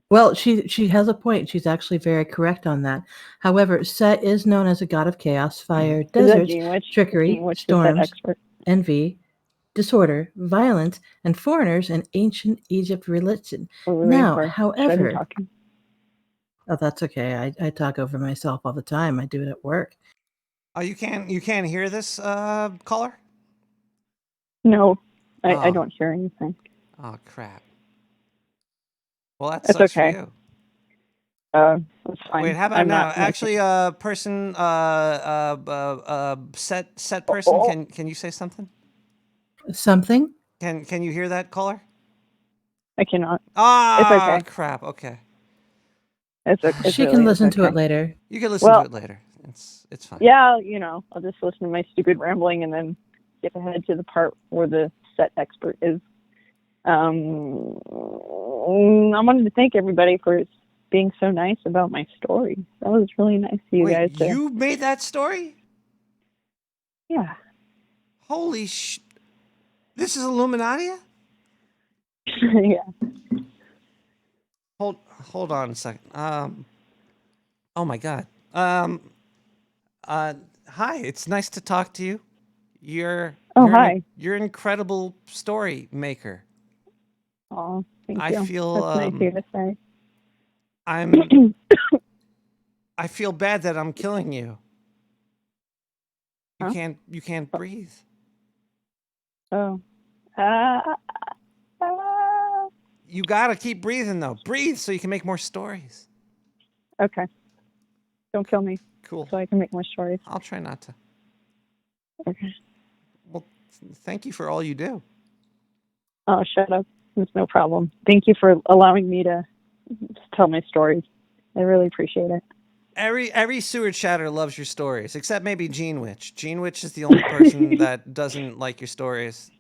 Well, she has a point. She's actually very correct on that. However, Set is known as a god of chaos, fire, Is that deserts, Gene Witch? trickery, Gene Witch is that storms, expert. envy, disorder, violence, and foreigners in ancient Egypt religion. What are we waiting Now, for? Should I be however, talking? oh, that's okay. I talk over myself all the time. I do it at work. Oh, you can't hear this caller? No, I don't hear anything. Oh crap. Well, that It's sucks okay. for you. That's fine. Wait, how about I'm now? not Actually, person, set person, Oh. can you say something? Something? Can you hear that, caller? I cannot. Ah, It's okay. crap. Okay. It's She really can is listen to okay. it later. You can listen Well, to it later. It's fine. Yeah, I'll just listen to my stupid rambling and then skip ahead to the part where the set expert is. I wanted to thank everybody for being so nice about my story. That was really nice of you guys. You made that story? Yeah. Holy This is Illuminati? Yeah. Hold on a second. Oh my God. Hi. It's nice to talk to you. You're hi. You're an incredible story maker. Oh, thank I you. feel That's nice of you to say. I feel bad that I'm killing you. Huh? You can't breathe. Oh. You gotta keep breathing though. Breathe so you can make more stories. Okay. Don't kill me. Cool. So I can make more stories. I'll try not to. Okay. Well, thank you for all you do. Oh, shut up. It's no problem. Thank you for allowing me to tell my stories. I really appreciate it. Every sewer chatter loves your stories, except maybe Gene Witch. Gene Witch is the only person that doesn't like your stories.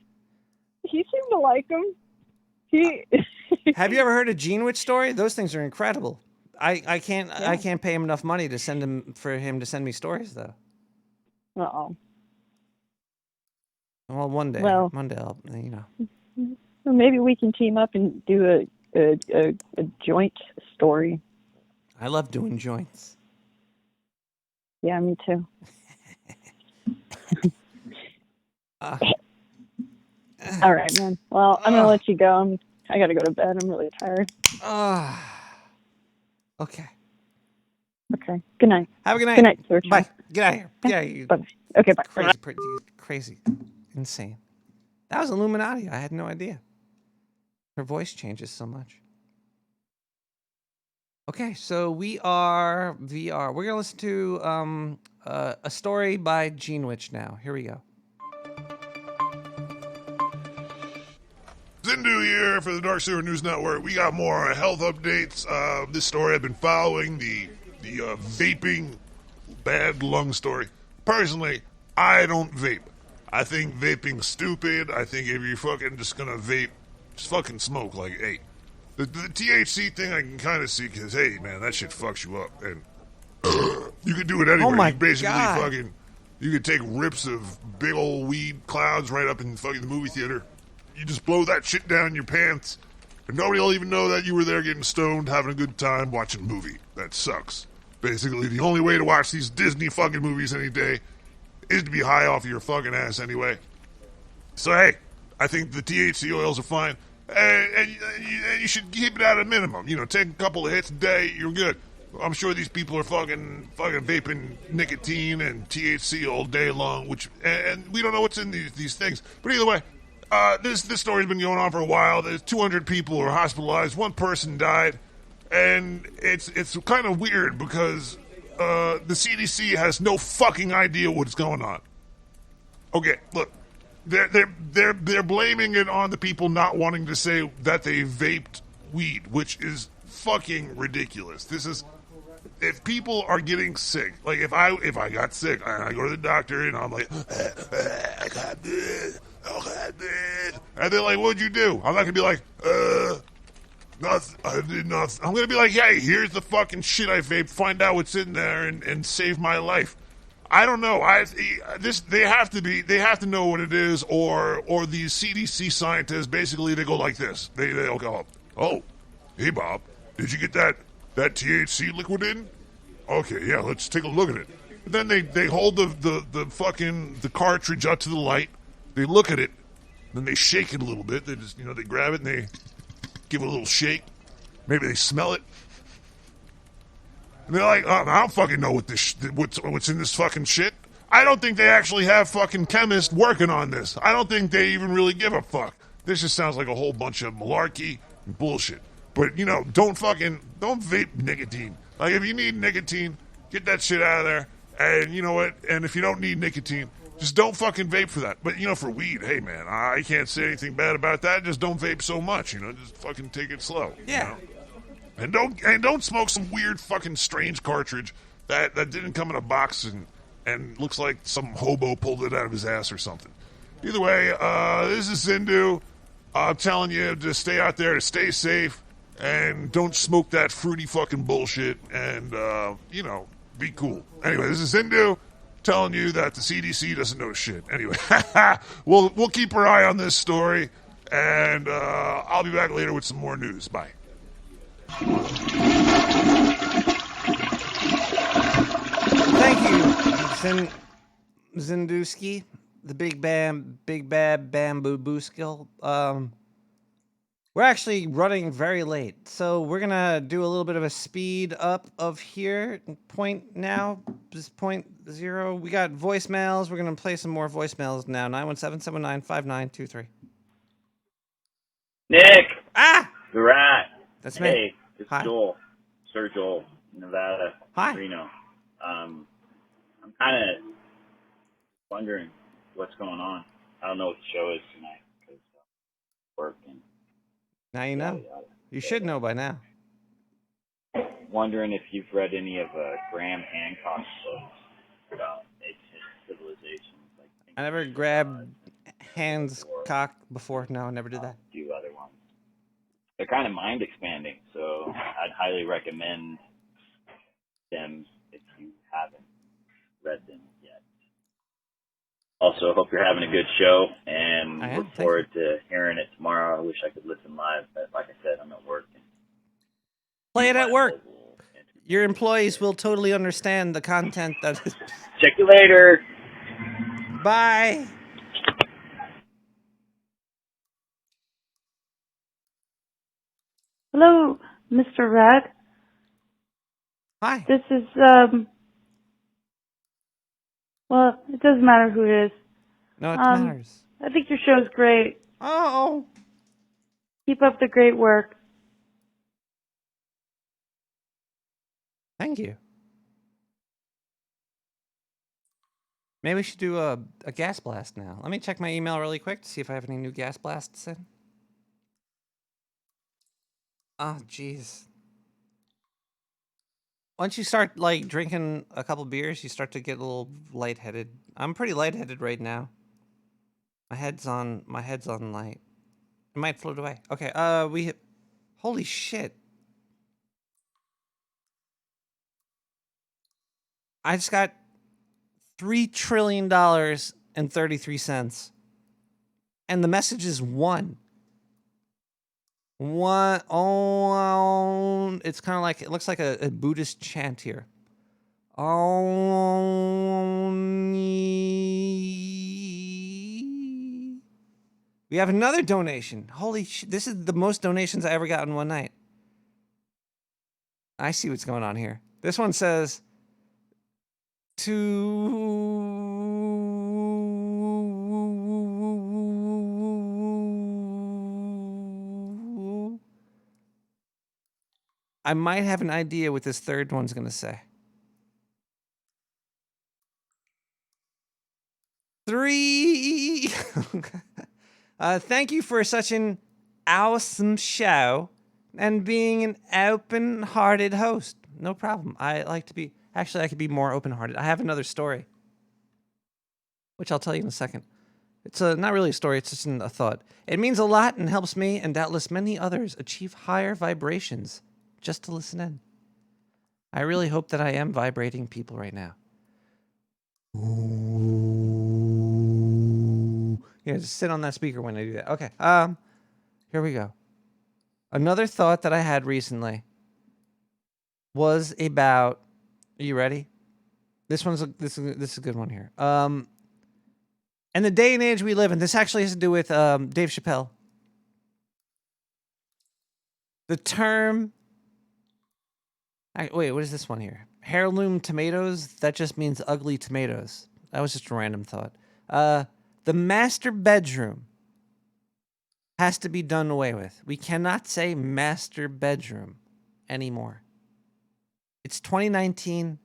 He seemed to like them. Have you ever heard a Gene Witch story? Those things are incredible. I can't pay him enough money to send him to send me stories though. Uh-oh. Well, one day Well, I'll, well, maybe we can team up and do a joint story. I love doing joints. Yeah, me too. All right, man. Well, I'm gonna let you go. I gotta go to bed. I'm really tired. Okay. Okay. Good night. Have a good night. Good night, sir. Bye. Get out of here. Get out of here. Bye. Okay, bye. Crazy. Insane. That was Illuminati. I had no idea. Her voice changes so much. Okay, so we are VR. We're gonna listen to a story by Gene Witch now. Here we go. Zindu here for the Dark Sewer News Network. We got more health updates. This story I've been following, the vaping bad lung story. Personally, I don't vape. I think vaping's stupid. I think if you're fucking just gonna vape, just fucking smoke. Like, hey, the THC thing I can kind of see because, hey, man, that shit fucks you up. And you could do it anywhere. Oh my you basically God. fucking, you could take rips of big old weed clouds right up in fucking the movie theater. You just blow that shit down your pants, and nobody will even know that you were there getting stoned, having a good time, watching a movie. That sucks. Basically, the only way to watch these Disney fucking movies any day is to be high off of your fucking ass anyway. So, hey, I think the THC oils are fine, and you should keep it at a minimum. Take a couple of hits a day, you're good. I'm sure these people are fucking vaping nicotine and THC all day long, and we don't know what's in these things. But either way, this story's been going on for a while. There's 200 people who are hospitalized. One person died, and it's kind of weird because the CDC has no fucking idea what's going on. Okay, look, they're blaming it on the people not wanting to say that they vaped weed, which is fucking ridiculous. This is. If people are getting sick, like if I got sick and I go to the doctor and I'm like, I got this, and they're like, what'd you do? I'm not gonna be like, nothing, I did nothing. I'm gonna be like, hey, here's the fucking shit I vaped, find out what's in there and save my life. I don't know. They have to know what it is, or these CDC scientists basically they go like this. They'll go, oh, hey Bob, did you get that THC liquid in? Okay, yeah, let's take a look at it. And then they hold the fucking the cartridge up to the light. They look at it, then they shake it a little bit. They just they grab it and they give it a little shake. Maybe they smell it. And they're like, oh, I don't fucking know what's in this fucking shit. I don't think they actually have fucking chemists working on this. I don't think they even really give a fuck. This just sounds like a whole bunch of malarkey and bullshit. But don't vape nicotine. Like if you need nicotine, get that shit out of there. And you know what? And if you don't need nicotine, just don't fucking vape for that. But for weed, hey man, I can't say anything bad about that. Just don't vape so much. Just fucking take it slow. Yeah. And don't smoke some weird fucking strange cartridge that didn't come in a box and looks like some hobo pulled it out of his ass or something. Either way, this is Zindu. I'm telling you to stay out there, to stay safe, and don't smoke that fruity fucking bullshit, and, be cool. Anyway, this is Zindu telling you that the CDC doesn't know shit. Anyway, we'll keep our eye on this story, and I'll be back later with some more news. Bye. Thank you, Zinduski, the big bad bamboo boo skill. We're actually running very late, so we're gonna do a little bit of a speed up of here. Point now, this 0. We got voicemails. We're gonna play some more voicemails now. 917-799-5923. Nick! Ah! The Rat. That's me. Hey, it's Hi. Joel. Sir Joel, Nevada. Hi. Reno. I'm kind of wondering what's going on. I don't know what the show is tonight because work and Now you know. You should know by now. wondering if you've read any of Graham Hancock's books about ancient civilizations. Like I never grabbed hands cock before. No, I never did that. a few other ones. They're kind of mind expanding, so I'd highly recommend them if you haven't read them yet. Also, hope you're having a good show, and I am, look forward to hearing it tomorrow. I wish I could listen live, but like I said, I'm at work. Play it at work. Your employees will totally understand the content that is. Check you later. Bye. Hello, Mr. Rat. Hi. This is, well, it doesn't matter who it is. No, it matters. I think your show's great. Oh. Keep up the great work. Thank you. Maybe we should do a gas blast now. Let me check my email really quick to see if I have any new gas blasts in. Oh, jeez. Once you start, drinking a couple beers, you start to get a little lightheaded. I'm pretty lightheaded right now. My head's on light. It might float away. Okay, holy shit. I just got $3 trillion and 33 cents. And the message is one. One. Oh, it's kind of like, it looks like a Buddhist chant here. We have another donation. Holy shit. This is the most donations I ever got in one night. I see what's going on here. This one says, I might have an idea what this third one's going to say. 3. Thank you for such an awesome show and being an open-hearted host. No problem. I could be more open-hearted. I have another story, which I'll tell you in a second. It's not really a story, it's just a thought. It means a lot and helps me and doubtless many others achieve higher vibrations just to listen in. I really hope that I am vibrating people right now. Ooh. Yeah, just sit on that speaker when I do that. Okay, here we go. Another thought that I had recently was about, are you ready? This is a good one here. And the day and age we live in, this actually has to do with Dave Chappelle. The term, wait, what is this one here? Heirloom tomatoes, that just means ugly tomatoes. That was just a random thought. The master bedroom has to be done away with. We cannot say master bedroom anymore. It's 2019.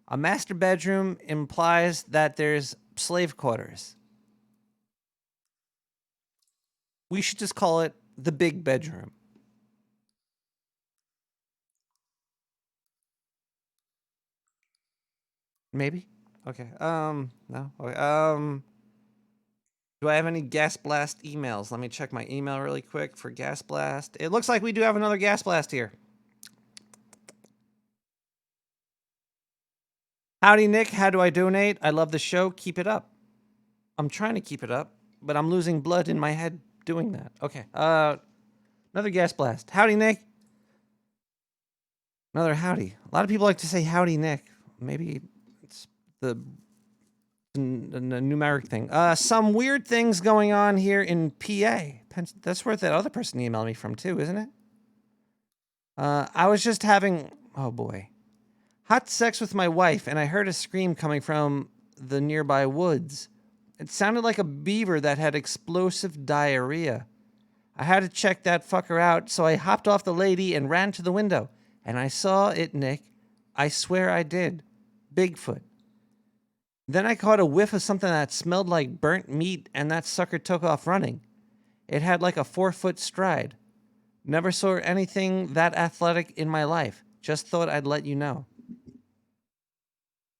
A master bedroom implies that there's slave quarters. We should just call it the big bedroom. Maybe? Okay. No. Okay. Do I have any Gas Blast emails? Let me check my email really quick for Gas Blast. It looks like we do have another Gas Blast here. Howdy, Nick. How do I donate? I love the show. Keep it up. I'm trying to keep it up, but I'm losing blood in my head doing that. Okay. Another Gas Blast. Howdy, Nick. Another howdy. A lot of people like to say howdy, Nick. Maybe it's the numeric thing. Some weird things going on here in PA. That's where that other person emailed me from too, isn't it? I was just having, oh boy, hot sex with my wife, and I heard a scream coming from the nearby woods. It sounded like a beaver that had explosive diarrhea. I had to check that fucker out, so I hopped off the lady and ran to the window. And I saw it, Nick. I swear I did. Bigfoot. Then I caught a whiff of something that smelled like burnt meat, and that sucker took off running. It had like a 4-foot stride. Never saw anything that athletic in my life. Just thought I'd let you know.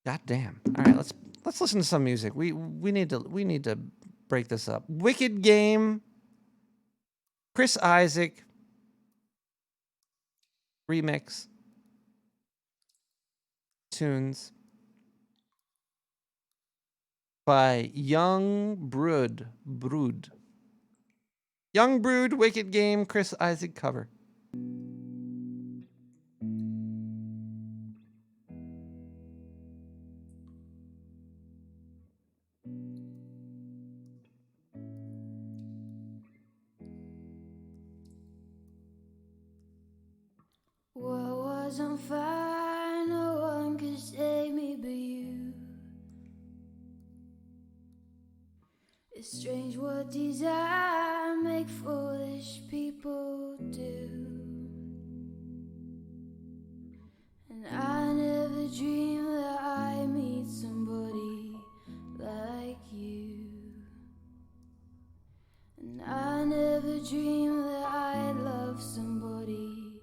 God damn. All right, let's listen to some music. We need to break this up. Wicked Game. Chris Isaac. Remix. Tunes. By Young Brood. Young Brood, Wicked Game, Chris Isaac cover. What was on fire, no one could save me but you. It's strange what desire make foolish people do. And I never dreamed that I'd meet somebody like you. And I never dreamed that I'd love somebody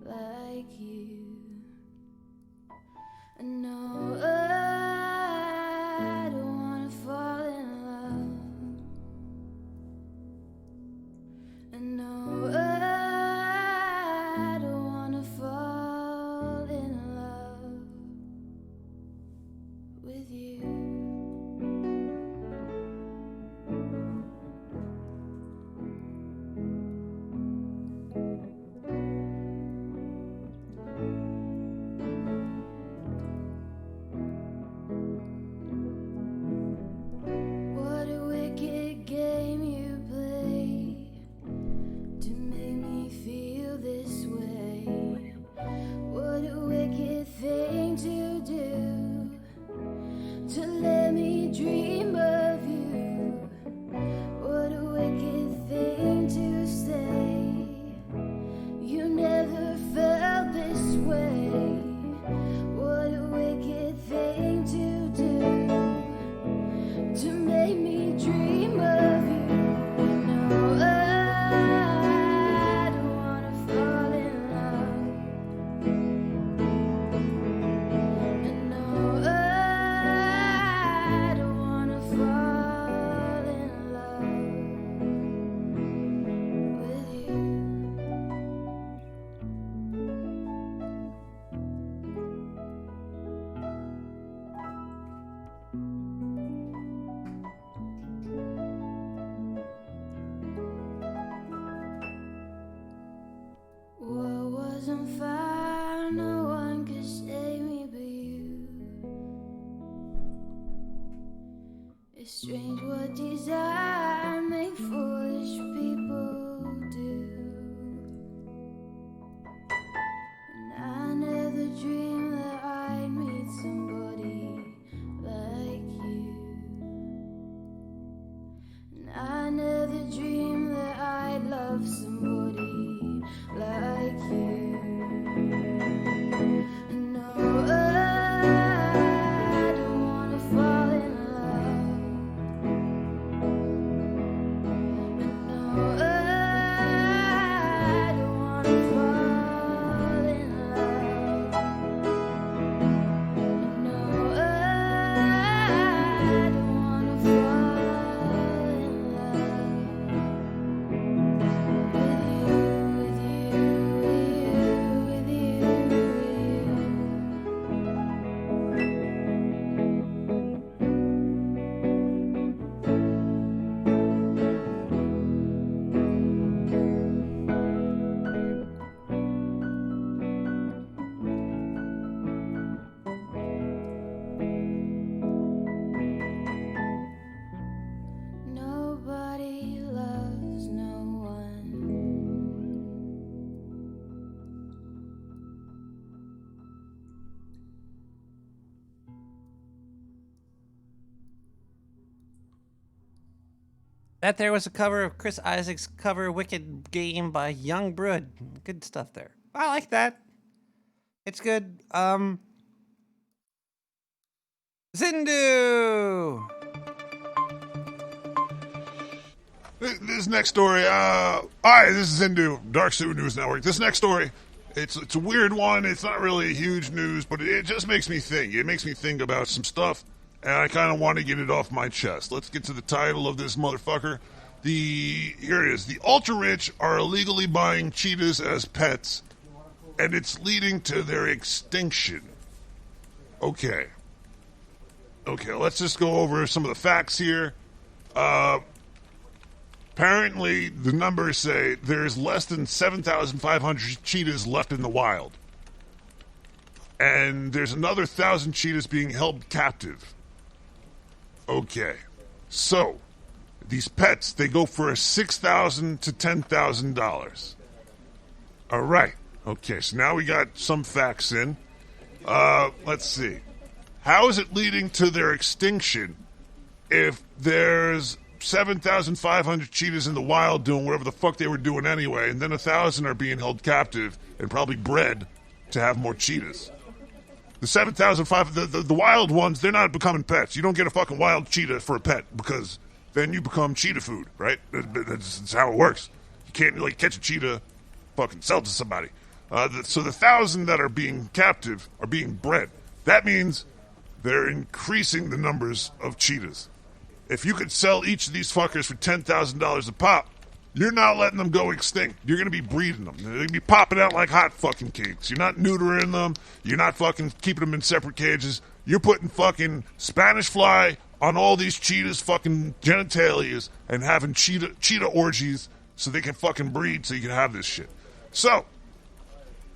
like you. And no, I don't wanna fall in love. And no, I don't wanna fall in love with you. What a wicked game you play to make me feel this way. What a wicked thing to do, to let me dream of you. What a wicked thing to say. You never felt this way. What a wicked thing to do, to make me dream of you. No, I don't wanna fall in love. And no, I don't wanna fall in love with you. What was on fire, no one could save me but you. It's strange what desire make foolish people do. And I never dreamed that I'd meet somebody like you. And I never dreamed that I'd Nobody loves no one. That there was a cover of Chris Isaac's cover Wicked Game by Young Brood. Good stuff there. I like that. It's good. Zindu! This next story, hi, this is Zindu, Dark Sewer News Network. This next story, it's a weird one. It's not really huge news, but it just makes me think. It makes me think about some stuff, and I kind of want to get it off my chest. Let's get to the title of this motherfucker. Here it is. The ultra-rich are illegally buying cheetahs as pets, and it's leading to their extinction. Okay, let's just go over some of the facts here. Apparently, the numbers say there's less than 7,500 cheetahs left in the wild. And there's another 1,000 cheetahs being held captive. Okay. So, these pets, they go for $6,000 to $10,000. All right. Okay, so now we got some facts in. Let's see. How is it leading to their extinction if there's 7,500 cheetahs in the wild doing whatever the fuck they were doing anyway, and then 1,000 are being held captive and probably bred to have more cheetahs? The 7,500, the wild ones, they're not becoming pets. You don't get a fucking wild cheetah for a pet because then you become cheetah food, right? That's how it works. You can't like catch a cheetah, fucking sell it to somebody. So the 1,000 that are being captive are being bred. That means they're increasing the numbers of cheetahs. If you could sell each of these fuckers for $10,000 a pop, you're not letting them go extinct. You're going to be breeding them. They're going to be popping out like hot fucking cakes. You're not neutering them. You're not fucking keeping them in separate cages. You're putting fucking Spanish fly on all these cheetahs' fucking genitalias and having cheetah orgies so they can fucking breed so you can have this shit. So,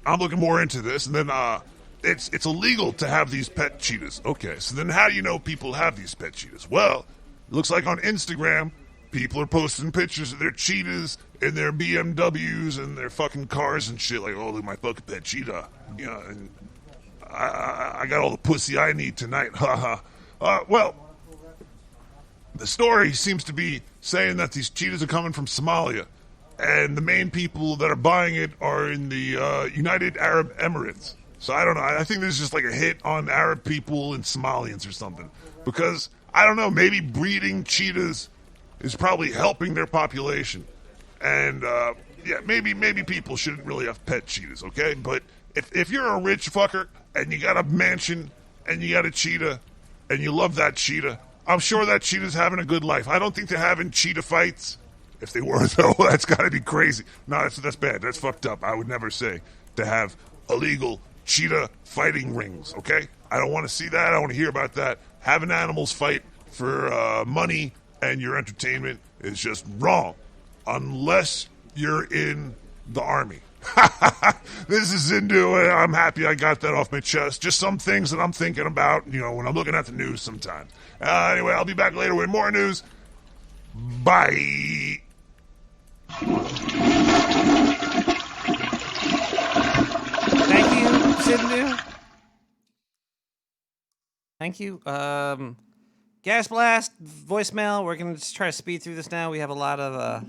I'm looking more into this, and then it's illegal to have these pet cheetahs. Okay, so then how do you know people have these pet cheetahs? Well, it looks like on Instagram, people are posting pictures of their cheetahs and their BMWs and their fucking cars and shit. Like, oh, look at my fucking pet cheetah. You know, and I got all the pussy I need tonight. Haha. Well, the story seems to be saying that these cheetahs are coming from Somalia, and the main people that are buying it are in the United Arab Emirates. So I don't know. I think there's just like a hit on Arab people and Somalians or something. Because, I don't know, maybe breeding cheetahs is probably helping their population. And, yeah, maybe people shouldn't really have pet cheetahs, okay? But if you're a rich fucker and you got a mansion and you got a cheetah and you love that cheetah, I'm sure that cheetah's having a good life. I don't think they're having cheetah fights. If they were, though, that's got to be crazy. No, that's bad. That's fucked up. I would never say to have illegal cheetah fighting rings, okay? I don't want to see that. I don't want to hear about that. Having animals fight for money and your entertainment is just wrong. Unless you're in the army. This is Zindu, and I'm happy I got that off my chest. Just some things that I'm thinking about, you know, when I'm looking at the news sometimes. Anyway, I'll be back later with more news. Bye. Thank you, Zindu. Thank you. Gas Blast, voicemail. We're going to just try to speed through this now. We have a lot of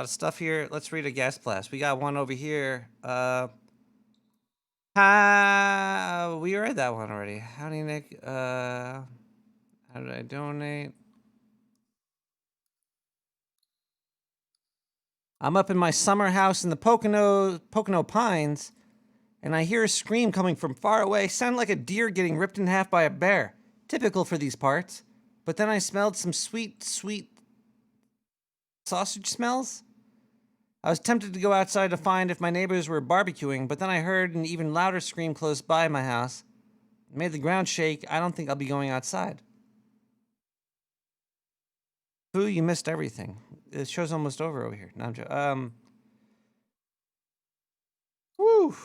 stuff here. Let's read a Gas Blast. We got one over here. We read that one already. Howdy, Nick. How did I donate? I'm up in my summer house in the Pocono Pines, and I hear a scream coming from far away, sound like a deer getting ripped in half by a bear. Typical for these parts. But then I smelled some sweet, sweet sausage smells. I was tempted to go outside to find if my neighbors were barbecuing, but then I heard an even louder scream close by my house. It made the ground shake. I don't think I'll be going outside. Foo, you missed everything. The show's almost over here. No, I'm joking. Woo!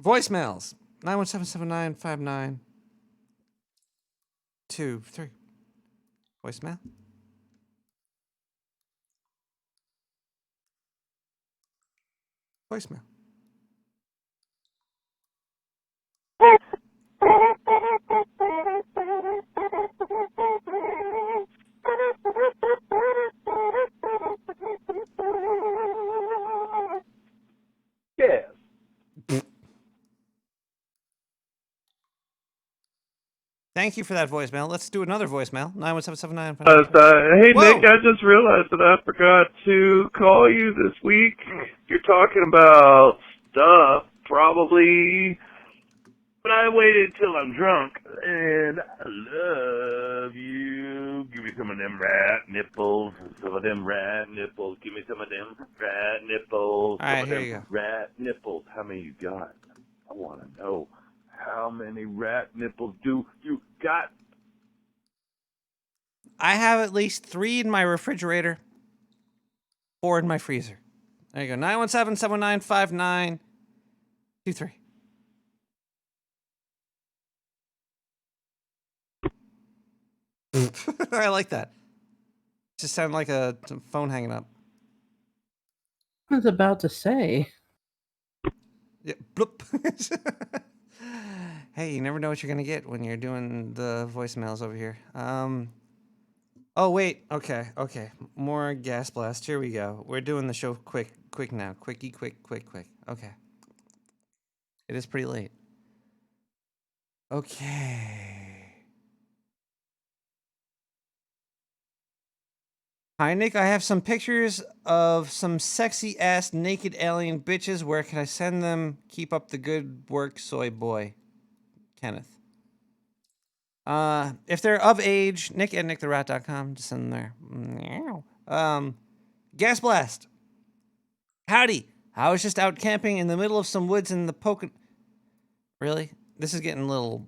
Voicemails. 917-7959-23. Voicemail. Voicemail. Yes. Thank you for that voicemail. Let's do another voicemail. 917-7959. Hey, Whoa! Nick, I just realized that I forgot to call you this week. You're talking about stuff, probably, but I waited till I'm drunk, and I love you. Give me some of them rat nipples, some of them rat nipples. Give me some of them rat nipples. All right, some here of you them go. rat nipples. How many you got? I want to know. How many rat nipples do you got? I have at least 3 in my refrigerator, 4 in my freezer. There you go. 917-7959-23. I like that. Just sounded like a phone hanging up. I was about to say. Yeah, bloop. Hey, you never know what you're gonna get when you're doing the voicemails over here. Oh wait, okay. More gas blast. Here we go. We're doing the show quick now. Quick. Okay. It is pretty late. Okay. Hi, Nick. I have some pictures of some sexy ass naked alien bitches. Where can I send them? Keep up the good work, soy boy. Kenneth. If they're of age, Nick at nicktherat.com. Just send them there. Gas blast. Howdy. I was just out camping in the middle of some woods in the Pocono. Really? This is getting a little.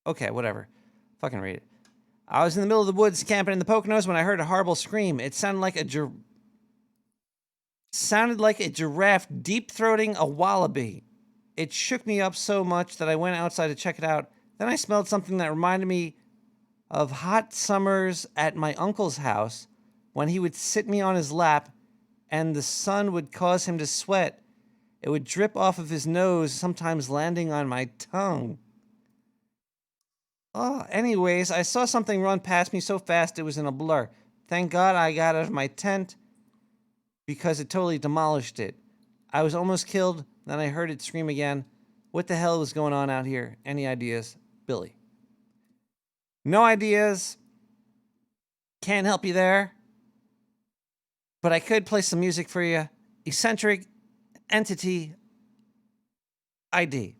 Okay, whatever. Fucking read it. I was in the middle of the woods camping in the Poconos when I heard a horrible scream. It sounded like a giraffe deep-throating a wallaby. It shook me up so much that I went outside to check it out. Then I smelled something that reminded me of hot summers at my uncle's house when he would sit me on his lap and the sun would cause him to sweat. It would drip off of his nose, sometimes landing on my tongue. Oh, anyways, I saw something run past me so fast it was in a blur. Thank God I got out of my tent because it totally demolished it. I was almost killed, then I heard it scream again. What the hell was going on out here? Any ideas? Billy. No ideas. Can't help you there. But I could play some music for you. Eccentric Entity ID.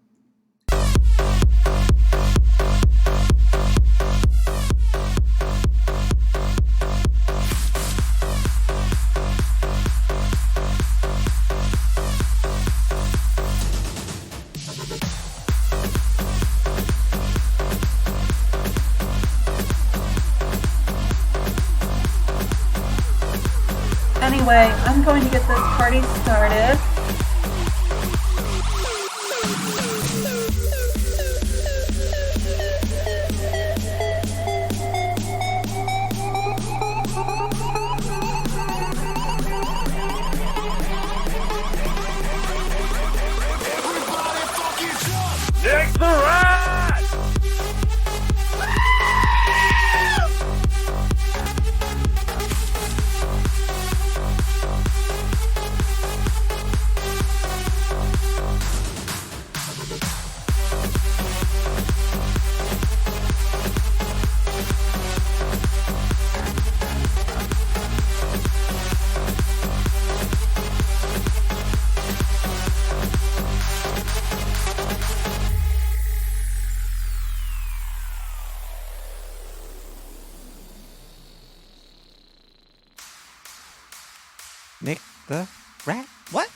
Anyway, I'm going to get this party started. Nick the Rat! Nick the Rat? What?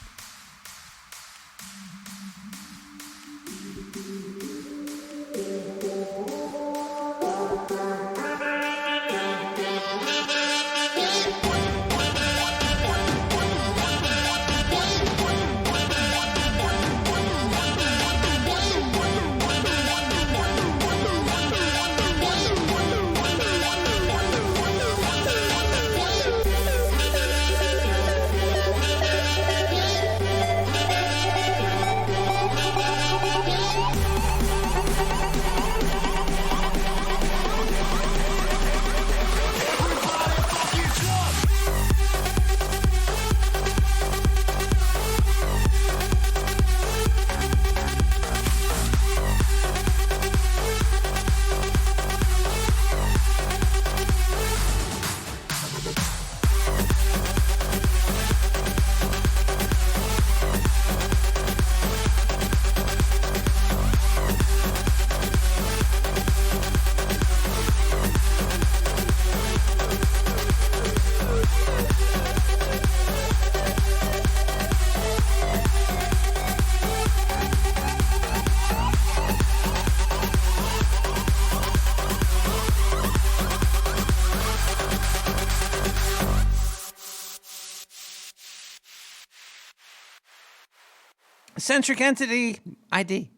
Centric Entity ID.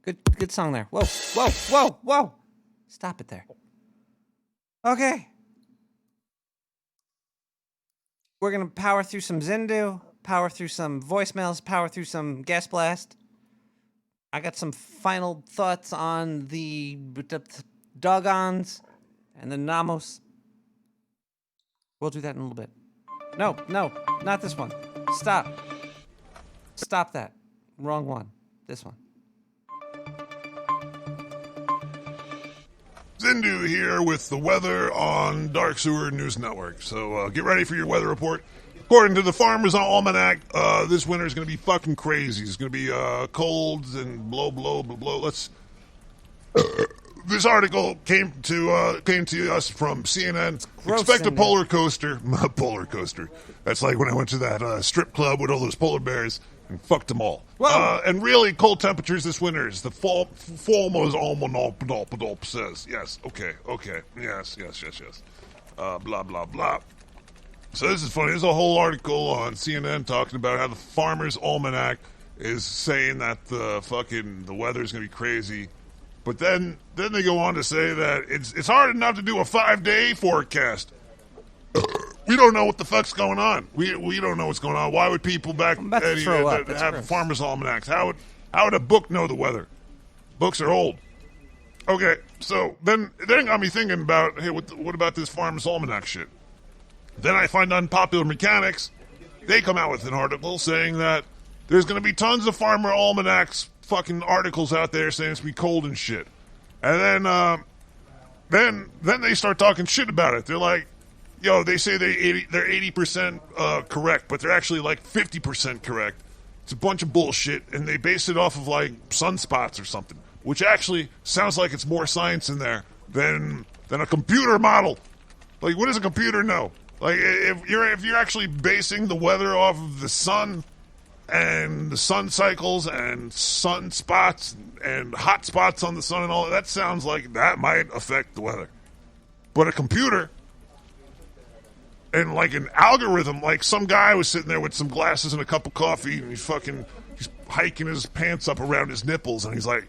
Good song there. Whoa, whoa, whoa, whoa. Stop it there. Okay. We're going to power through some Zindu, power through some voicemails, power through some Gas Blast. I got some final thoughts on the Doggons and the Namos. We'll do that in a little bit. No, not this one. Stop. Stop that. Wrong one. This one. Zindu here with the weather on Dark Sewer News Network. So get ready for your weather report. According to the Farmer's Almanac, this winter is going to be fucking crazy. It's going to be cold and blow. Let's. This article came to us from CNN. Expect a polar coaster. Polar coaster. That's like when I went to that strip club with all those polar bears and fucked them all. And really cold temperatures this winter. Is the Farmer's Almanac says. Yes. Okay. Yes. Blah blah blah. So this is funny. There's a whole article on CNN talking about how the Farmer's Almanac is saying that the weather's gonna be crazy. But then they go on to say that it's hard enough to do a 5-day forecast. We don't know what the fuck's going on. We don't know what's going on. Why would people back then have farmers' almanacs? How would a book know the weather? Books are old. Okay, so then it got me thinking about, hey, what about this farmers' almanac shit? Then I find Unpopular Mechanics. They come out with an article saying that there's going to be tons of farmer almanacs fucking articles out there saying it's going to be cold and shit. And then they start talking shit about it. They're like, yo, they say they're 80% correct, but they're actually like 50% correct. It's a bunch of bullshit, and they base it off of like sunspots or something, which actually sounds like it's more science in there than a computer model. Like, what does a computer know? Like, if you're actually basing the weather off of the sun and the sun cycles and sunspots and hot spots on the sun and all that sounds like that might affect the weather. But a computer and like an algorithm, like some guy was sitting there with some glasses and a cup of coffee and he's hiking his pants up around his nipples and he's like,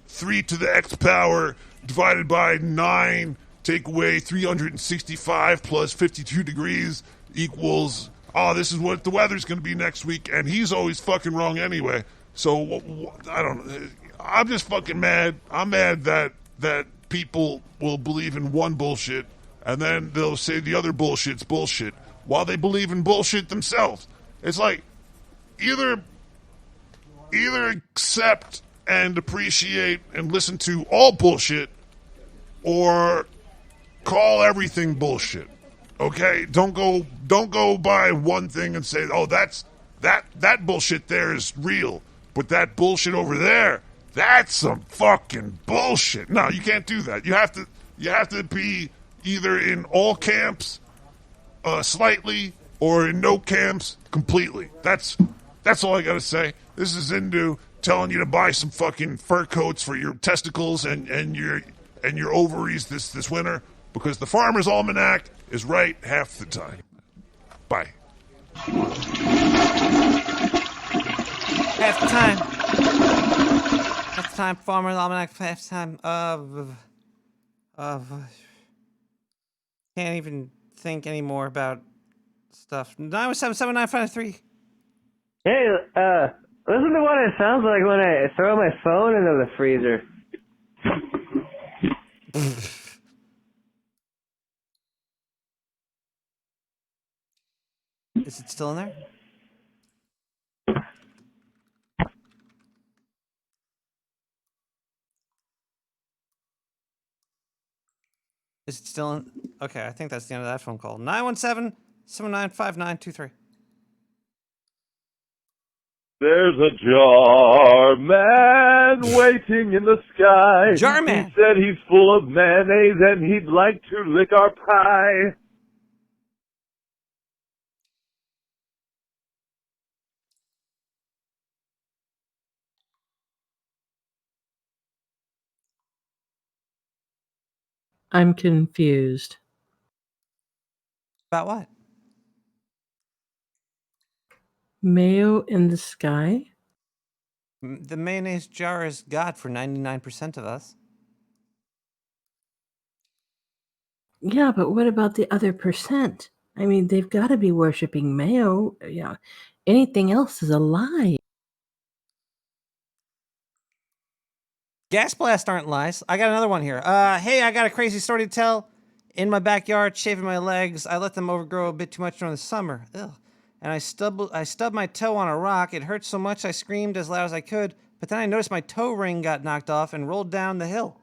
3 to the X power divided by 9, take away 365 plus 52 degrees equals, this is what the weather's going to be next week, and he's always fucking wrong anyway. So, I don't know. I'm just fucking mad. I'm mad that people will believe in one bullshit, and then they'll say the other bullshit's bullshit, while they believe in bullshit themselves. It's like, either accept and appreciate and listen to all bullshit, or call everything bullshit. Okay? Don't go by one thing and say, that bullshit there is real, but that bullshit over there, that's some fucking bullshit. No, you can't do that. You have to be either in all camps, slightly, or in no camps completely. That's all I gotta say. This is Indu telling you to buy some fucking fur coats for your testicles and your ovaries this winter, because the Farmer's Almanac is right half the time. Bye. Half the time. Half the time, Farmer's Almanac, half the time. Can't even think anymore about stuff. 917-795-3. Hey, listen to what it sounds like when I throw my phone into the freezer. Is it still in there? Is it still in? Okay, I think that's the end of that phone call. 917-795-923. There's a jar man waiting in the sky. Jar man. He said he's full of mayonnaise and he'd like to lick our pie. I'm confused. About what? Mayo in the sky? The mayonnaise jar is God for 99% of us. Yeah, but what about the other percent? I mean, they've got to be worshiping mayo. Yeah, anything else is a lie. Gas blasts aren't lies. I got another one here. Hey, I got a crazy story to tell. In my backyard, shaving my legs, I let them overgrow a bit too much during the summer. Ugh. And I stubbed my toe on a rock. It hurt so much I screamed as loud as I could, but then I noticed my toe ring got knocked off and rolled down the hill.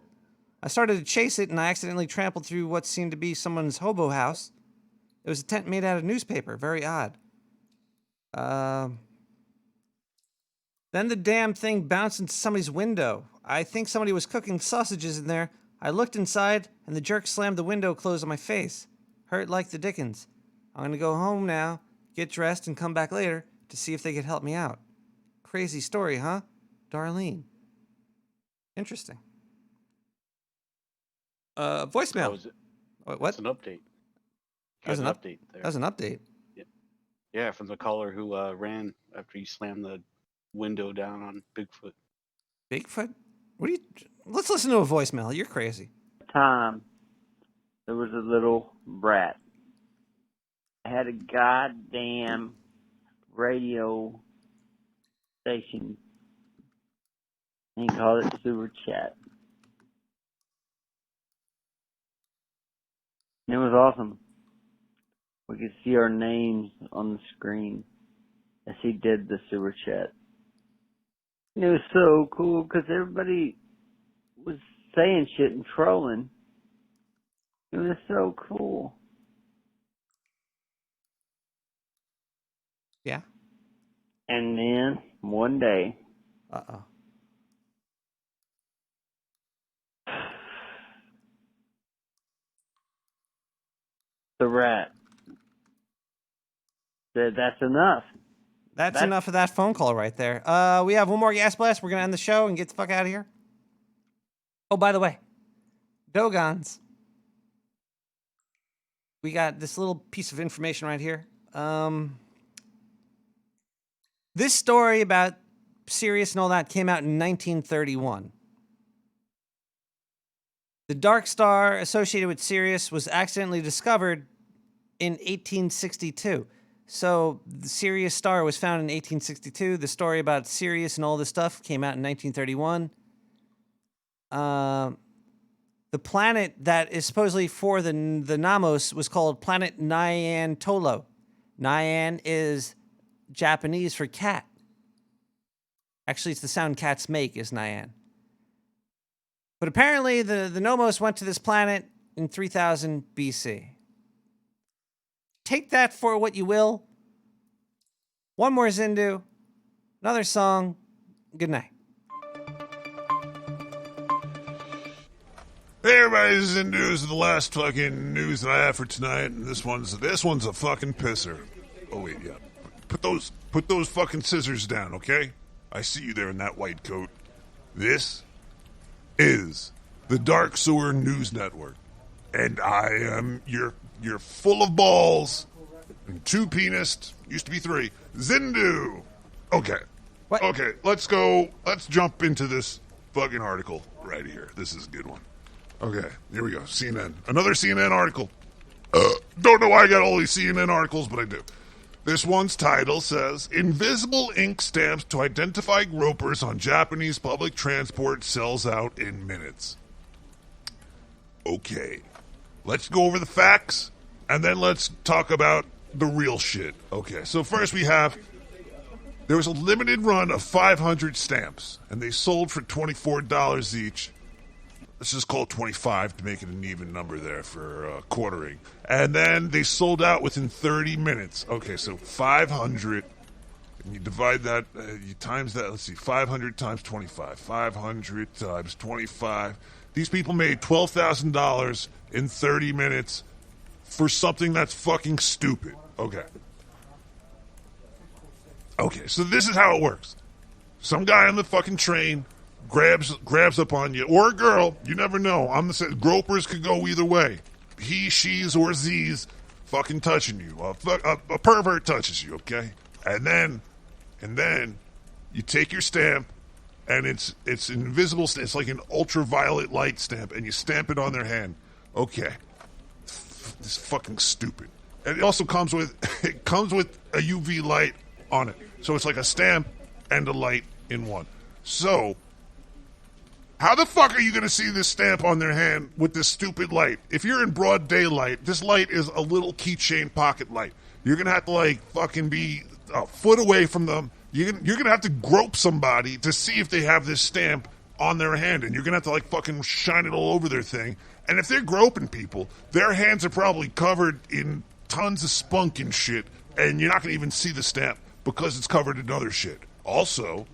I started to chase it, and I accidentally trampled through what seemed to be someone's hobo house. It was a tent made out of newspaper. Very odd. Then the damn thing bounced into somebody's window. I think somebody was cooking sausages in there. I looked inside, and the jerk slammed the window closed on my face. Hurt like the dickens. I'm gonna go home now, get dressed, and come back later to see if they could help me out. Crazy story, huh? Darlene. Interesting. Voicemail. What? That's an update. That was an update there. That was an update. Yeah, from the caller who ran after you slammed the window down on Bigfoot. Bigfoot? What are you... Let's listen to a voicemail. You're crazy. Time, there was a little brat. I had a goddamn radio station, and he called it Sewer Chat. And it was awesome. We could see our names on the screen as he did the Sewer Chat. And it was so cool because everybody was saying shit and trolling. It was so cool. Yeah. And then one day, the rat said, "That's enough." That's enough of that phone call right there. We have one more gas blast. We're going to end the show and get the fuck out of here. Oh, by the way, Dogons. We got this little piece of information right here. This story about Sirius and all that came out in 1931. The dark star associated with Sirius was accidentally discovered in 1862. So the Sirius star was found in 1862. The story about Sirius and all this stuff came out in 1931. The planet that is supposedly for the Namos was called Planet Nyan Tolo. Nyan is Japanese for cat. Actually, it's the sound cats make is Nyan. But apparently the Nomos went to this planet in 3000 BC. Take that for what you will. One more Zindu. Another song. Good night. Hey everybody, this is Indu. This is the last fucking news that I have for tonight, and this one's a fucking pisser. Oh wait, yeah. Put those fucking scissors down, okay? I see you there in that white coat. This is the Dark Sewer News Network, and I am you're full of balls and 2 penis, used to be 3, Zindu. Okay. What? Okay, let's go. Let's jump into this fucking article right here. This is a good one. Okay, here we go. CNN. Another CNN article. Don't know why I got all these CNN articles, but I do. This one's title says, Invisible ink stamps to identify gropers on Japanese public transport sells out in minutes. Okay. Let's go over the facts, and then let's talk about the real shit. Okay, so first there was a limited run of 500 stamps, and they sold for $24 each. Let's just call it 25 to make it an even number there for quartering. And then they sold out within 30 minutes. Okay, so 500, and you divide that, you times that, let's see, 500 times 25. 500 times 25. These people made $12,000 in 30 minutes for something that's fucking stupid. Okay. Okay, so this is how it works. Some guy on the fucking train grabs up on you, or a girl, you never know. I'm the gropers could go either way. He, she's, or z's fucking touching you. A pervert touches you, okay? And then you take your stamp, and it's invisible. It's like an ultraviolet light stamp, and you stamp it on their hand. Okay, this is fucking stupid. And it also comes with a UV light on it, so it's like a stamp and a light in one. So, how the fuck are you going to see this stamp on their hand with this stupid light? If you're in broad daylight, this light is a little keychain pocket light. You're going to have to, like, fucking be a foot away from them. You're going to have to grope somebody to see if they have this stamp on their hand, and you're going to have to, like, fucking shine it all over their thing. And if they're groping people, their hands are probably covered in tons of spunk and shit, and you're not going to even see the stamp because it's covered in other shit. Also,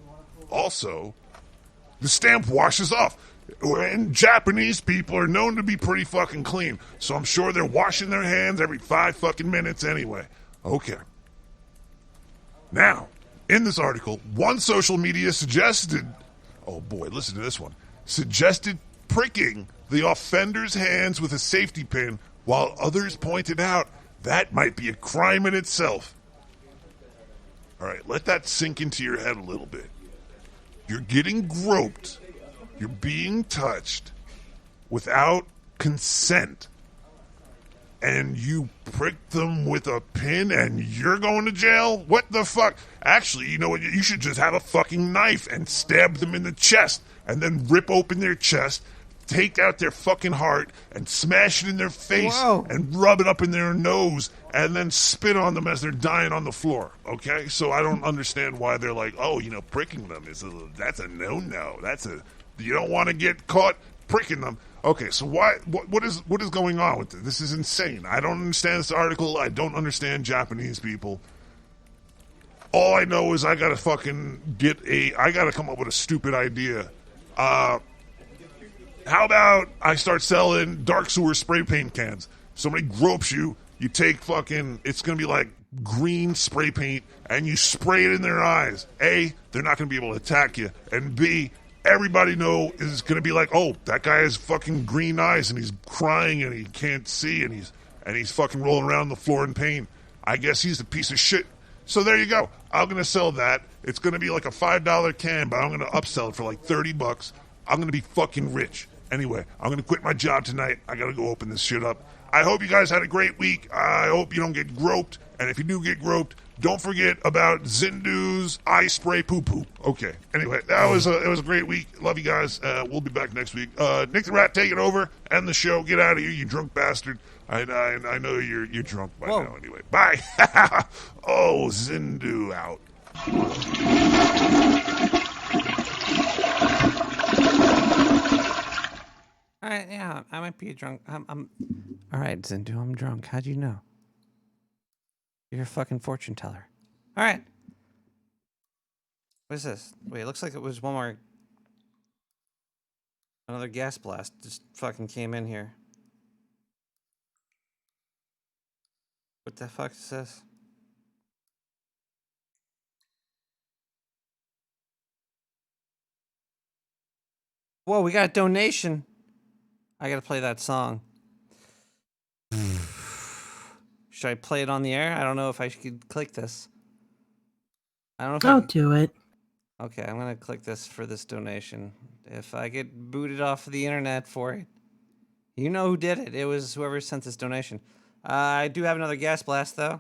the stamp washes off. And Japanese people are known to be pretty fucking clean. So I'm sure they're washing their hands every 5 fucking minutes anyway. Okay. Now, in this article, one social media suggested, oh boy, listen to this one, suggested pricking the offender's hands with a safety pin, while others pointed out that might be a crime in itself. All right, let that sink into your head a little bit. You're getting groped, you're being touched without consent, and you prick them with a pin and you're going to jail? What the fuck? Actually, you know what? You should just have a fucking knife and stab them in the chest and then rip open their chest, take out their fucking heart and smash it in their face. Whoa. And rub it up in their nose and then spit on them as they're dying on the floor. Okay? So I don't understand why they're like, oh, pricking them that's a no-no. You don't want to get caught pricking them. Okay, so what is going on with this? This is insane. I don't understand this article. I don't understand Japanese people. All I know is I gotta come up with a stupid idea. How about I start selling dark sewer spray paint cans? Somebody gropes you, you take it's going to be like green spray paint, and you spray it in their eyes. A, they're not going to be able to attack you. And B, everybody is going to be like, oh, that guy has fucking green eyes, and he's crying, and he can't see, and he's fucking rolling around the floor in pain. I guess he's a piece of shit. So there you go. I'm going to sell that. It's going to be like a $5 can, but I'm going to upsell it for like $30. I'm going to be fucking rich. Anyway, I'm going to quit my job tonight. I got to go open this shit up. I hope you guys had a great week. I hope you don't get groped. And if you do get groped, don't forget about Zindu's eye spray poo-poo. Okay. Anyway, it was a great week. Love you guys. We'll be back next week. Nick the Rat, take it over. End the show. Get out of here, you drunk bastard. I know you're drunk by now anyway. Bye. Oh, Zindu out. All right, yeah, I might be drunk. I'm all right, Zindu, I'm drunk. How'd you know? You're a fucking fortune teller. All right. What is this? Wait, it looks like it was one more. Another gas blast just fucking came in here. What the fuck is this? Whoa, we got a donation. I gotta play that song. Should I play it on the air? I don't know if I should click this. I don't know if I'll do it. Okay, I'm gonna click this for this donation. If I get booted off the internet for it, you know who did it. It was whoever sent this donation. I do have another gas blast though.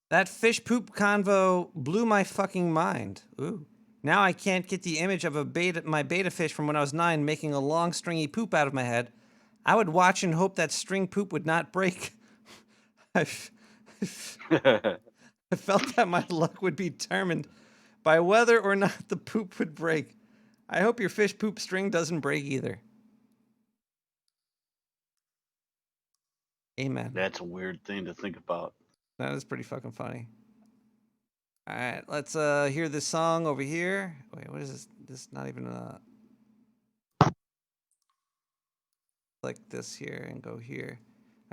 That fish poop convo blew my fucking mind. Ooh. Now I can't get the image of my beta fish from when I was 9 making a long stringy poop out of my head. I would watch and hope that string poop would not break. I felt that my luck would be determined by whether or not the poop would break. I hope your fish poop string doesn't break either. Amen. That's a weird thing to think about. That is pretty fucking funny. All right, let's hear this song over here. Wait, what is this? This is not even click this here and go here.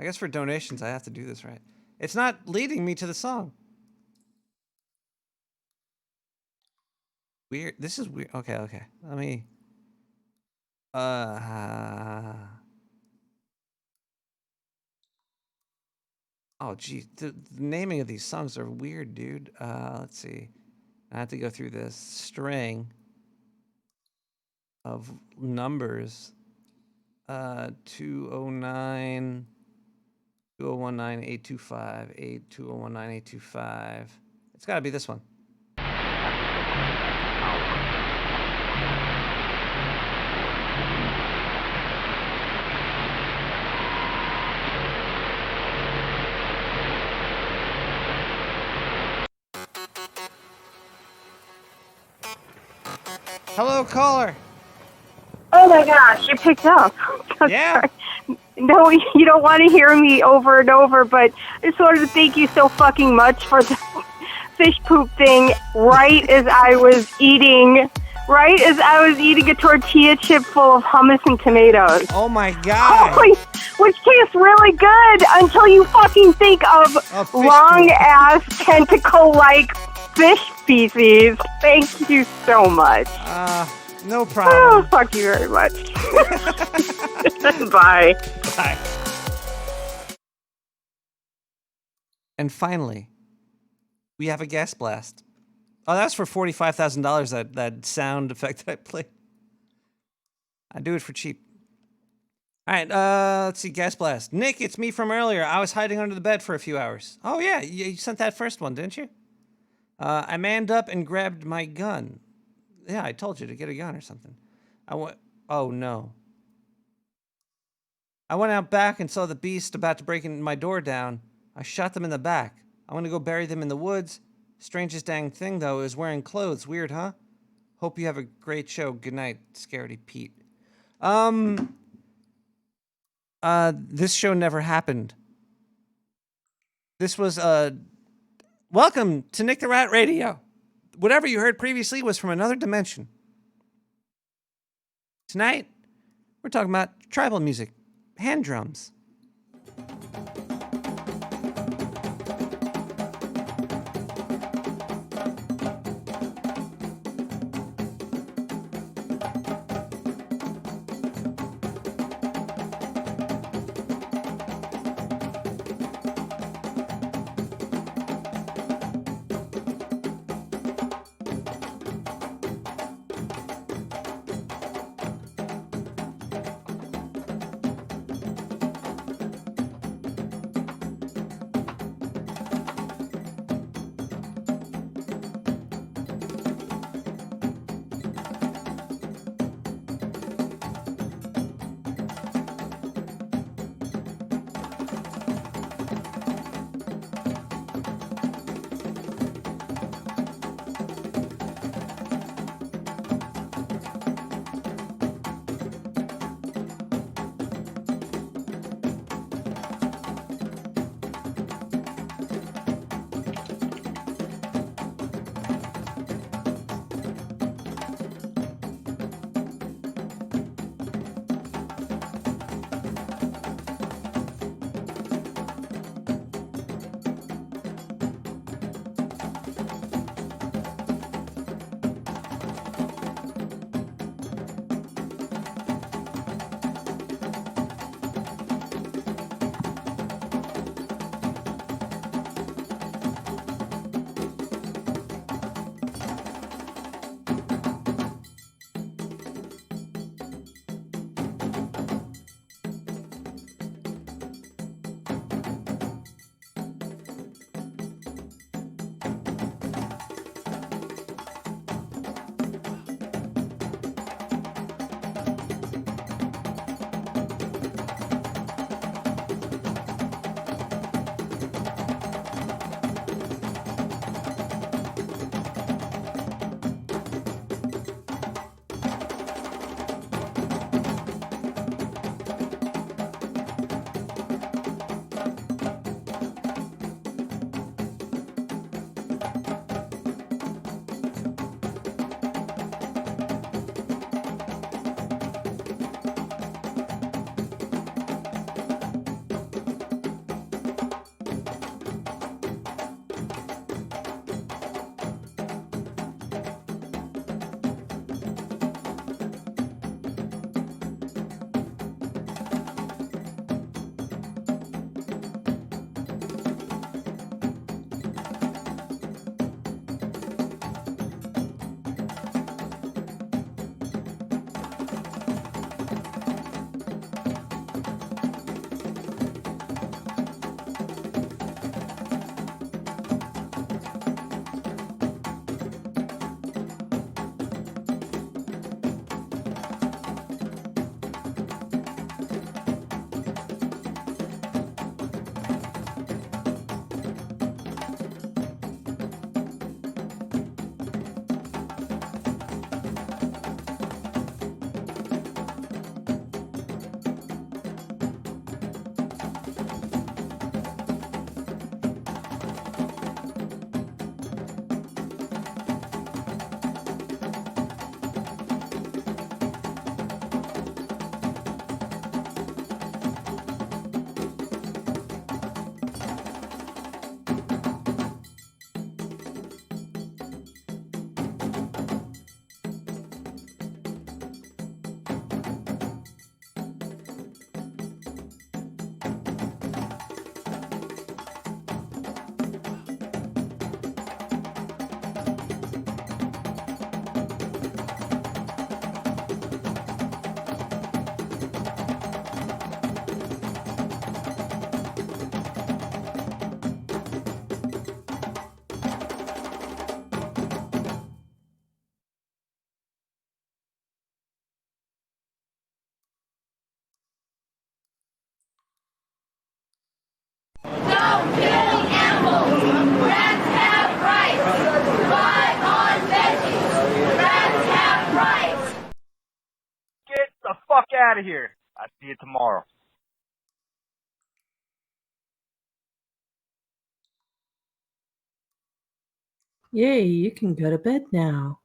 I guess for donations, I have to do this right. It's not leading me to the song. Weird. This is weird. Okay. Let me. Oh, gee. The naming of these songs are weird, dude. Let's see. I have to go through this string of numbers. 209, 2019, 825, 2019, 825. It's got to be this one. Hello, caller. Oh my gosh, you picked up. Yeah. No, you don't want to hear me over and over, but I just wanted to thank you so fucking much for the fish poop thing right as I was eating a tortilla chip full of hummus and tomatoes. Oh my god. Which tastes really good until you fucking think of long-ass tentacle-like fish species. Thank you so much. No problem. Oh, fuck you very much. Bye. Bye. And finally, we have a gas blast. Oh, that's for $45,000, that sound effect that I played. I do it for cheap. All right, let's see, gas blast. Nick, it's me from earlier. I was hiding under the bed for a few hours. Oh, yeah, you sent that first one, didn't you? I manned up and grabbed my gun. Yeah, I told you to get a gun or something. Oh, no. I went out back and saw the beast about to break my door down. I shot them in the back. I want to go bury them in the woods. Strangest dang thing, though, is wearing clothes. Weird, huh? Hope you have a great show. Good night, Scaredy Pete. This show never happened. This was, welcome to Nick the Rat Radio. Whatever you heard previously was from another dimension. Tonight, we're talking about tribal music, hand drums. out of here. I'll see you tomorrow. Yay, you can go to bed now.